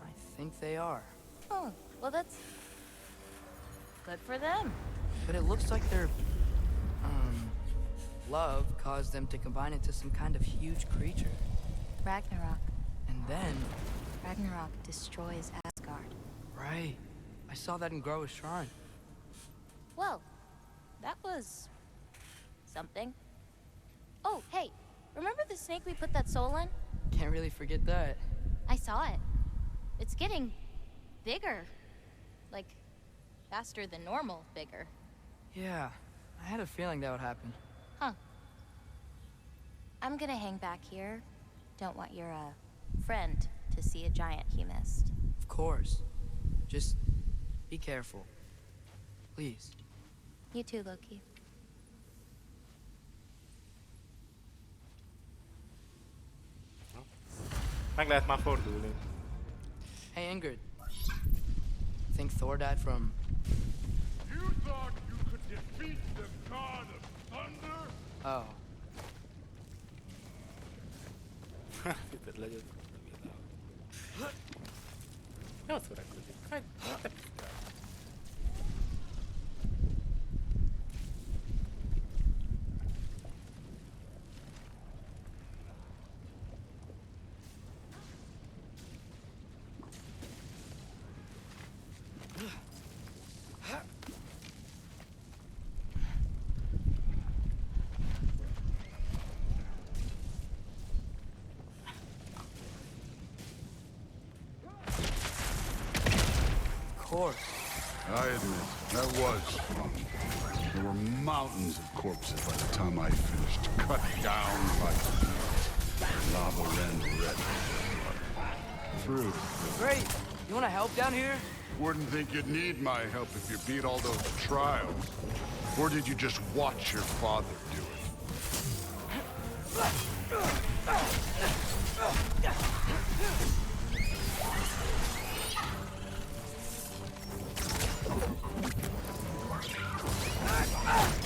I think they are. Oh, well, that's good for them. But it looks like their, love caused them to combine into some kind of huge creature. Ragnarok. And then... Ragnarok destroys Asgard. Right. I saw that in Groa's shrine. Well, that was... something. Oh, hey, remember the snake we put that soul in? Can't really forget that. I saw it. It's getting bigger. Like, faster than normal bigger. Yeah, I had a feeling that would happen. Huh. I'm gonna hang back here. Don't want your, friend to see a giant he missed. Of course. Just be careful. Please. You too, Loki. Meg lehet már fordulni. Hey, Ingrid. Think Thor died from... You thought you could defeat the god of thunder? Oh. Itt legyen. Jó szórakozik. I admit, that was fun. There were mountains of corpses by the time I finished, cut down like lava ran red. Through. Great! You wanna help down here? Wouldn't think you'd need my help if you beat all those trials. Or did you just watch your father do it?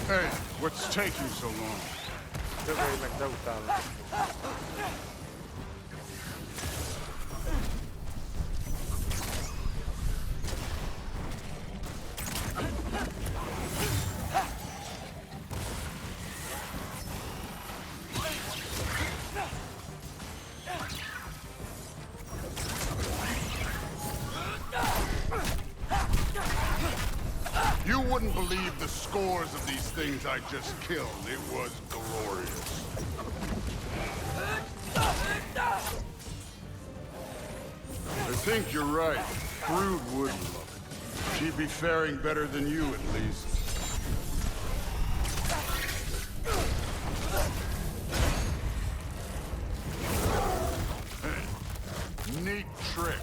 Hey, what's taking so long? Jövői meg beutálom. You wouldn't believe the scores of these things I just killed. It was glorious. I think you're right. Brood would love it. She'd be faring better than you, at least. Hey, neat trick.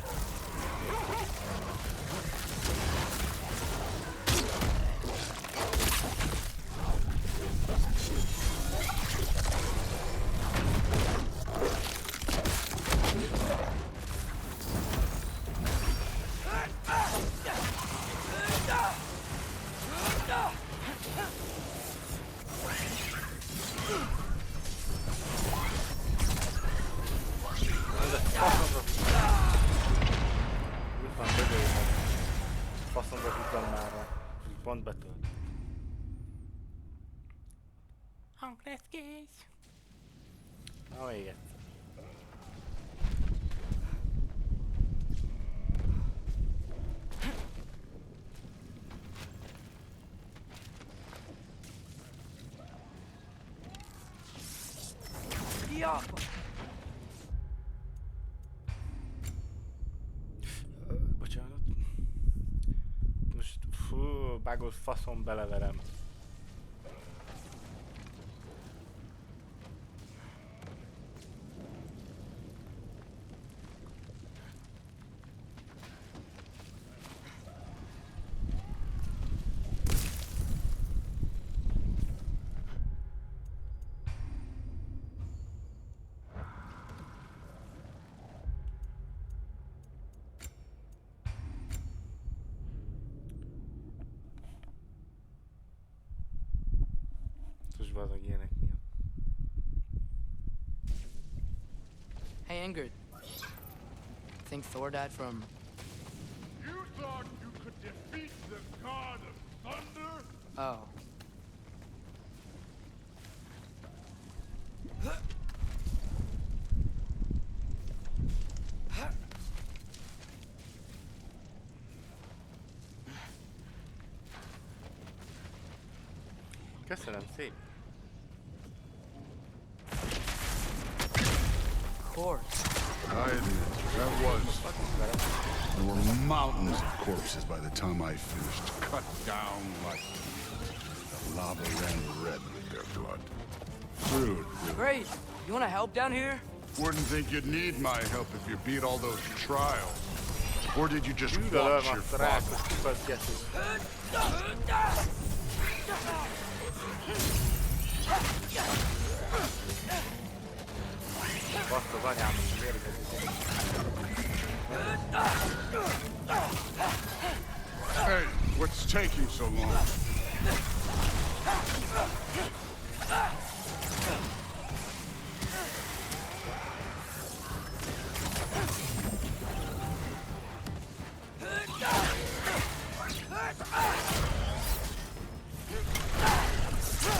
Faszomra húzzam már, hogy pont betölt. Hang lesz kész. Na, még egyszer. Bocsánat. Most, bágos faszom beleverem. bazag ilyenek miatt. Hey, Ingrid. Think Thor died from... You thought you could defeat the god of thunder? Oh. Köszönöm szép. Of course. I admit, that was... There were mountains of corpses by the time I finished, cut down like... The lava ran red with their blood. Rude. Great. You want to help down here? Wouldn't think you'd need my help if you beat all those trials. Or did you just Gyűlölöm watch your azt a father? rákos kifeszgetést. Bassza az anyámat, mérgezik. Hey, what's taking so long?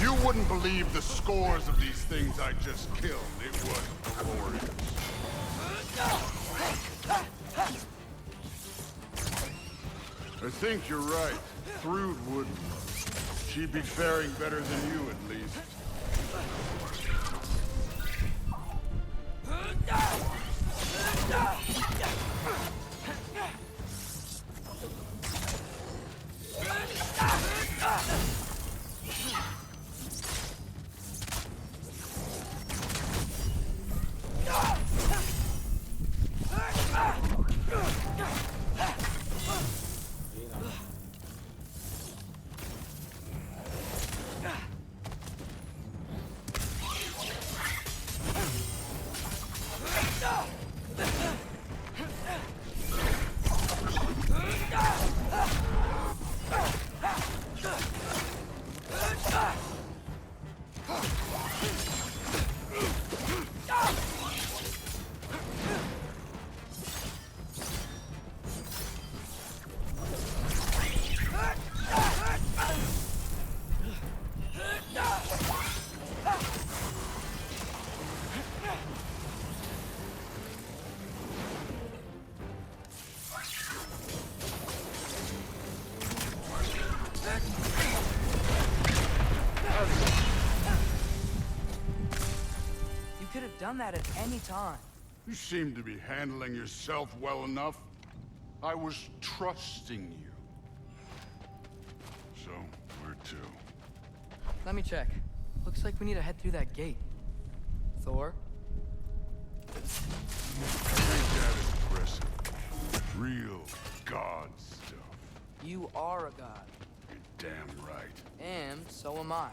You wouldn't believe the scores of these things I just killed. It was glorious. I think you're right. Thrud wouldn't. She'd be faring better than you, at least. Done that at any time. You seem to be handling yourself well enough. I was trusting you. So, where to? Let me check. Looks like we need to head through that gate. Thor? Ain't that impressive? Real god stuff. You are a god. You're damn right. And so am I.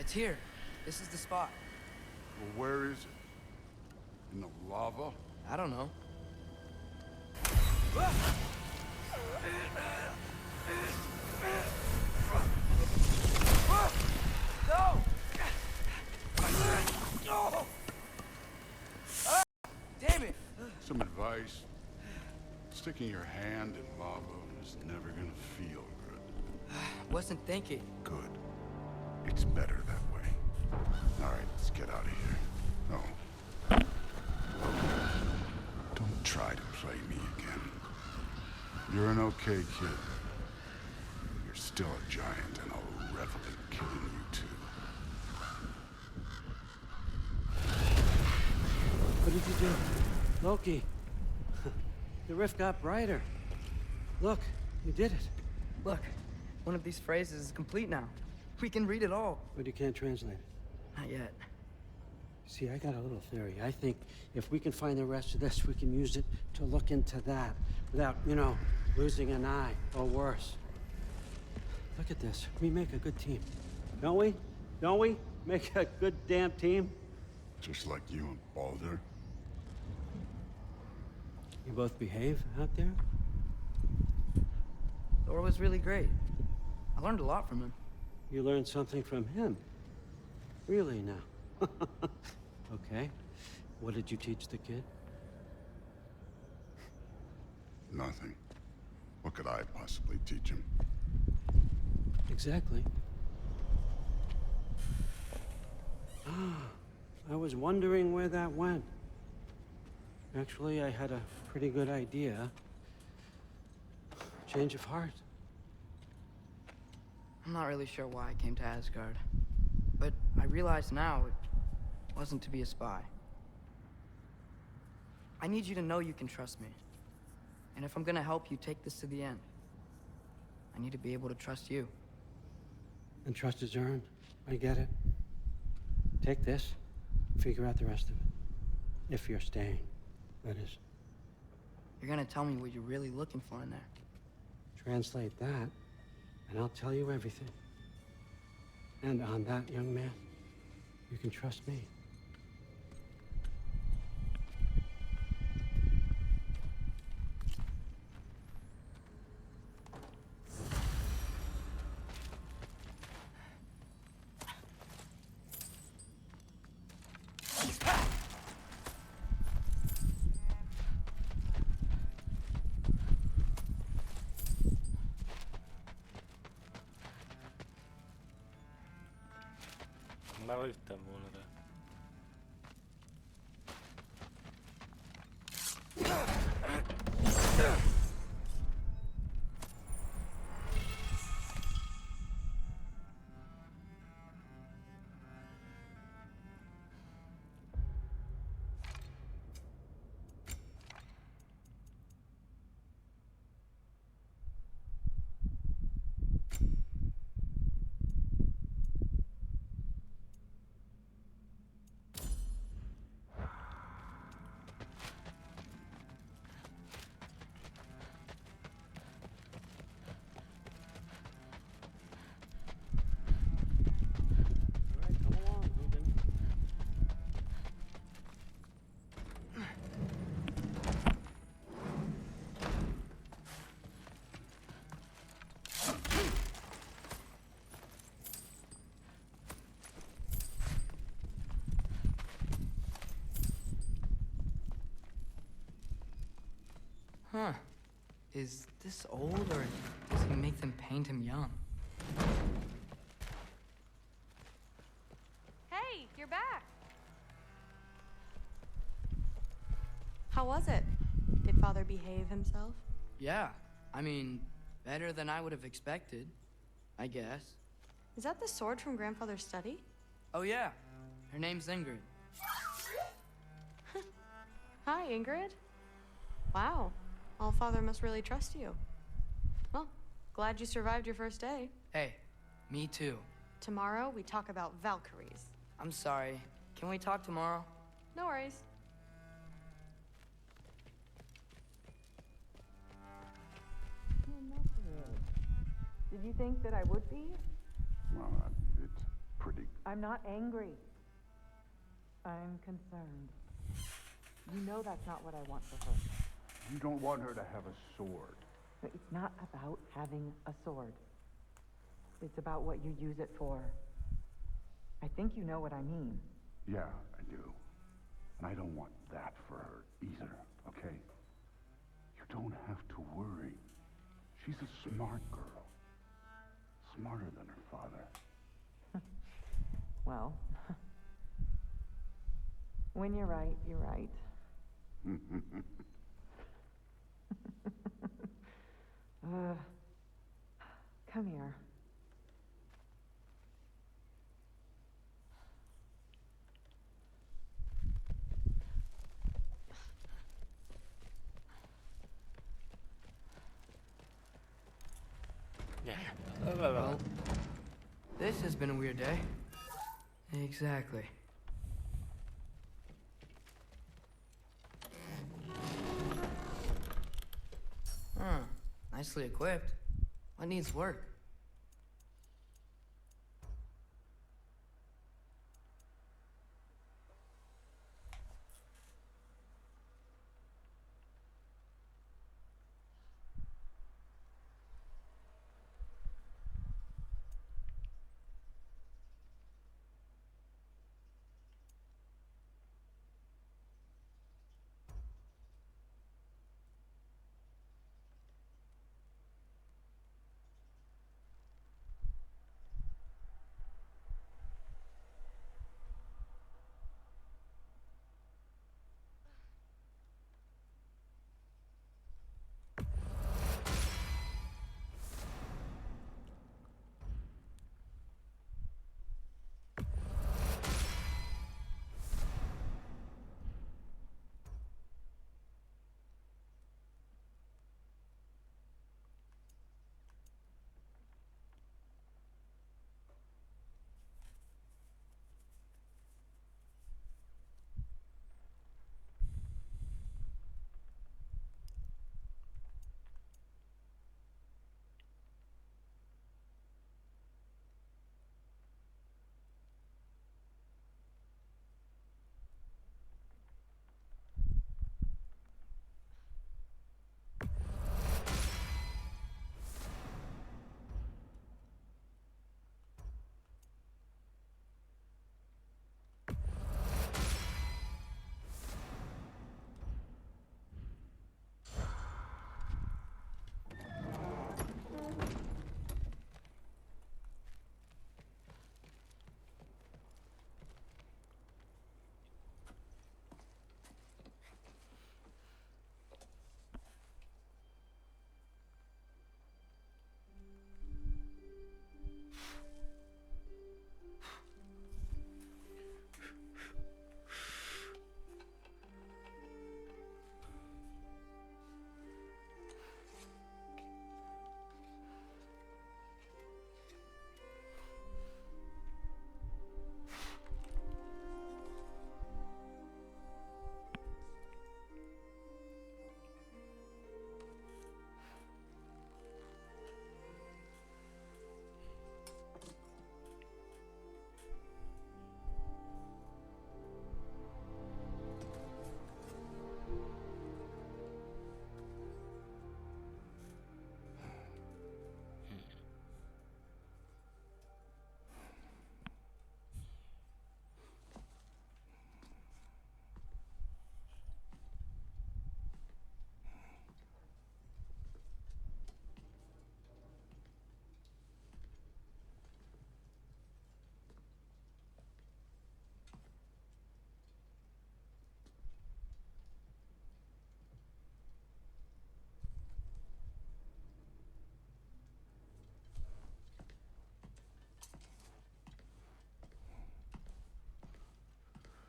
It's here. This is the spot. Well, where is it? In the lava? I don't know. No! Damn it! Some advice. Sticking your hand in lava is never gonna feel good. Wasn't thinking. Good. It's better that way. All right, let's get out of here. Oh. Don't try to play me again. You're an okay kid. You're still a giant, and I'll revel in killing you too. What did you do? Loki. The rift got brighter. Look, you did it. Look, one of these phrases is complete now. We can read it all. But you can't translate it. Not yet. See, I got a little theory. I think if we can find the rest of this, we can use it to look into that without, you know, losing an eye or worse. Look at this. We make a good team. Don't we? Don't we? Make a good damn team? Just like you and Baldur. You both behave out there? Thor was really great. I learned a lot from him. You learned something from him? Really now? Okay. What did you teach the kid? Nothing. What could I possibly teach him? Exactly. I was wondering where that went. Actually, I had a pretty good idea. Change of heart. I'm not really sure why I came to Asgard. But I realize now it wasn't to be a spy. I need you to know you can trust me. And if I'm gonna help you take this to the end, I need to be able to trust you. And trust is earned. I get it. Take this, figure out the rest of it. If you're staying, that is. You're gonna tell me what you're really looking for in there. Translate that, and I'll tell you everything. And on that, young man, you can trust me. Már lőttem volna rá. Huh. Is this old, or does he make them paint him young? Hey, you're back. How was it? Did Father behave himself? Yeah. I mean, better than I would have expected, I guess. Is that the sword from Grandfather's study? Oh, yeah. Her name's Ingrid. Hi, Ingrid. Wow. Allfather must really trust you. Well, glad you survived your first day. Hey, me too. Tomorrow, we talk about Valkyries. I'm sorry. Can we talk tomorrow? No worries. Did you think that I would be? Well, it's pretty... I'm not angry. I'm concerned. You know that's not what I want for her. You don't want her to have a sword. But it's not about having a sword. It's about what you use it for. I think you know what I mean. Yeah, I do. And I don't want that for her either, okay? You don't have to worry. She's a smart girl. Smarter than her father. Well, when you're right, you're right. Come here. Yeah. Well, this has been a weird day. Exactly. Huh. Nicely equipped. What needs work?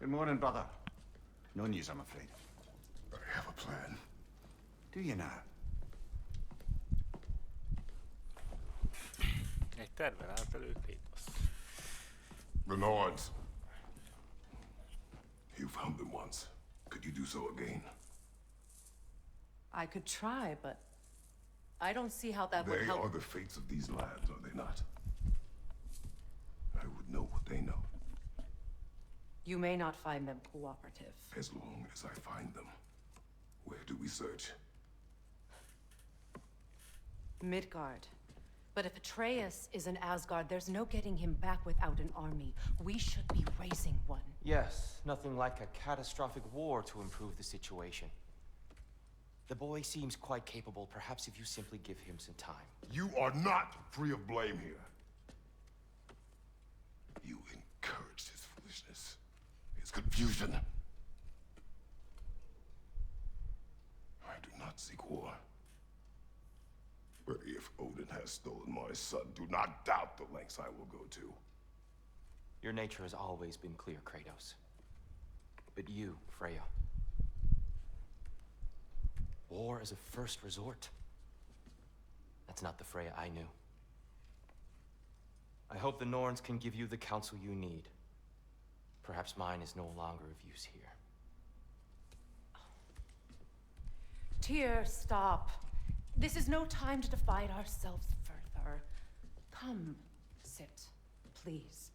Good morning, brother. No news, I'm afraid. I have a plan. Do you now? Egy tervel állt elő Kratos. The Nords. You found them once. Could you do so again? I could try, but I don't see how that would They help. are the fates of these lands, are they not? I would know what they know, You may not find them cooperative. as long as I find them. Where do we search? Midgard. But if Atreus is in Asgard, there's no getting him back without an army. We should be raising one. Yes, nothing like a catastrophic war to improve the situation. The boy seems quite capable. Perhaps if you simply give him some time. You are not free of blame here. You encouraged his foolishness, his confusion. I do not seek war. But if Odin has stolen my son, do not doubt the lengths I will go to. Your nature has always been clear, Kratos. But you, Freya. War is a first resort. That's not the Freya I knew. I hope the Norns can give you the counsel you need. Perhaps mine is no longer of use here. Tyr, stop. This is no time to divide ourselves further. Come, sit, please.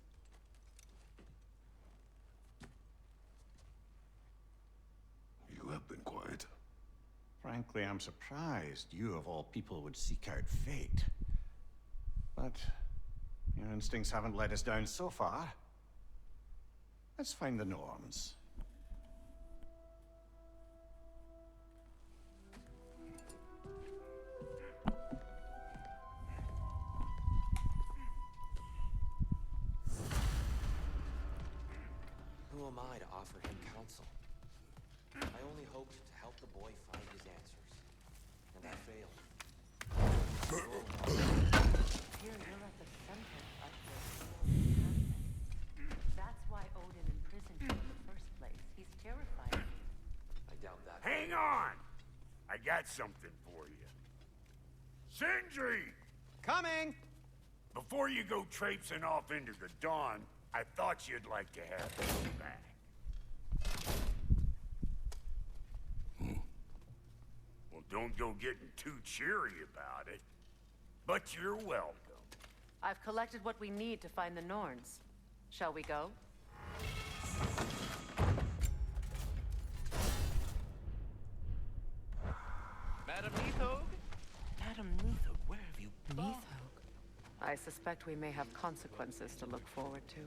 You have been quiet. Frankly, I'm surprised you, of all people, would seek out fate. But your instincts haven't let us down so far. Let's find the Norns. Who am I to offer him counsel? I only hoped to help the boy find his answers. And I failed. Tyr, you're at the center of this. That's why Odin imprisoned you in the first place. He's terrified. I doubt that. Hang on! I got something for you. Sindri! Coming! Before you go traipsing off into the dawn, I thought you'd like to have me back. Well, don't go getting too cheery about it. But you're welcome. I've collected what we need to find the Norns. Shall we go? Madam Neathog? Madam Neathog, where have you been? Neathog. I suspect we may have consequences to look forward to.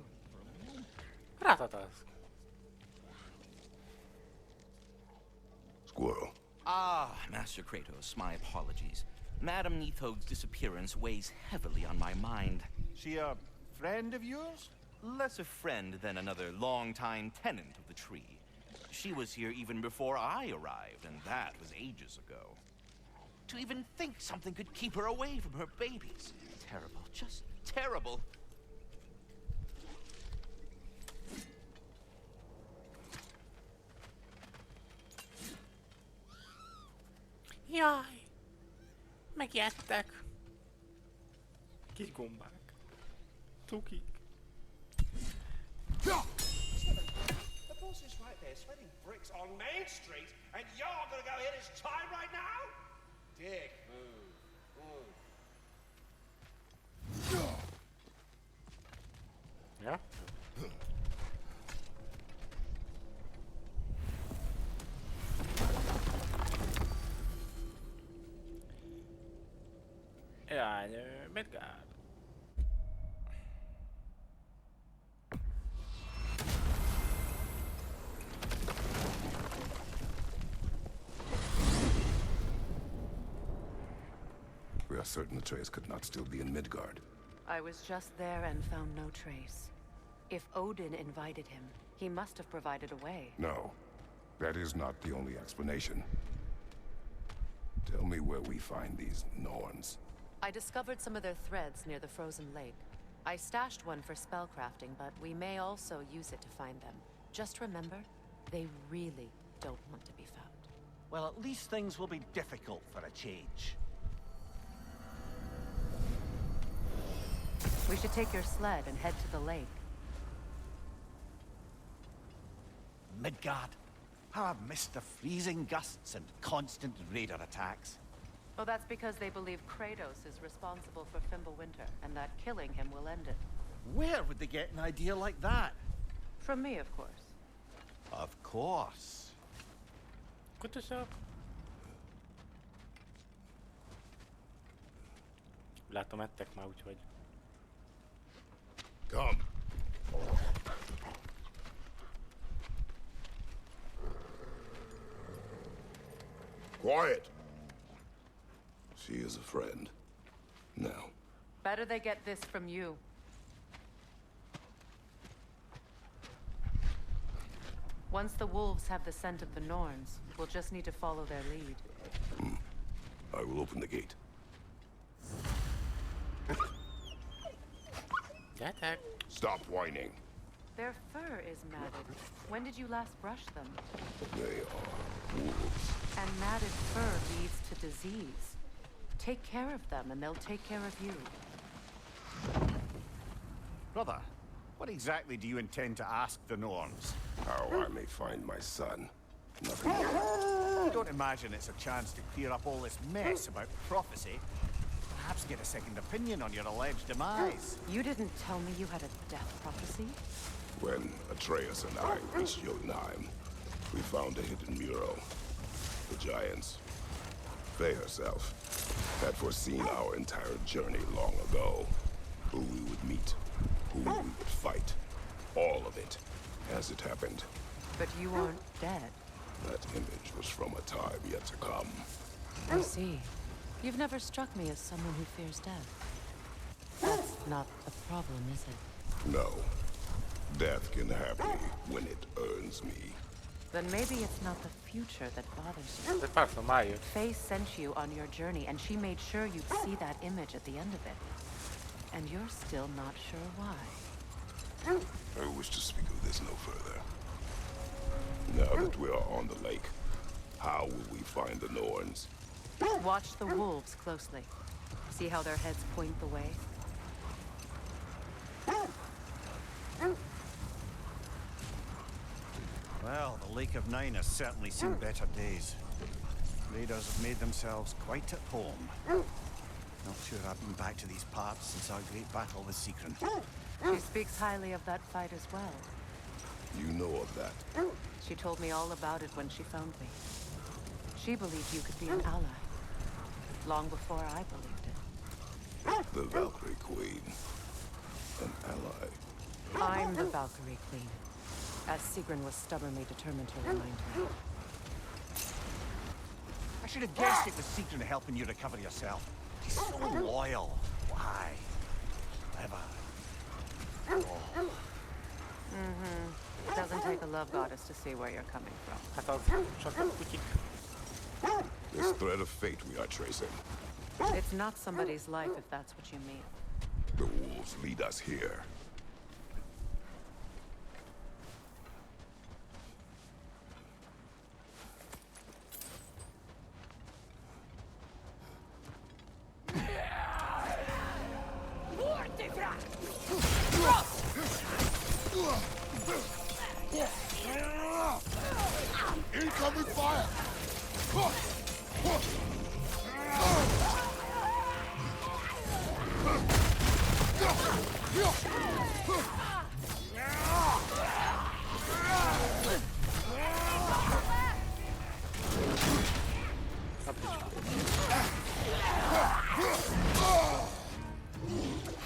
Ratatask. Squirrel. Ah, Master Kratos, my apologies. Madam Neathog's disappearance weighs heavily on my mind. She a friend of yours? Less a friend than another longtime tenant of the tree. She was here even before I arrived, and that was ages ago. To even think something could keep her away from her babies. Terrible, just terrible. Jaj! Megijedtek! Kis gombák. Cukik. The boss is right there, sweating bricks on Main Street, and you're gonna go hit his time right now? Dick move. Ja? Ja, Midgard. We are certain Atreus could not still be in Midgard. I was just there and found no trace. If Odin invited him, he must have provided a way. No, that is not the only explanation. Tell me where we find these Norns. I discovered some of their threads near the frozen lake. I stashed one for spellcrafting, but we may also use it to find them. Just remember, they really don't want to be found. Well, at least things will be difficult for a change. We should take your sled and head to the lake. Midgard. How I've missed the freezing gusts and constant raider attacks. Oh, that's because they believe Kratos is responsible for Fimbulwinter, and that killing him will end it. Where would they get an idea like that? From me, of course. Of course. Good to show. Látom, ettek már, úgyhogy. Come. Quiet. She is a friend. Now. Better they get this from you. Once the wolves have the scent of the Norns, we'll just need to follow their lead. I will open the gate. Stop whining. Their fur is matted. When did you last brush them? They are wolves. And matted fur leads to disease. Take care of them, and they'll take care of you. Brother, what exactly do you intend to ask the Norns? How I may find my son. Nothing more. Don't imagine it's a chance to clear up all this mess about prophecy. Perhaps get a second opinion on your alleged demise. You didn't tell me you had a death prophecy? When Atreus and I reached Jotunheim, we found a hidden mural. The giants, Faye herself, had foreseen our entire journey long ago. Who we would meet, who we would fight. All of it, as it happened. But you aren't dead. That image was from a time yet to come. I see. You've never struck me as someone who fears death. That's not the problem, is it? No. Death can have me when it earns me. Then maybe it's not the future that bothers you. De facto már jött. Faye sent you on your journey, and she made sure you'd see that image at the end of it. And you're still not sure why. I wish to speak of this no further. Now that we are on the lake, how will we find the Norns? Watch the wolves closely. See how their heads point the way? Well, the Lake of Nine has certainly seen better days. Raiders have made themselves quite at home. Not sure I've been back to these parts since our great battle with Secret. She speaks highly of that fight as well. You know of that? She told me all about it when she found me. She believed you could be an ally. Long before I believed it. The Valkyrie Queen. An ally. I'm the Valkyrie Queen, as Sigrun was stubbornly determined to remind me. I should have guessed it was Secret helping you recover yourself. She's so loyal. Why? Ever. Oh. It doesn't take a love goddess to see where you're coming from. This thread of fate we are tracing. It's not somebody's life if that's what you mean. The wolves lead us here. Incoming fire!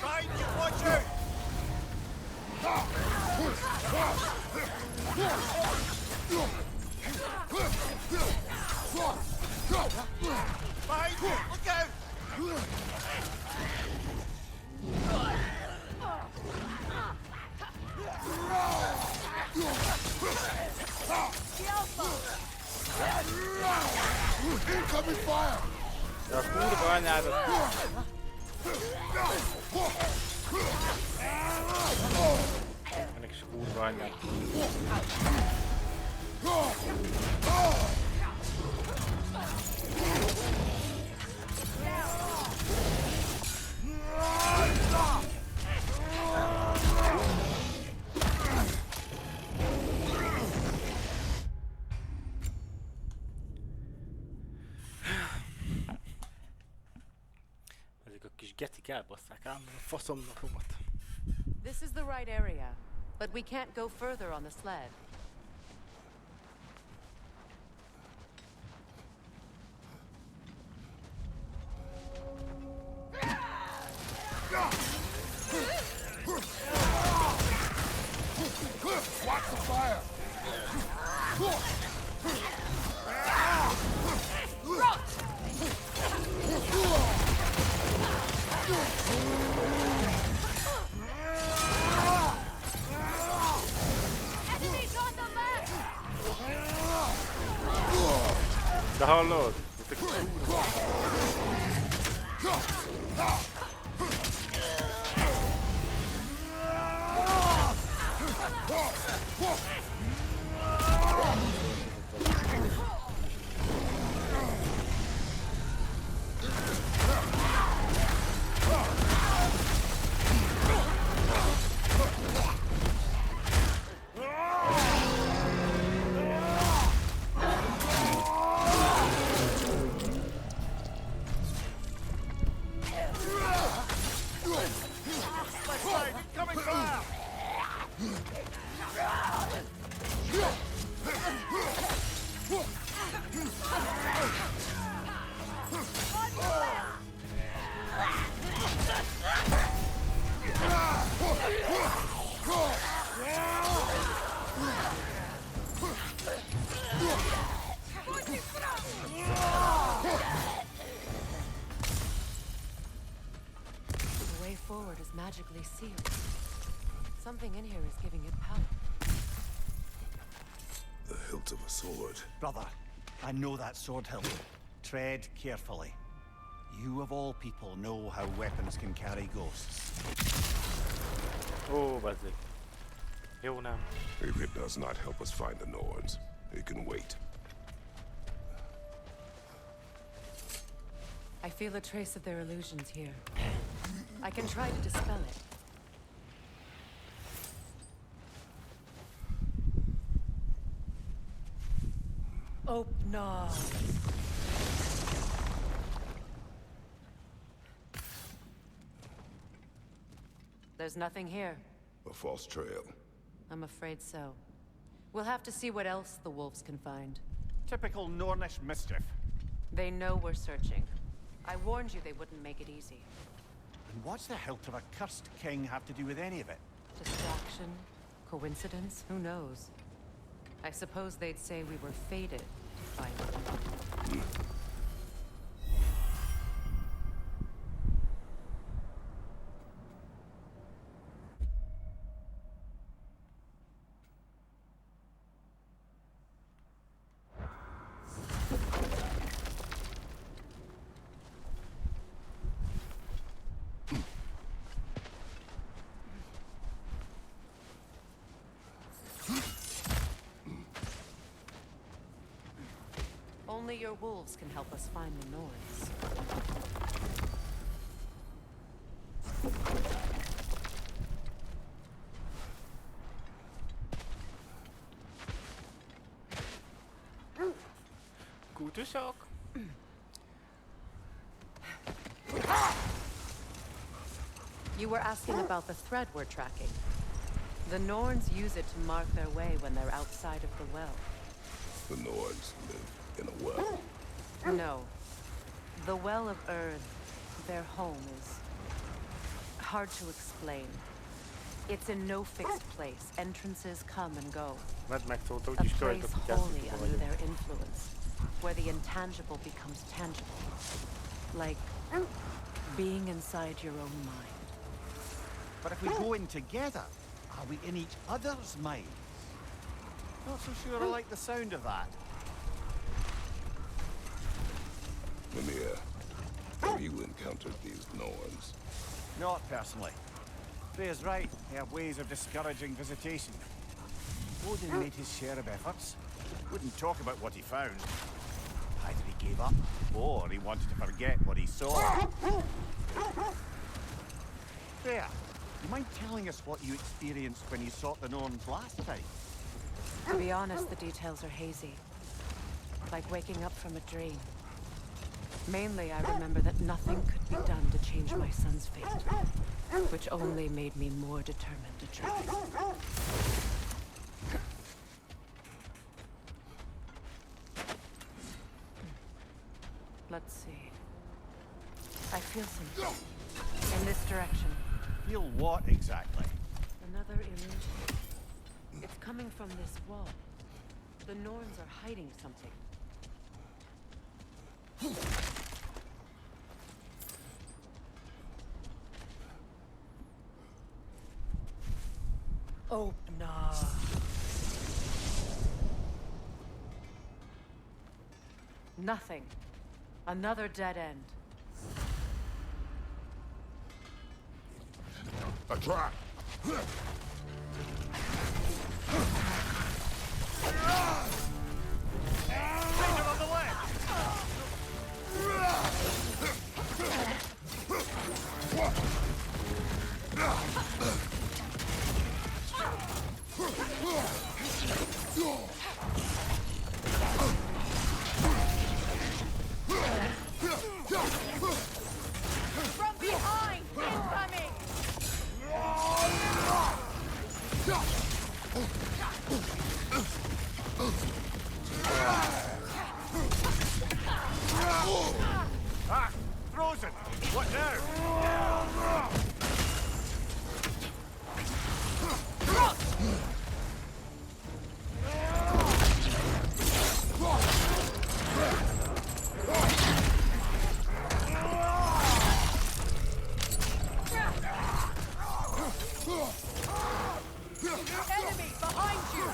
Right, you watch out! Behind you! Look out! Incoming fire! Ja kurva anyádat! Ennek kis kurva anyát. Ezek a kis getik elbasszák ám a faszomnapomat. This is the right area, but we can't go further on the sled. Watch the fire! Enemies on the left! De hallod? The way forward is magically sealed. Something in here is giving it power. The hilt of a sword. Brother, I know that sword hilt. Tread carefully. You of all people know how weapons can carry ghosts. Ó, bazzeg. Jó, nem. If it does not help us find the Norns, it can wait. I feel a trace of their illusions here. I can try to dispel it. Open. There's nothing here. A false trail. I'm afraid so. We'll have to see what else the wolves can find. Typical Nornish mischief. They know we're searching. I warned you they wouldn't make it easy. And what's the hilt of a cursed king have to do with any of it? Distraction? Coincidence? Who knows? I suppose they'd say we were fated to find it. Only your wolves can help us find the Norns. Gute Sak. You were asking about the thread we're tracking. The Norns use it to mark their way when they're outside of the well. The Norns live in a well. No. The Well of Earth, their home, is hard to explain. It's in no fixed place. Entrances come and go. A place wholly under their influence, where the intangible becomes tangible. Like being inside your own mind. But if we go in together, are we in each other's minds? Not so sure I like the sound of that. Mimir, have you encountered these Norns? Not personally. Freya's right. They have ways of discouraging visitation. Odin made his share of efforts. Wouldn't talk about what he found. Either he gave up, or he wanted to forget what he saw. Freya, you mind telling us what you experienced when you sought the Norns last time? To be honest, the details are hazy. Like waking up from a dream. Mainly, I remember that nothing could be done to change my son's fate, which only made me more determined to try. Let's see. I feel something. In this direction. Feel what exactly? Another illusion. It's coming from this wall. The Norns are hiding something. Oh, no. Nothing. Another dead end. A trap! Danger on the left! From behind! Incoming! Ah! Frozen! What now? Enemy behind you!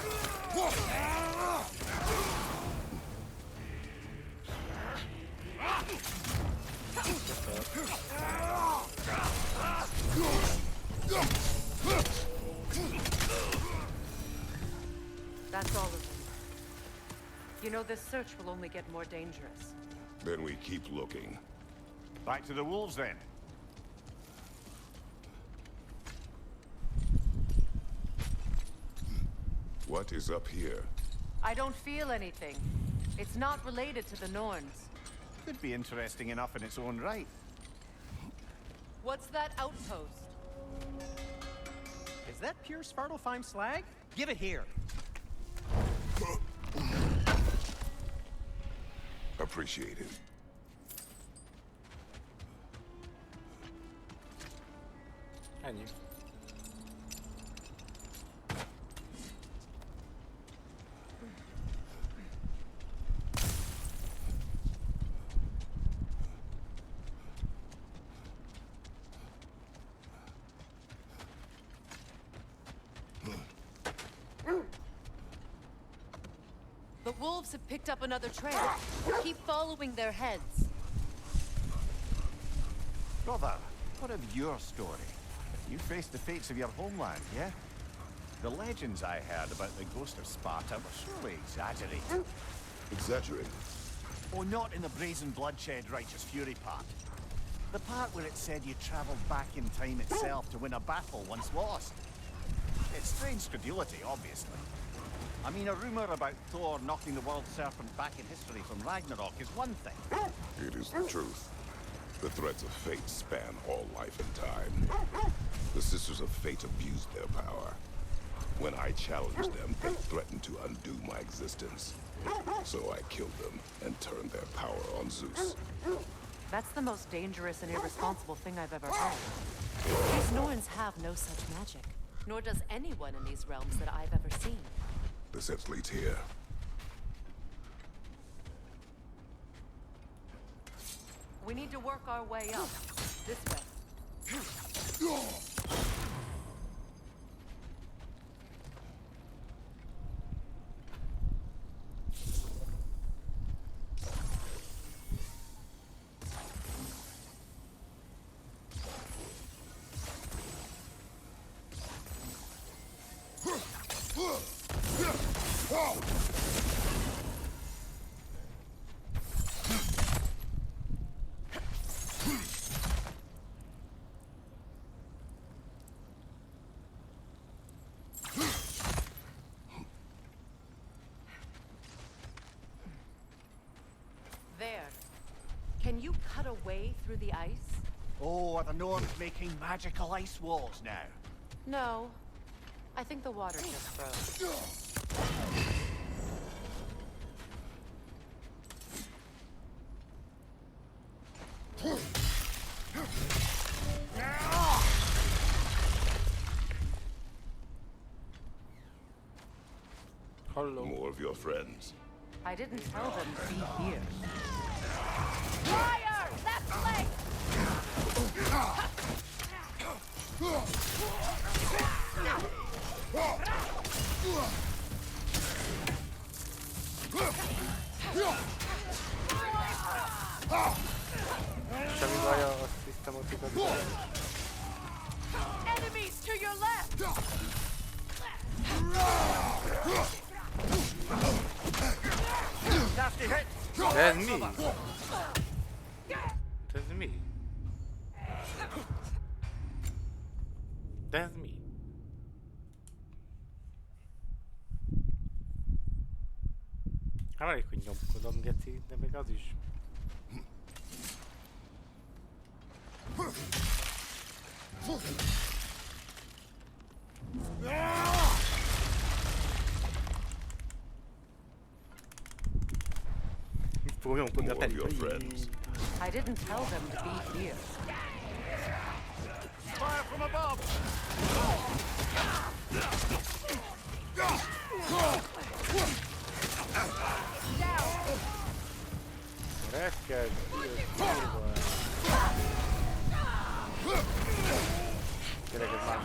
That's all of them. You know, this search will only get more dangerous. Then we keep looking. Back to the wolves then. What is up here? I don't feel anything. It's not related to the Norns. Could be interesting enough in its own right. What's that outpost? Is that pure Svartalfheim slag? Give it here. Appreciate it. Ennyi. The wolves have picked up another trail. Keep following their heads. Brother, what of your story? You faced the fates of your homeland, yeah? The legends I heard about the ghost of Sparta were surely exaggerated. Exaggerated? Oh, not in the brazen bloodshed righteous fury part. The part where it said you traveled back in time itself to win a battle once lost. It's strange credulity, obviously. I mean, a rumor about Thor knocking the world serpent back in history from Ragnarok is one thing. It is the truth. The threads of fate span all life and time. The Sisters of Fate abused their power. When I challenged them, they threatened to undo my existence. So I killed them and turned their power on Zeus. That's the most dangerous and irresponsible thing I've ever heard. These Norns have no such magic. Nor does anyone in these realms that I've ever seen. The sense leads here. We need to work our way up. This way. There. Can you cut a way through the ice? Oh, are the Norns making magical ice walls now? No. I think the water just froze. Hello. More of your friends. I didn't tell them to be here. Fire! Left leg! Semmi baja, azt hiszem, ott igaz. Enemies to your left! De ez mi? De ez mi? De ez mi? Hát elég, hogy nyomkodom, geci, de még az is. More of your friends. I didn't tell them to be here. Fire from above! Reked, Gyerek, ez más.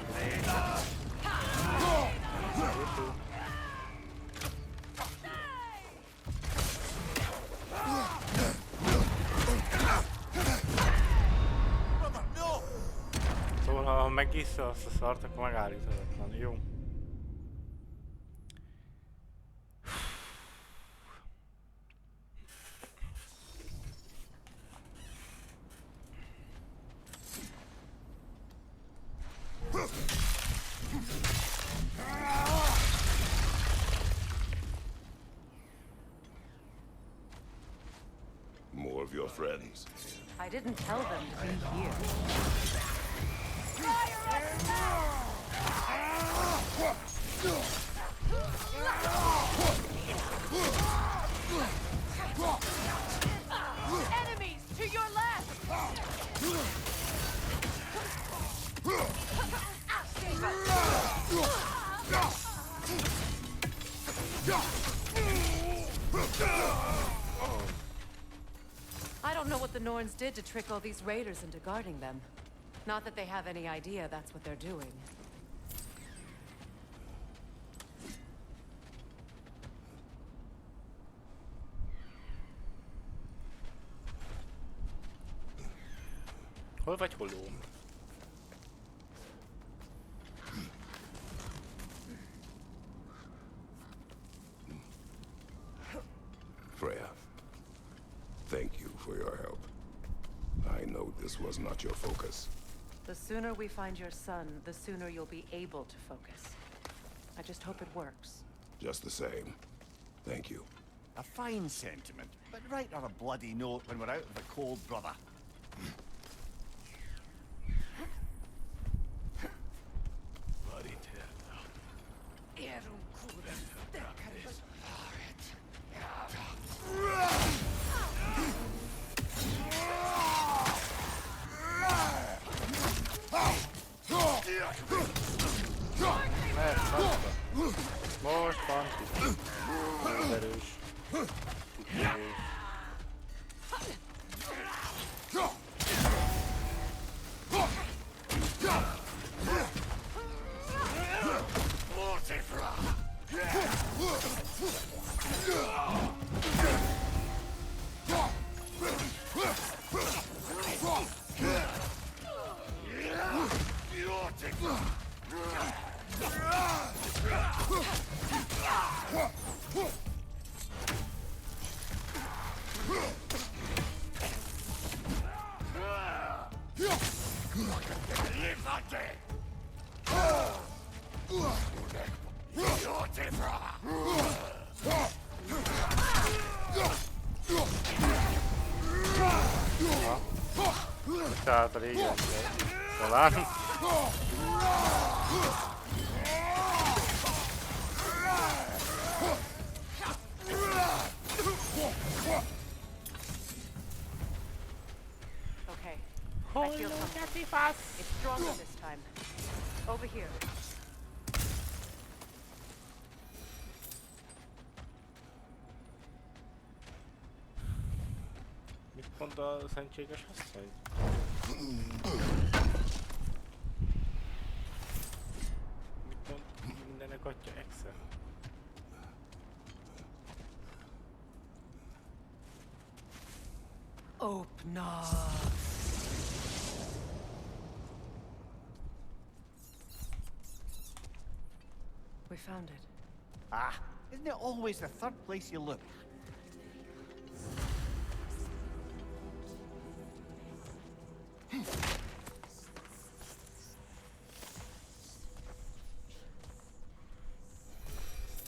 Szóval, ha megissza azt a szart, akkor megállíthatatlan. Jó. More of your friends. I didn't tell them to be here. Enemies to your left! I don't know what the Norns did to trick all these raiders into guarding them. Not that they have any idea that's what they're doing. Hol vagy holó? Freya, thank you for your help. I know this was not your focus. The sooner we find your son, the sooner you'll be able to focus. I just hope it works. Just the same, thank you. A fine sentiment, but write on a bloody note when we're out of the cold, brother. Bloody Ted. Most van, erős. Tehát a régen talán. Okay. I feel something. It's stronger this time. Over here. Mit mond a szentséges asszony? Mit mond mindenek atya Excel? Open up. We found it. Ah, isn't it always the third place you look?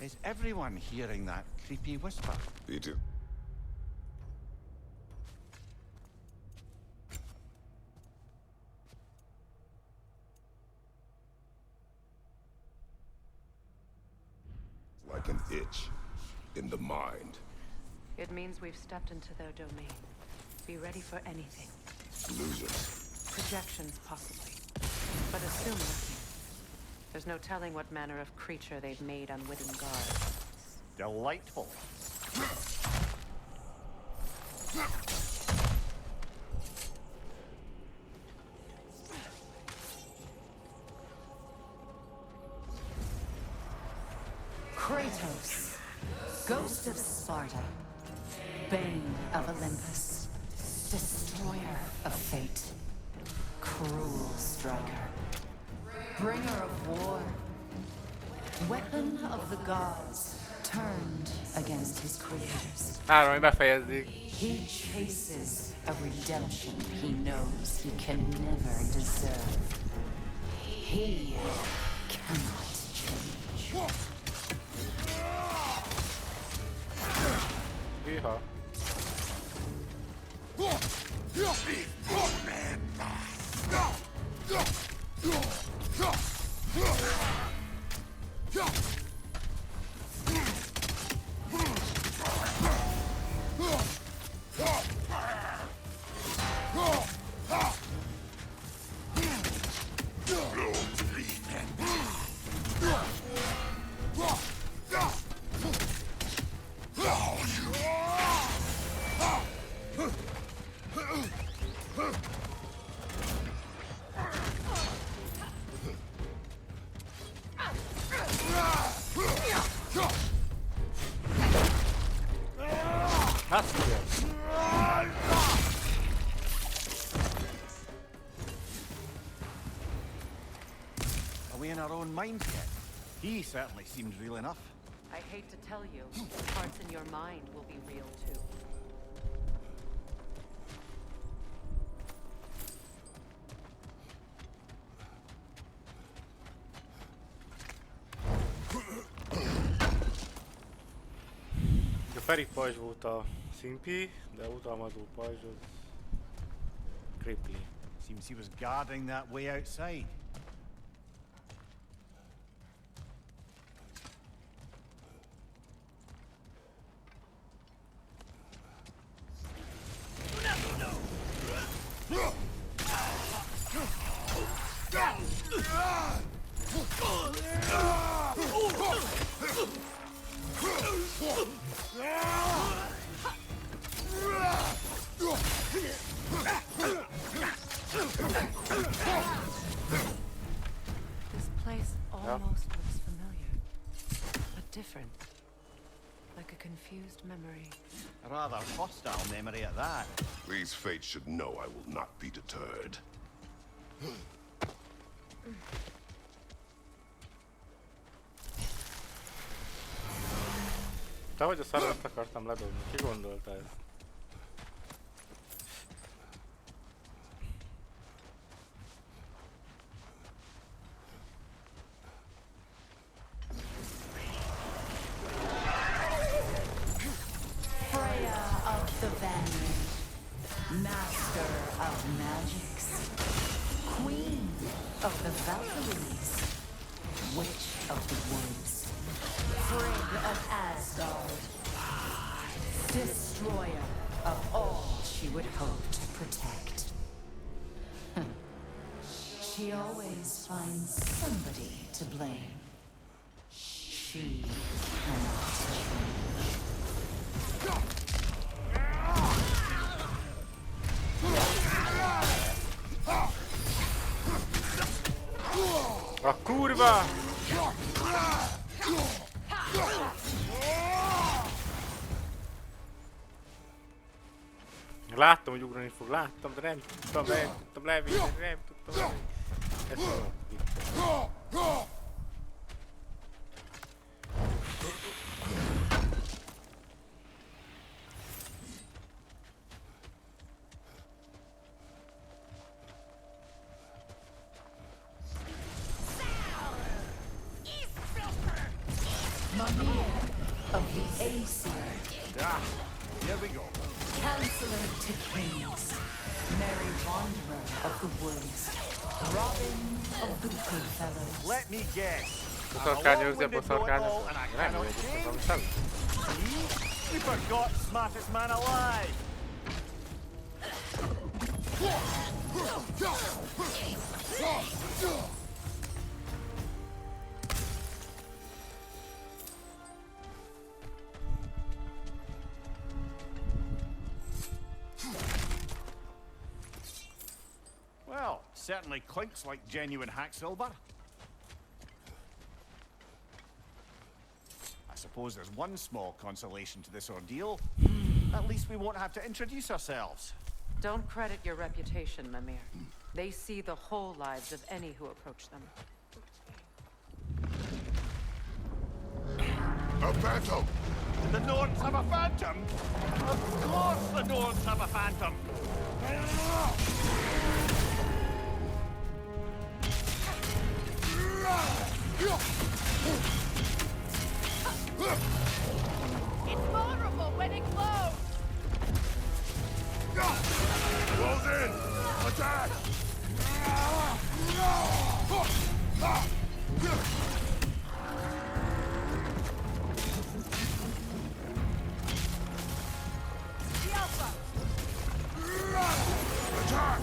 Is everyone hearing that creepy whisper? Me too. Like an itch in the mind. It means we've stepped into their domain. Be ready for anything. Illusions. Projections, possibly. But assume nothing. There's no telling what manner of creature they've made unwitting guards. Delightful. Kratos, Ghost of Sparta, Bane of Olympus, Destroyer of Fate, Cruel Striker, Bringer of War, Weapon of the Gods, turned against his creators. Hogy befejezzük. He chases a redemption he knows he can never deserve. He cannot change. Hűha. Are we in our own minds yet? He certainly seems real enough. I hate to tell you, the parts in your mind will be real too. A Ferik pajzs volt a szimpi, de utalmazó pajzs az creepy. Seems he was guarding that way outside. This place almost looks familiar, but different. Like a confused memory. A rather hostile memory at that. These fates should know I will not be deterred. Te vagy a szarvat akartam ledobni, ki gondolta ezt? of the Valkyries, Witch of the Woods, Frigg of Asgard, destroyer of all she would hope to protect. She always finds somebody to blame. She cannot change. A kurva! Láttam, hogy ugrani fog, láttam, de nem tudtam levinni, nem tudtam levinni. Ez van. Mimir of the Aesir. Ah, here we go. Counselor to Kings, Merry Wanderer of the Woods, Robin of the Goodfellows. Let me guess. Boszorkányőrző, boszorkányőrző. Nem jó, hogy ez We forgot smartest man alive. Well, certainly clinks like genuine hack silver. I suppose there's one small consolation to this ordeal. At least we won't have to introduce ourselves. Don't credit your reputation, Mimir. They see the whole lives of any who approach them. A phantom! The Nords have a phantom? Of course the Nords have a phantom! It's vulnerable when it glows! Close in! Attack! The Alpha! Attack!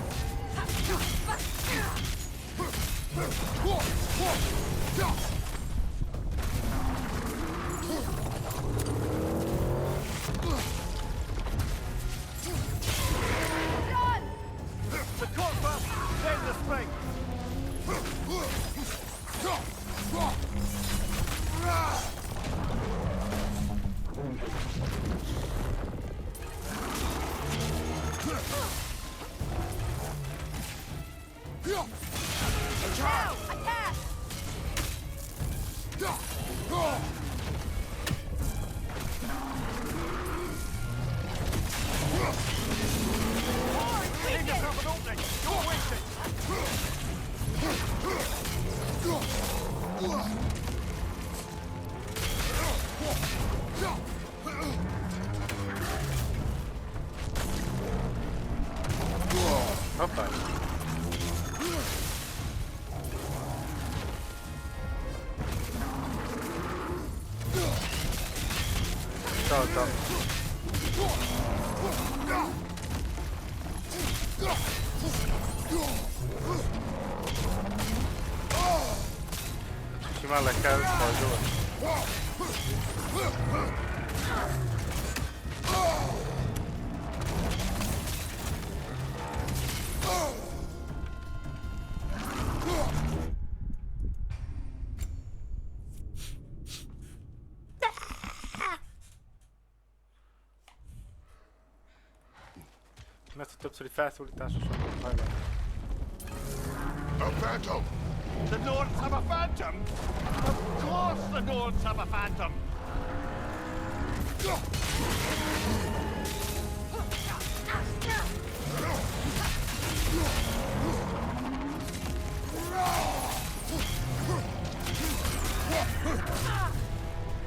Done! The corpus! Then the spring! Now! Attack! Leave yourself an opening! Don't waste it! Hoppá. Csaltam. Simán le kell fajzolni. Mert a többszöri felszólítása sokkal hajlani. A phantom! The Nords have a phantom? Of course the Nords have a phantom!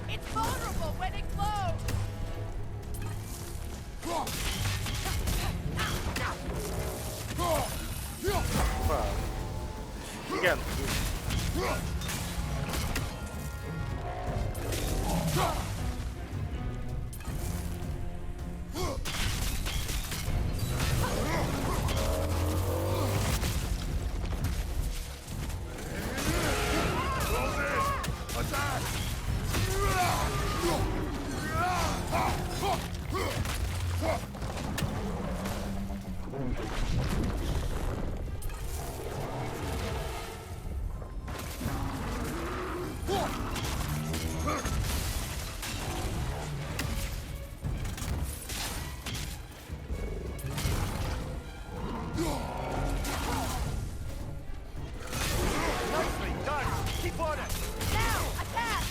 It's vulnerable when it glows! Wow. Igen. Nicely done! Keep on it! Now, attack!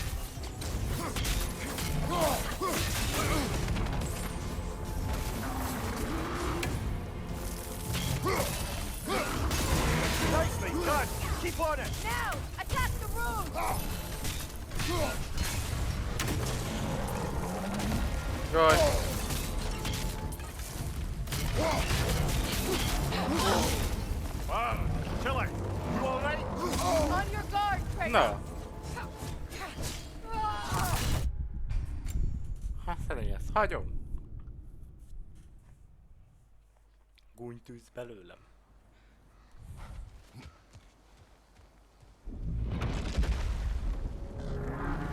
Nicely done! Keep on it! Now, attack the room! Jaj. Killer! You alright? On your guard, Kratos! Na. Hát szerény ezt hagyom. Gúnytűz belőlem.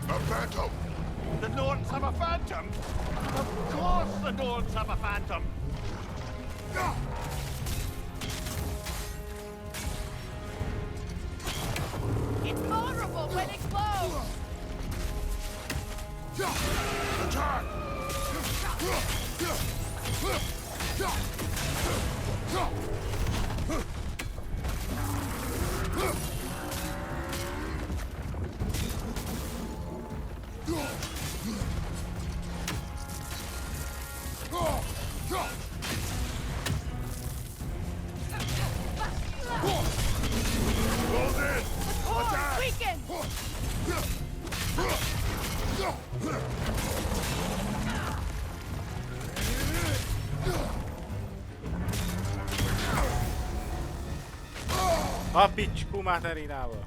A phantom! The Norns have a phantom? Of course the Norns have a phantom! It's vulnerable when it glows! Attack! Close in! Core Attack! weakened! A picskú materinával.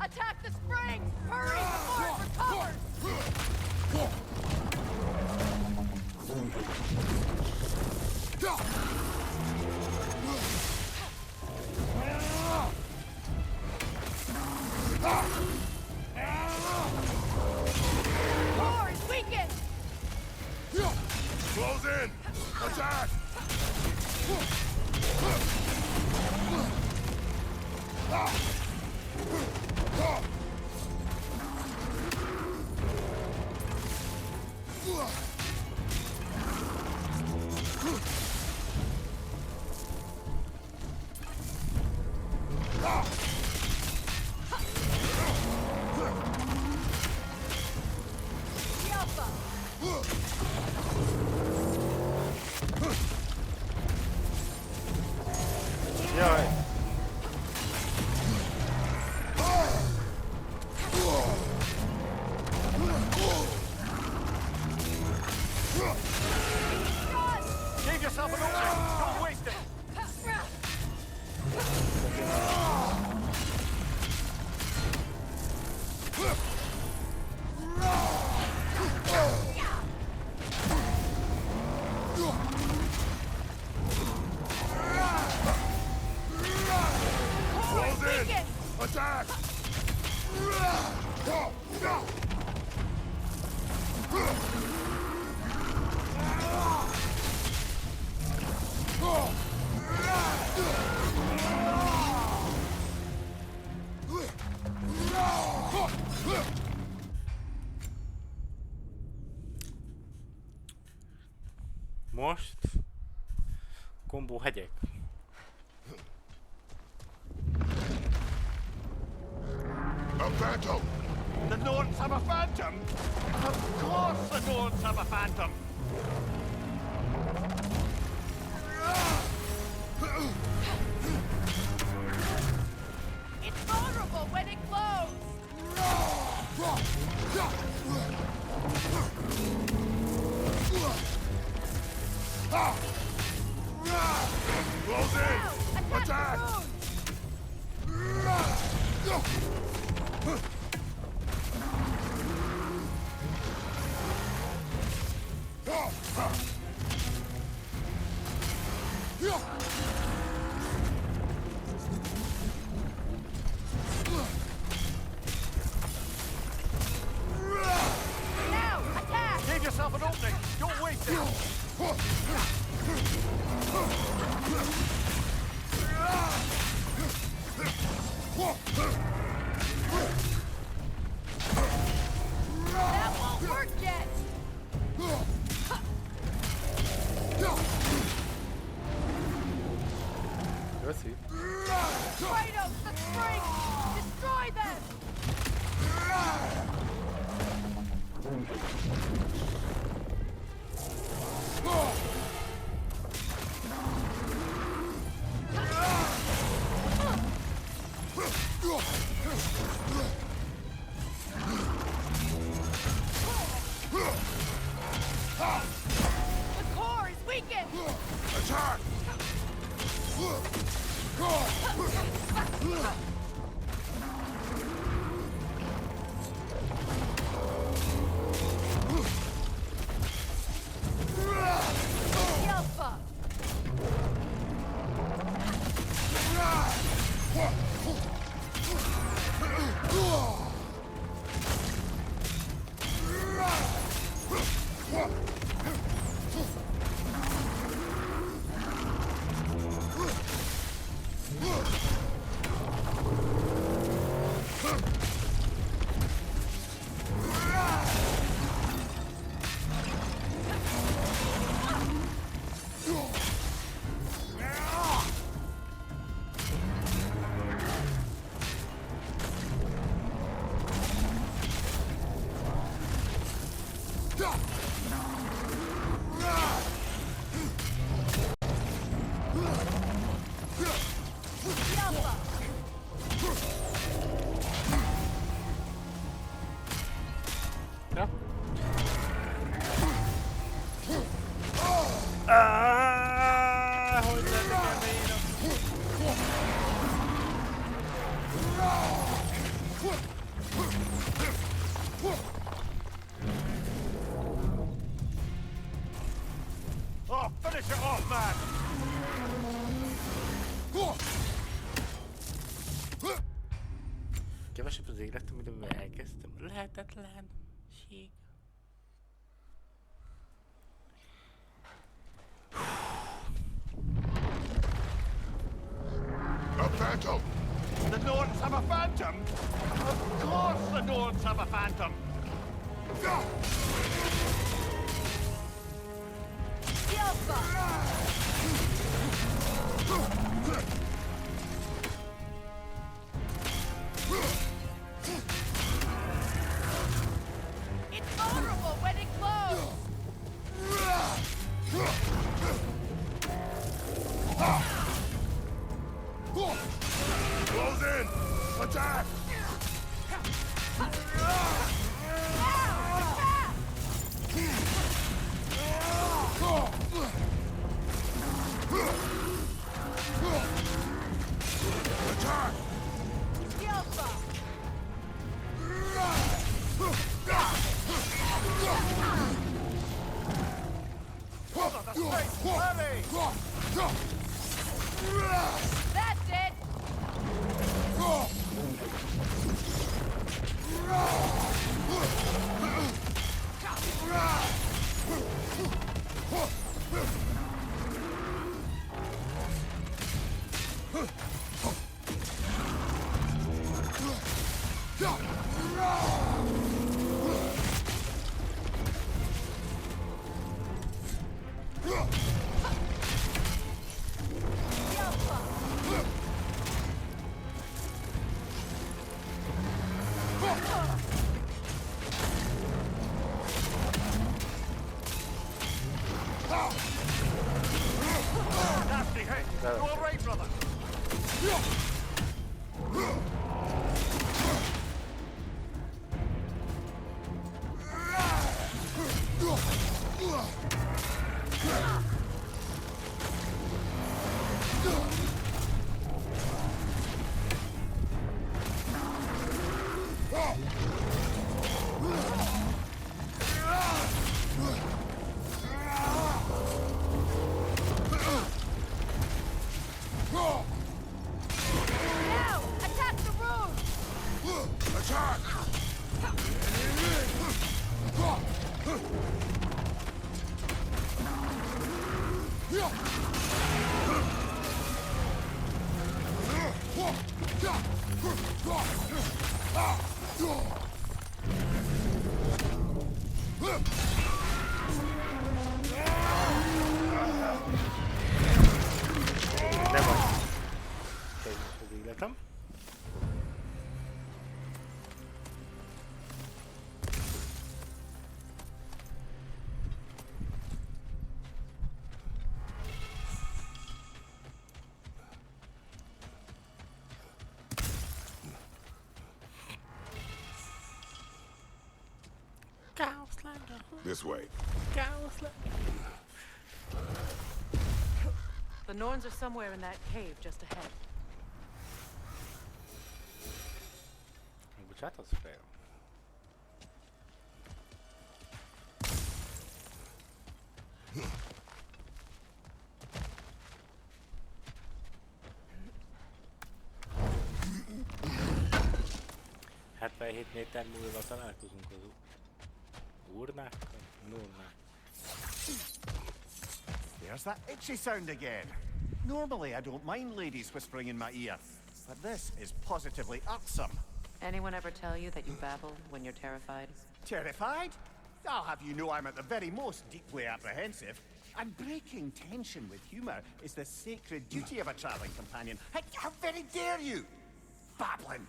Attack the springs! Hurry before it recovers! Core is weakened! Close in! Attack! The Alpha! Jaj. Save yourself an opening! Don't waste it! Close in! Attack! Most kombó hegyek. A phantom! The Norns have a phantom? Of course the Norns have a phantom! It's vulnerable when it glows! Close in! Attack! Now, attack! Give yourself an opening! Don't waste it! That won't work yet! Köszi. Kratos, the spring! Destroy them! The core is weakened! Attack! Yelpa! Ja. Hogy lennék Oh, finish it off, man! Kevesebb az életem, mint amivel elkezdtem. Lehetetlenség. A phantom! The Norns have a phantom? Of course the Norns have a phantom! It's vulnerable when it glows! Close in! Attack! Attack! That's it! Now! Attack the rune! Attack! De vagy. Teljes az életem. This way. The Norns are somewhere in that cave just ahead. Bocsánat, az fel. ...77 méter múlva találkozunk az urnákkal, nornákkal. There's that itchy sound again. Normally, I don't mind ladies whispering in my ear, but this is positively irksome. Anyone ever tell you that you babble when you're terrified? Terrified? I'll have you know I'm at the very most deeply apprehensive. And breaking tension with humor is the sacred duty of a traveling companion. How very dare you? Babbling!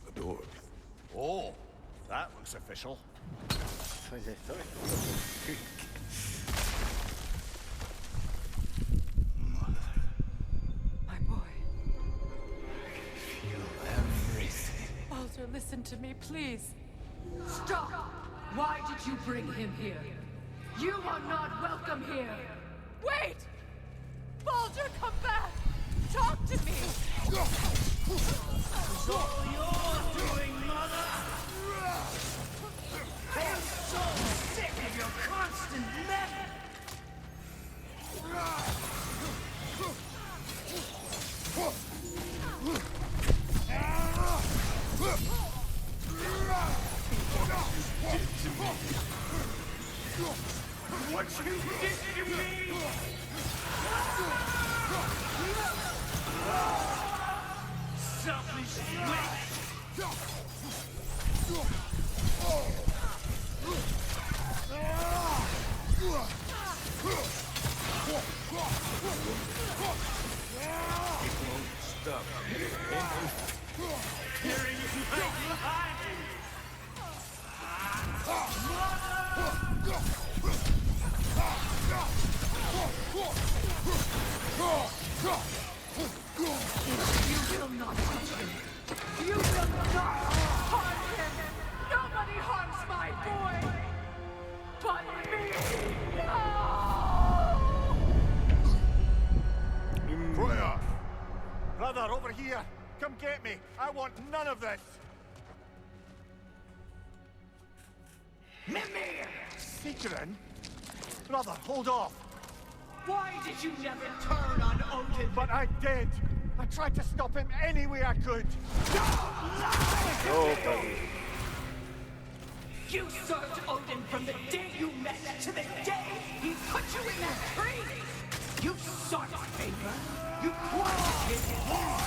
A door. Oh, that looks official. My boy. Feel everything. Baldur, listen to me, please. Stop! Why did you bring him here? You are not welcome here! Wait! Baldur, come back! Talk to me! It's all you're doing, Mother! I am so sick of your constant meddling! What you did to me! Selfish witch! Stop. Tearing right behind me! You will not touch him! You will not harm him! Nobody harms my boy! But me! Freya! Brother, over here! Come get me! I want none of this! Mimir! Secret? Brother, hold off! Why did you never turn on Odin? But I did! I tried to stop him any way I could! Don't lie! Oh, buddy. You served Odin from the day you met to the day he put you in that tree! You sought favor! You quashed his war!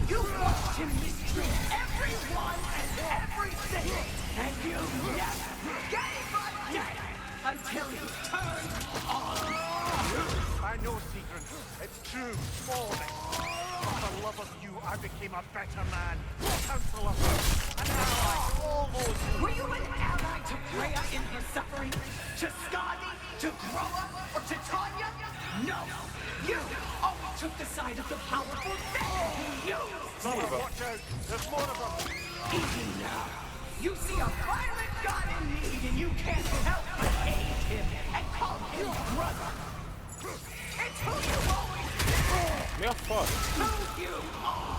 You watched him mistreat everyone and everything! And you never gave a damn until he turned on you! I know, Secret. It's true. All of it. For the love of you, I became a better man. Counselor. An ally to all those who... Were you an ally to Freya in her suffering? To Skadi? To Groa? Or to Tanya? No! You always took the side of the powerful then! You! Brother, watch out. There's more of them. Even now, you see a violent god in need and you can't help but aid him and call him a fasz? Who you are!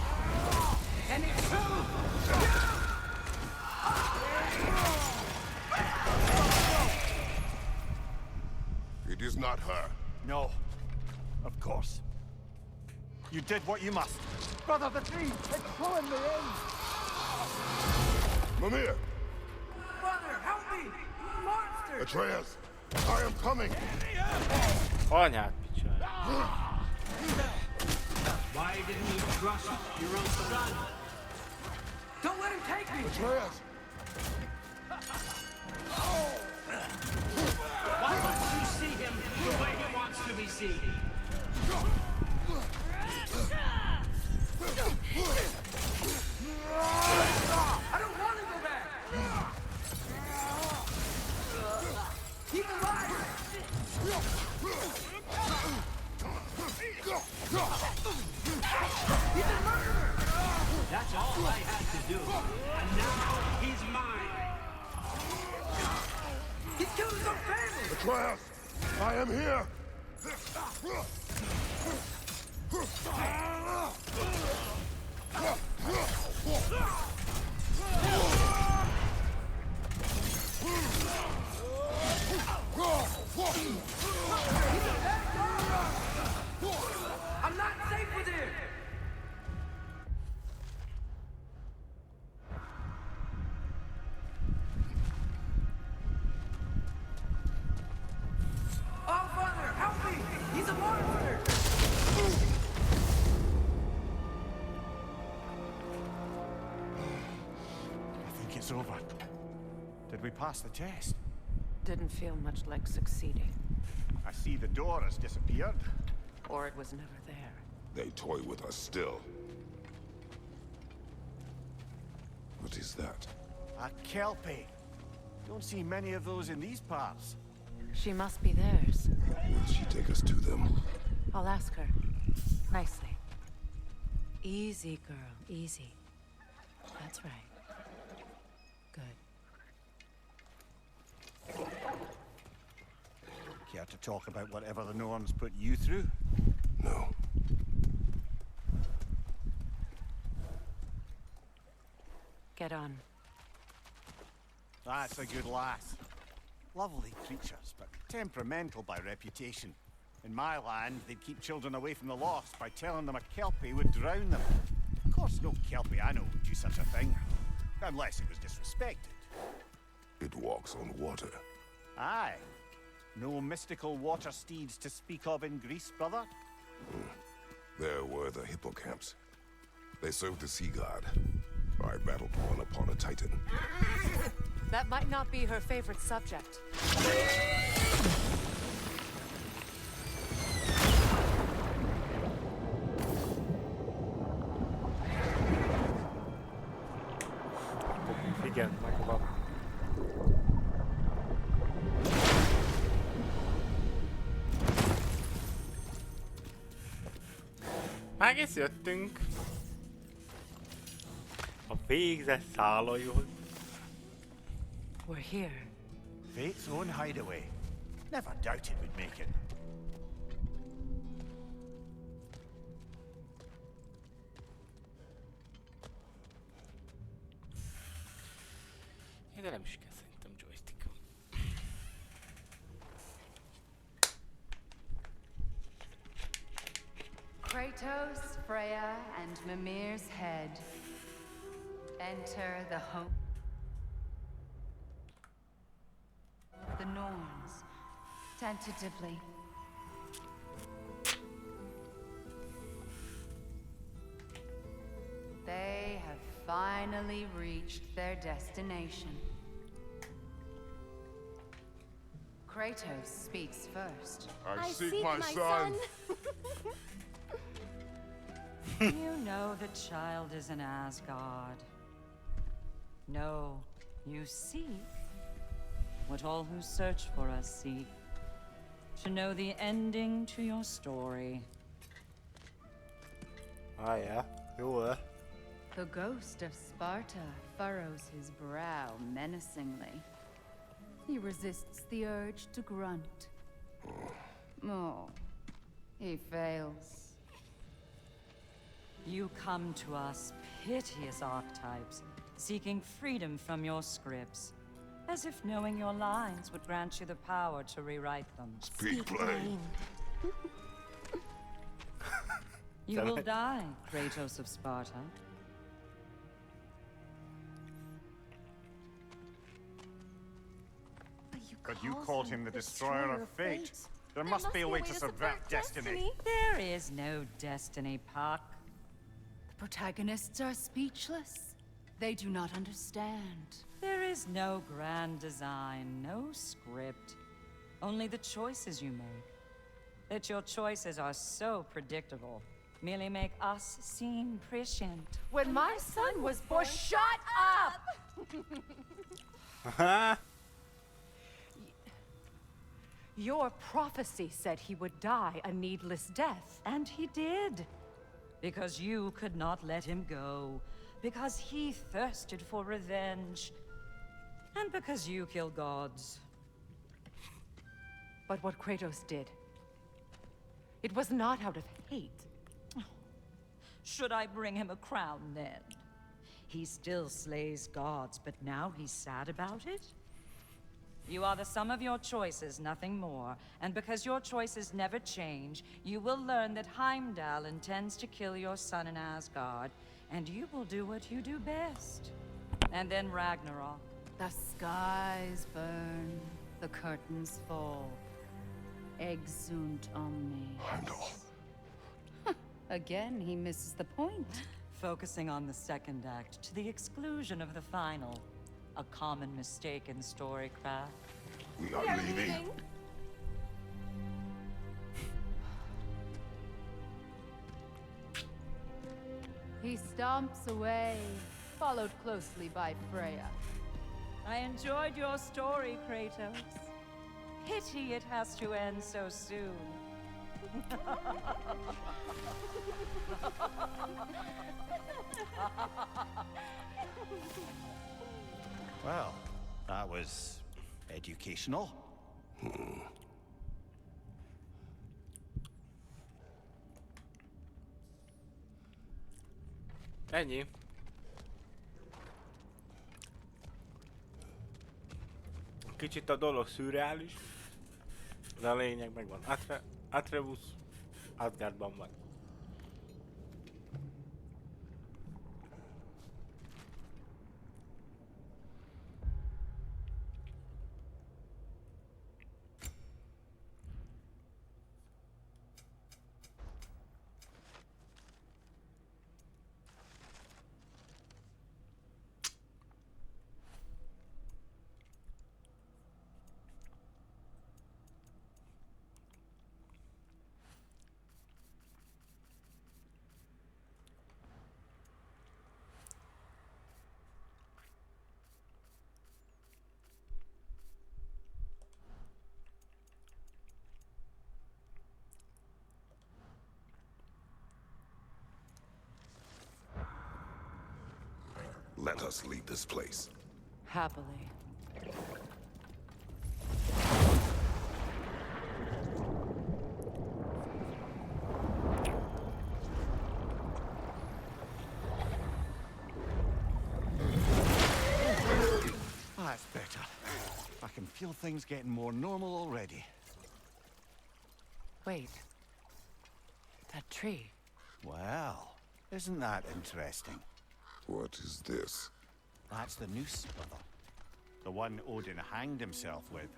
And it's who It is not her. No. Of course. You did what you must. Brother, the tree! It's pulling me in! Mimir! Brother, help me! Monster! Atreus! I am coming! Anyát picsány. Why didn't you trust your own son? Don't let him take me! Atreus! Why don't you see him the way he wants to be seen? I don't want to go back! He's alive! He's a murderer! That's all I had to do. And now he's mine. He's killed his own family! Atreus! I am here! I'm not safe with him! Oh, Father, help me! He's a monster! I think it's over. Did we pass the test? Didn't feel much like succeeding. I see the door has disappeared. Or it was never there. They toy with us still. What is that? A kelpie. Don't see many of those in these parts. She must be theirs. Will she take us to them? I'll ask her. Nicely. Easy, girl. Easy. That's right. Good. Care to talk about whatever the Norns put you through? No. Get on. That's a good lass. Lovely creatures, but temperamental by reputation. In my land, they'd keep children away from the lost by telling them a kelpie would drown them. Of course, no kelpie I know would do such a thing. Unless it was disrespected. It walks on water. Aye. No mystical water steeds to speak of in Greece, brother? There were the hippocamps. They served the sea god. I battled one upon a titan. That might not be her favorite subject. Igen, megvan. Már egész jöttünk a végzett szállóihoz. We're here. Fate's own hideaway. Never doubted we'd make it. De nem is kell szerintem joystick. Kratos, Freya, and Mimir's head. Enter the home. The Norns. Tentatively. They have finally reached their destination. Kratos speaks first. I seek my son. You know the child is an Asgard. No, you seek what all who search for us seek. To know the ending to your story. Ah, yeah. Jó. The ghost of Sparta furrows his brow menacingly. He resists the urge to grunt. Oh, he fails. You come to us, piteous archetypes, seeking freedom from your scripts, as if knowing your lines would grant you the power to rewrite them. Speak plain. You will die, Kratos of Sparta. But you called him the destroyer of fate. There must be a way to subvert destiny. There is no destiny, Puck. The protagonists are speechless. They do not understand. There is no grand design, no script. Only the choices you make. That your choices are so predictable merely make us seem prescient. When my son was born, shut up! Your prophecy said he would die a needless death. And he did. Because you could not let him go. Because he thirsted for revenge. And because you kill gods. But what Kratos did, it was not out of hate. Should I bring him a crown then? He still slays gods, but now he's sad about it? You are the sum of your choices, nothing more. And because your choices never change, you will learn that Heimdall intends to kill your son in Asgard, and you will do what you do best. And then Ragnarok. The skies burn, the curtains fall. Exunt omnes. Heimdall. Again, he misses the point. Focusing on the second act to the exclusion of the final. A common mistake in storycraft. We are leaving. He stomps away, followed closely by Freya. I enjoyed your story, Kratos. Pity it has to end so soon. Well, that was educational. Ennyi. Kicsit a dolog szürreális, de a lényeg megvan. Atreus Asgardban van. Let us leave this place. Happily. That's better. I can feel things getting more normal already. Wait. That tree. Well, isn't that interesting? What is this? That's the noose, brother. The one Odin hanged himself with.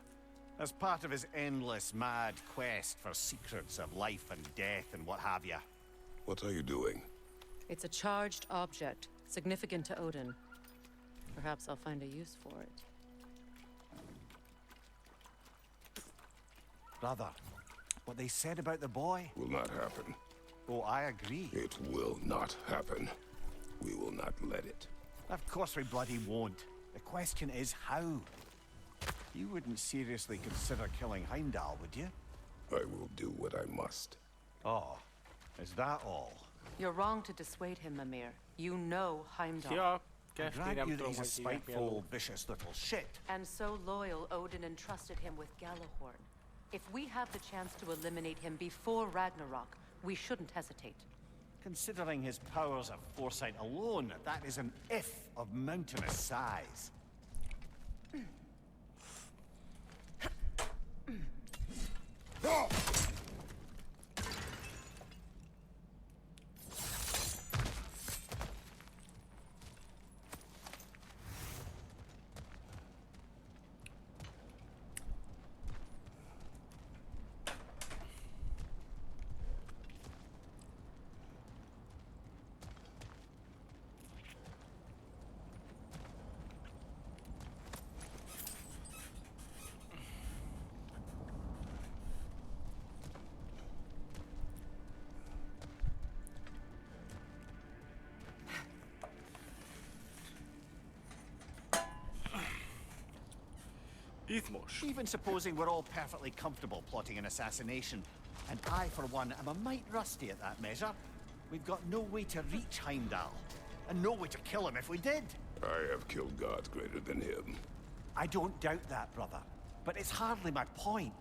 As part of his endless, mad quest for secrets of life and death and what have you. What are you doing? It's a charged object, significant to Odin. Perhaps I'll find a use for it. Brother, what they said about the boy? Will not happen. Oh, I agree. It will not happen. We will not let it. Of course we bloody won't. The question is how. You wouldn't seriously consider killing Heimdall, would you? I will do what I must. Oh, is that all? You're wrong to dissuade him, Mimir. You know Heimdall. Ja, I grant you that he's a spiteful, vicious little shit. And so loyal, Odin entrusted him with Gjallarhorn. If we have the chance to eliminate him before Ragnarok, we shouldn't hesitate. Considering his powers of foresight alone, that is an if of mountainous size. Even supposing we're all perfectly comfortable plotting an assassination, and I, for one, am a mite rusty at that measure, we've got no way to reach Heimdall, and no way to kill him if we did. I have killed gods greater than him. I don't doubt that, brother, but it's hardly my point.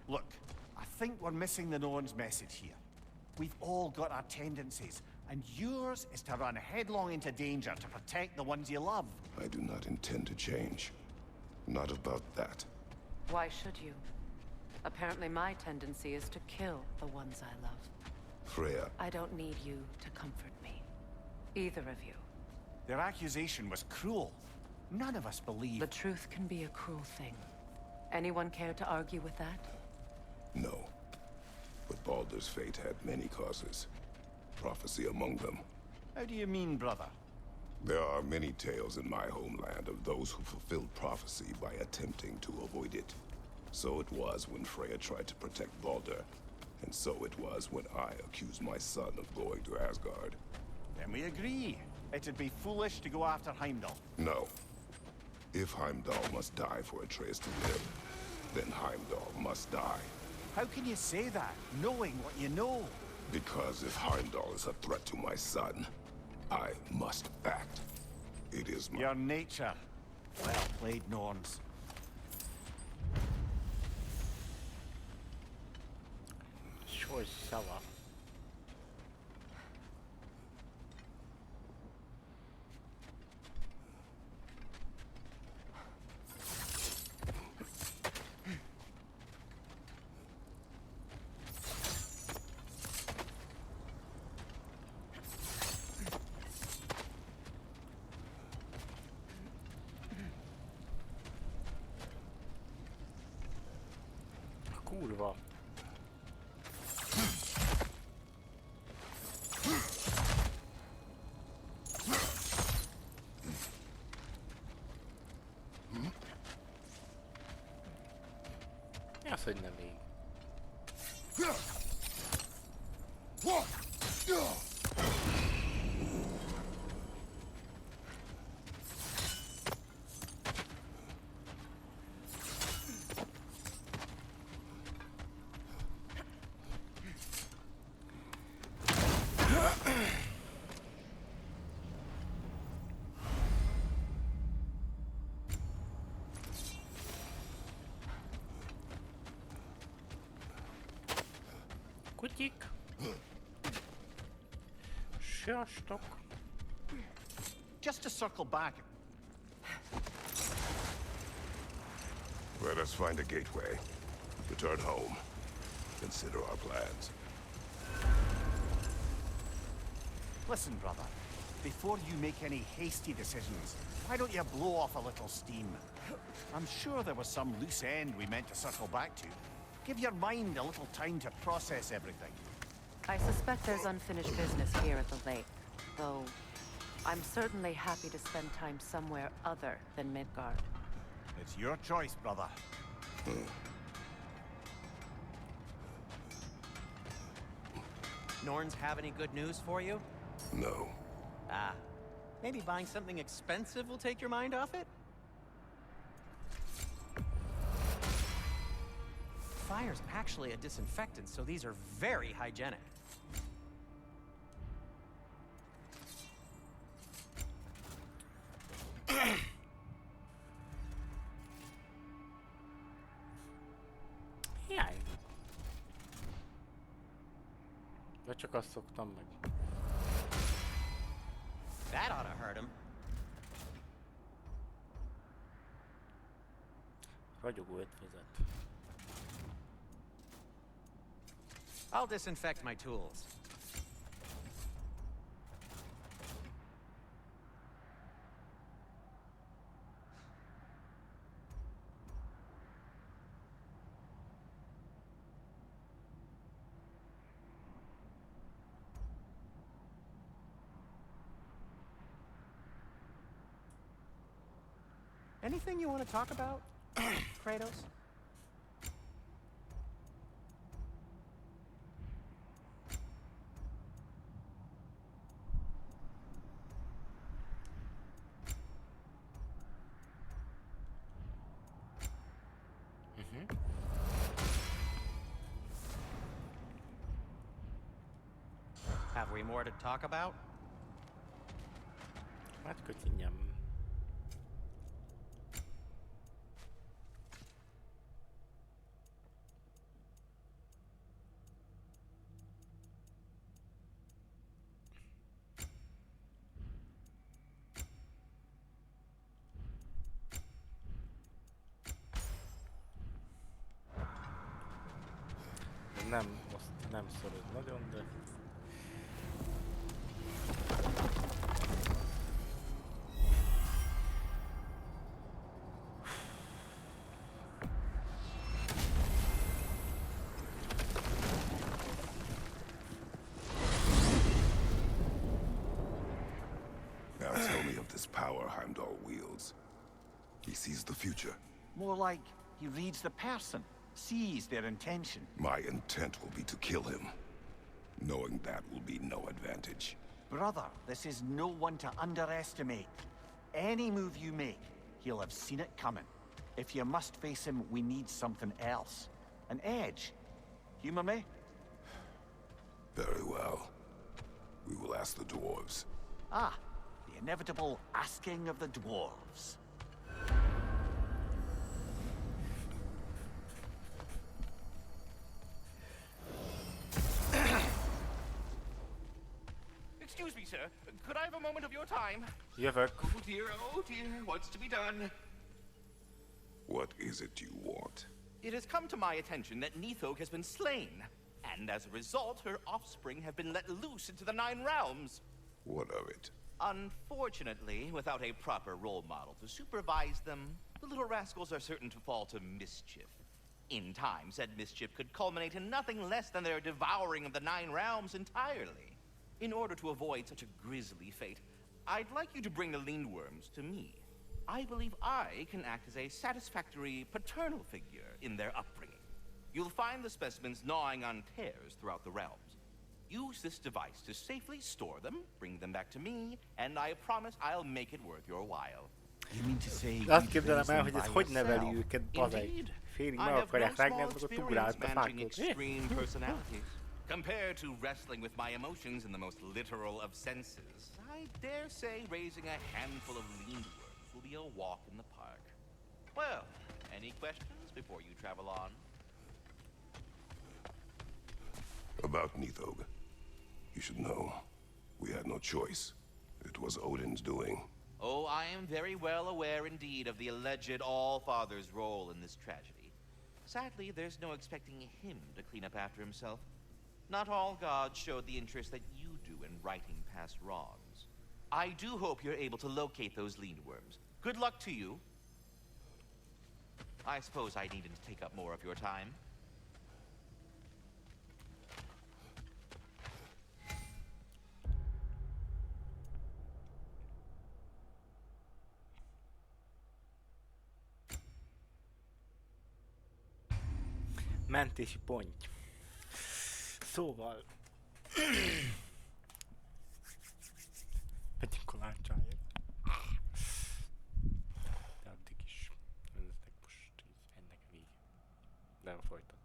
Look, I think we're missing the Norn's message here. We've all got our tendencies, and yours is to run headlong into danger to protect the ones you love. I do not intend to change. Not about that. Why should you? Apparently my tendency is to kill the ones I love. Freya. I don't need you to comfort me. Either of you. Their accusation was cruel. None of us believe... The truth can be a cruel thing. Anyone care to argue with that? No. But Baldur's fate had many causes. Prophecy among them. How do you mean, brother? There are many tales in my homeland of those who fulfilled prophecy by attempting to avoid it. So it was when Freya tried to protect Baldur. And so it was when I accused my son of going to Asgard. Then we agree. It'd be foolish to go after Heimdall. No. If Heimdall must die for Atreus to live, then Heimdall must die. How can you say that, knowing what you know? Because if Heimdall is a threat to my son, I must act. It is my... Your nature. Well played, Norns. Hogy szava. Kurva. Mi az, hogy nem ég? Kutyik. Sziasztok. Just to circle back. Let us find a gateway. Return home. Consider our plans. Listen, brother. Before you make any hasty decisions, why don't you blow off a little steam? I'm sure there was some loose end we meant to circle back to. Give your mind a little time to process everything. I suspect there's unfinished business here at the lake, though I'm certainly happy to spend time somewhere other than Midgard. It's your choice, brother. Norns have any good news for you? No. Ah. Maybe buying something expensive will take your mind off it? Fire's actually a disinfectant, so these are very hygienic. Hiányzik. De csak azt szoktam meg. That ought to hurt him. Ragyogó ötvözet. I'll disinfect my tools. Anything you want to talk about, Kratos? Have we more to talk about? Hát köszönjem. Nem, azt nem szorod nagyon, de... Now tell me of this power Heimdall wields. He sees the future. More like he reads the person, sees their intention. My intent will be to kill him. Knowing that will be no advantage. Brother, this is no one to underestimate. Any move you make, he'll have seen it coming. If you must face him, we need something else. An edge. Humor me? Very well. We will ask the dwarves. Ah, the inevitable asking of the dwarves. Excuse me, sir. Could I have a moment of your time? Jövök. Oh dear, what's to be done? What is it you want? It has come to my attention that Nithog has been slain, and as a result, her offspring have been let loose into the Nine Realms. What of it? Unfortunately, without a proper role model to supervise them, the little rascals are certain to fall to mischief. In time, said mischief could culminate in nothing less than their devouring of the Nine Realms entirely. In order to avoid such a grisly fate, I'd like you to bring the Lindworms to me. I believe I can act as a satisfactory paternal figure in their upbringing. You'll find the specimens gnawing on tears throughout the realms. Use this device to safely store them, bring them back to me, and I promise I'll make it worth your while. You mean to say Azt képzelem el, hogy ez hogy neveli őket, bazeg. Félig meg akarják rágni, meg ott ugrált a fákot. Extreme personalities. Compared to wrestling with my emotions in the most literal of senses, I dare say raising a handful of Lindworms will be a walk in the park. Well, any questions before you travel on? About Nithog. You should know. We had no choice. It was Odin's doing. Oh, I am very well aware indeed of the alleged All-Father's role in this tragedy. Sadly, there's no expecting him to clean up after himself. Not all gods showed the interest that you do in righting past wrongs. I do hope you're able to locate those Lindworms. Good luck to you. I suppose I needn't take up more of your time. Mentési pont. Szóval... Megyünk a láncsáért. nem folytat.